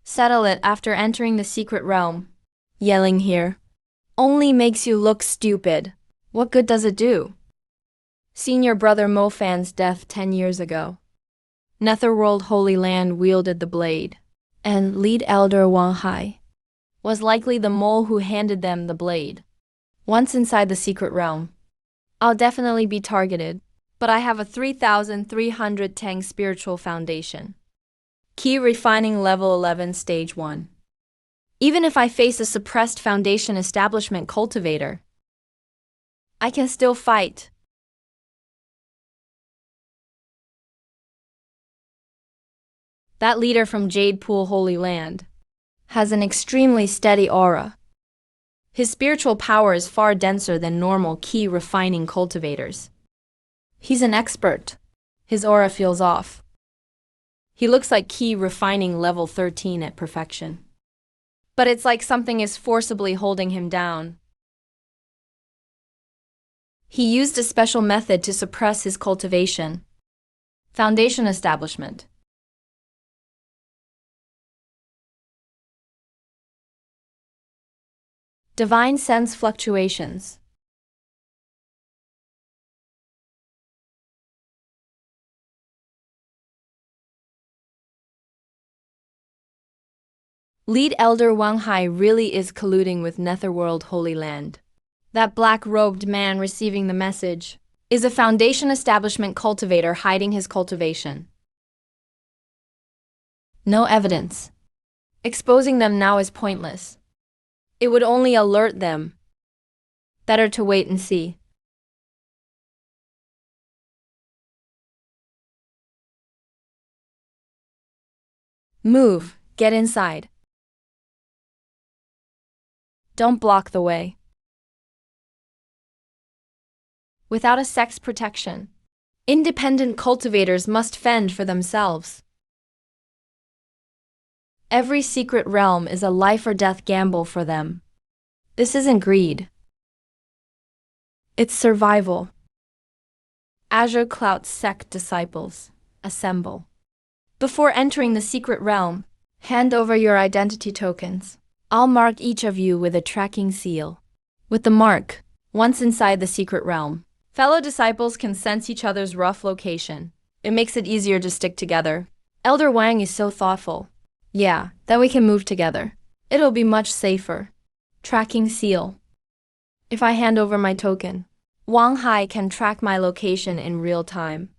Settle it after entering the secret realm. Yelling here only makes you look stupid. What good does it do? Seen your brother Mo Fan's death 10 years ago. Netherworld Holy Land wielded the blade, and lead elder Wang Hai was likely the mole who handed them the blade. Once inside the secret realm, I'll definitely be targeted, but I have a 3,300 Tang spiritual foundation. Key refining level 11 stage 1. Even if I face a suppressed foundation establishment cultivator, I can still fight. That leader from Jade Pool Holy Land has an extremely steady aura. His spiritual power is far denser than normal key refining cultivators. He's an expert. His aura feels off. He looks like key refining level 13 at perfection. But it's like something is forcibly holding him down. He used a special method to suppress his cultivation. Foundation establishment. Divine sense fluctuations. Lead elder Wang Hai really is colluding with Netherworld Holy Land. That black-robed man receiving the message is a foundation establishment cultivator hiding his cultivation. No evidence. Exposing them now is pointless. It would only alert them. Better to wait and see. Move, get inside. Don't block the way. Without a sex protection, independent cultivators must fend for themselves. Every secret realm is a life or death gamble for them. This isn't greed. It's survival. Azure Cloud Sect disciples, assemble. Before entering the secret realm, hand over your identity tokens. I'll mark each of you with a tracking seal. With the mark, once inside the secret realm, fellow disciples can sense each other's rough location. It makes it easier to stick together. Elder Wang is so thoughtful. Yeah, then we can move together. It'll be much safer. Tracking seal. If I hand over my token, Wang Hai can track my location in real time.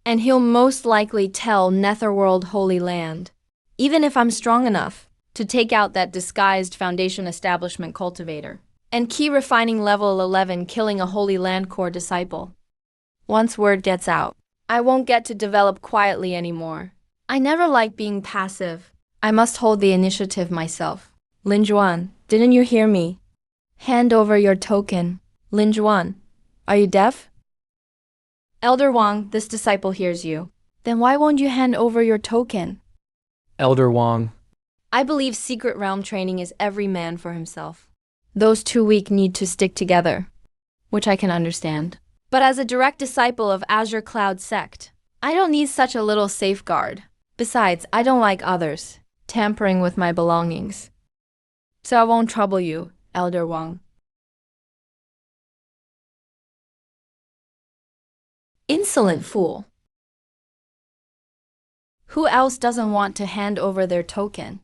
And he'll most likely tell Netherworld Holy Land, even if I'm strong enough, to take out that disguised foundation establishment cultivator. And key refining level 11 killing a Holy Land core disciple. Once word gets out, I won't get to develop quietly anymore. I never like being passive. I must hold the initiative myself. Lin Juan, didn't you hear me? Hand over your token. Lin Juan, are you deaf? Elder Wang, this disciple hears you. Then why won't you hand over your token? Elder Wang. I believe secret realm training is every man for himself. Those too weak need to stick together, which I can understand. But as a direct disciple of Azure Cloud Sect, I don't need such a little safeguard. Besides, I don't like others tampering with my belongings. So I won't trouble you, Elder Wang. Insolent fool. Who else doesn't want to hand over their token?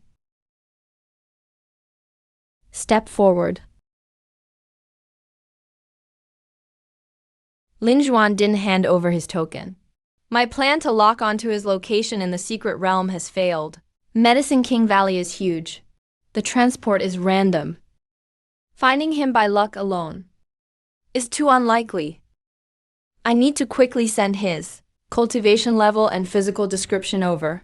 Step forward. Lin Juan didn't hand over his token. My plan to lock onto his location in the secret realm has failed. Medicine King Valley is huge. The transport is random. Finding him by luck alone is too unlikely. I need to quickly send his cultivation level and physical description over.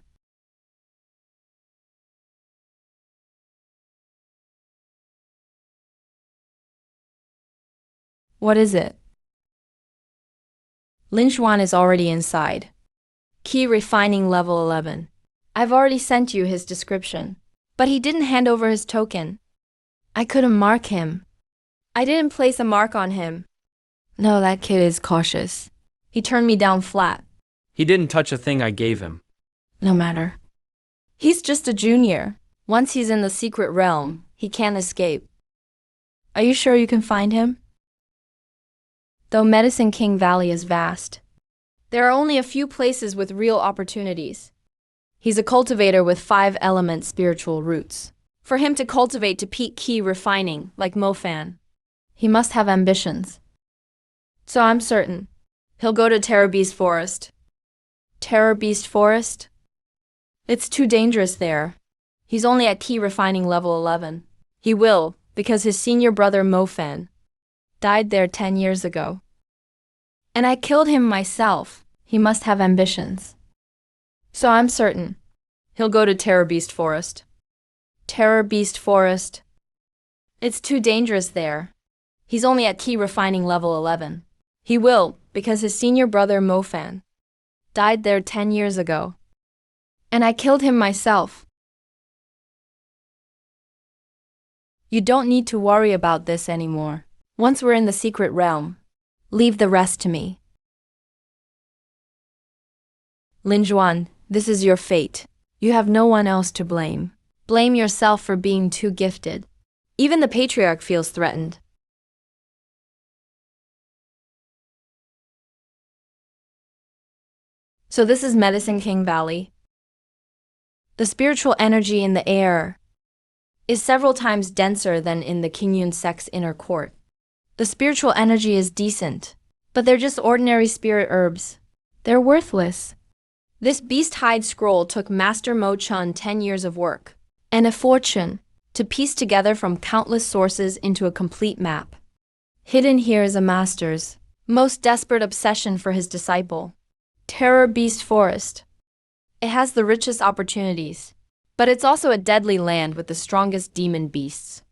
What is it? Lin Xuan is already inside. Key refining level 11. I've already sent you his description, but he didn't hand over his token. I couldn't mark him. I didn't place a mark on him. No, that kid is cautious. He turned me down flat. He didn't touch a thing I gave him. No matter. He's just a junior. Once he's in the secret realm, he can't escape. Are you sure you can find him? Though Medicine King Valley is vast, there are only a few places with real opportunities. He's a cultivator with 5-element spiritual roots. For him to cultivate to peak key refining, like Mofan, he must have ambitions. So I'm certain he'll go to Terror Beast Forest. Terror Beast Forest? It's too dangerous there. He's only at key refining level 11. He will, because his senior brother Mofan died there 10 years ago. And I killed him myself. He must have ambitions. So I'm certain he'll go to Terror Beast Forest. Terror Beast Forest. It's too dangerous there. He's only at key refining level 11. He will, because his senior brother Mofan died there 10 years ago. And I killed him myself. You don't need to worry about this anymore. Once we're in the secret realm, leave the rest to me. Lin Juan, this is your fate. You have no one else to blame. Blame yourself for being too gifted. Even the patriarch feels threatened. So this is Medicine King Valley. The spiritual energy in the air is several times denser than in the Qingyun sect's inner court. The spiritual energy is decent, but they're just ordinary spirit herbs. They're worthless. This beast hide scroll took Master Mo Chun 10 years of work and a fortune to piece together from countless sources into a complete map. Hidden here is a master's most desperate obsession for his disciple. Terror Beast Forest. It has the richest opportunities, but it's also a deadly land with the strongest demon beasts.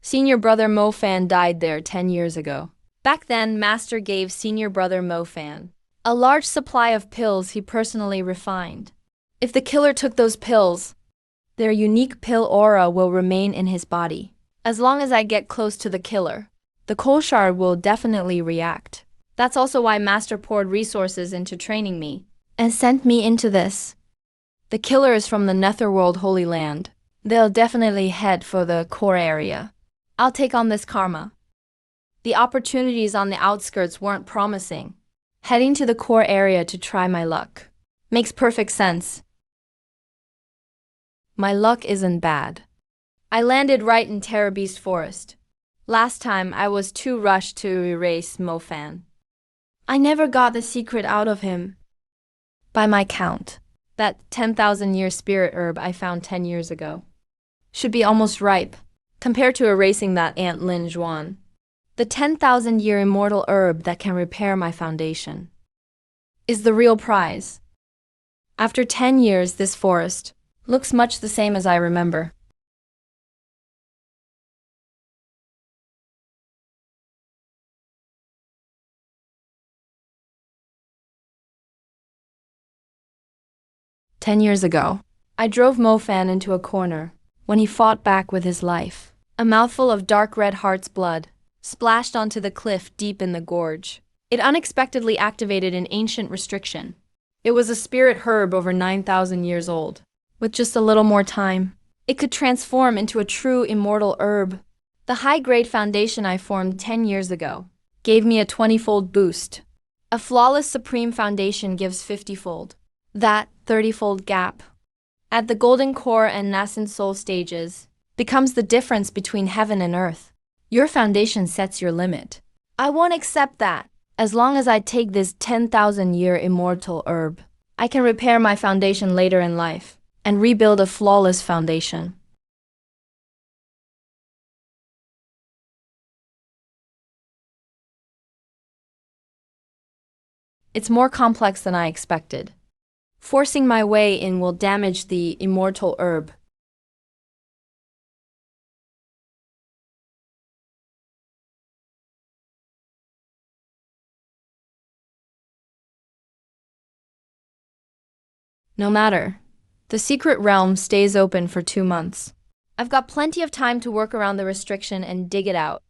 Senior brother Mofan died there 10 years ago. Back then, Master gave senior brother Mofan a large supply of pills he personally refined. If the killer took those pills, their unique pill aura will remain in his body. As long as I get close to the killer, the Kolshar will definitely react. That's also why Master poured resources into training me and sent me into this. The killer is from the Netherworld Holy Land. They'll definitely head for the core area. I'll take on this karma. The opportunities on the outskirts weren't promising. Heading to the core area to try my luck makes perfect sense. My luck isn't bad. I landed right in Terror Beast Forest. Last time I was too rushed to erase Mofan. I never got the secret out of him. By my count, that 10,000-year spirit herb I found 10 years ago should be almost ripe compared to erasing that Ant Lin Juan. The 10,000-year immortal herb that can repair my foundation is the real prize. After 10 years, this forest looks much the same as I remember. "10 years ago, I drove Mofan into a corner when he fought back with his life. A mouthful of dark red heart's blood splashed onto the cliff deep in the gorge. It unexpectedly activated an ancient restriction. It was a spirit herb over 9,000 years old. With just a little more time, it could transform into a true immortal herb. The high-grade foundation I formed 10 years ago gave me a 20-fold boost. A flawless supreme foundation gives 50-fold. That 30-fold gap at the golden core and nascent soul stages becomes the difference between heaven and earth. Your foundation sets your limit. I won't accept that. As long as I take this 10,000-year immortal herb, I can repair my foundation later in life and rebuild a flawless foundation. It's more complex than I expected. Forcing my way in will damage the immortal herb. No matter. The secret realm stays open for 2 months. I've got plenty of time to work around the restriction and dig it out.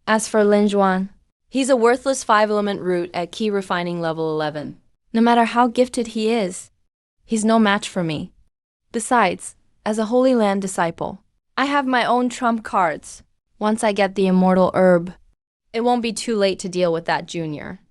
As for Lin Juan, He's a worthless 5-element root at key refining level 11. No matter how gifted he is, he's no match for me. Besides, as a Holy Land disciple, I have my own trump cards. Once I get the immortal herb, it won't be too late to deal with that junior.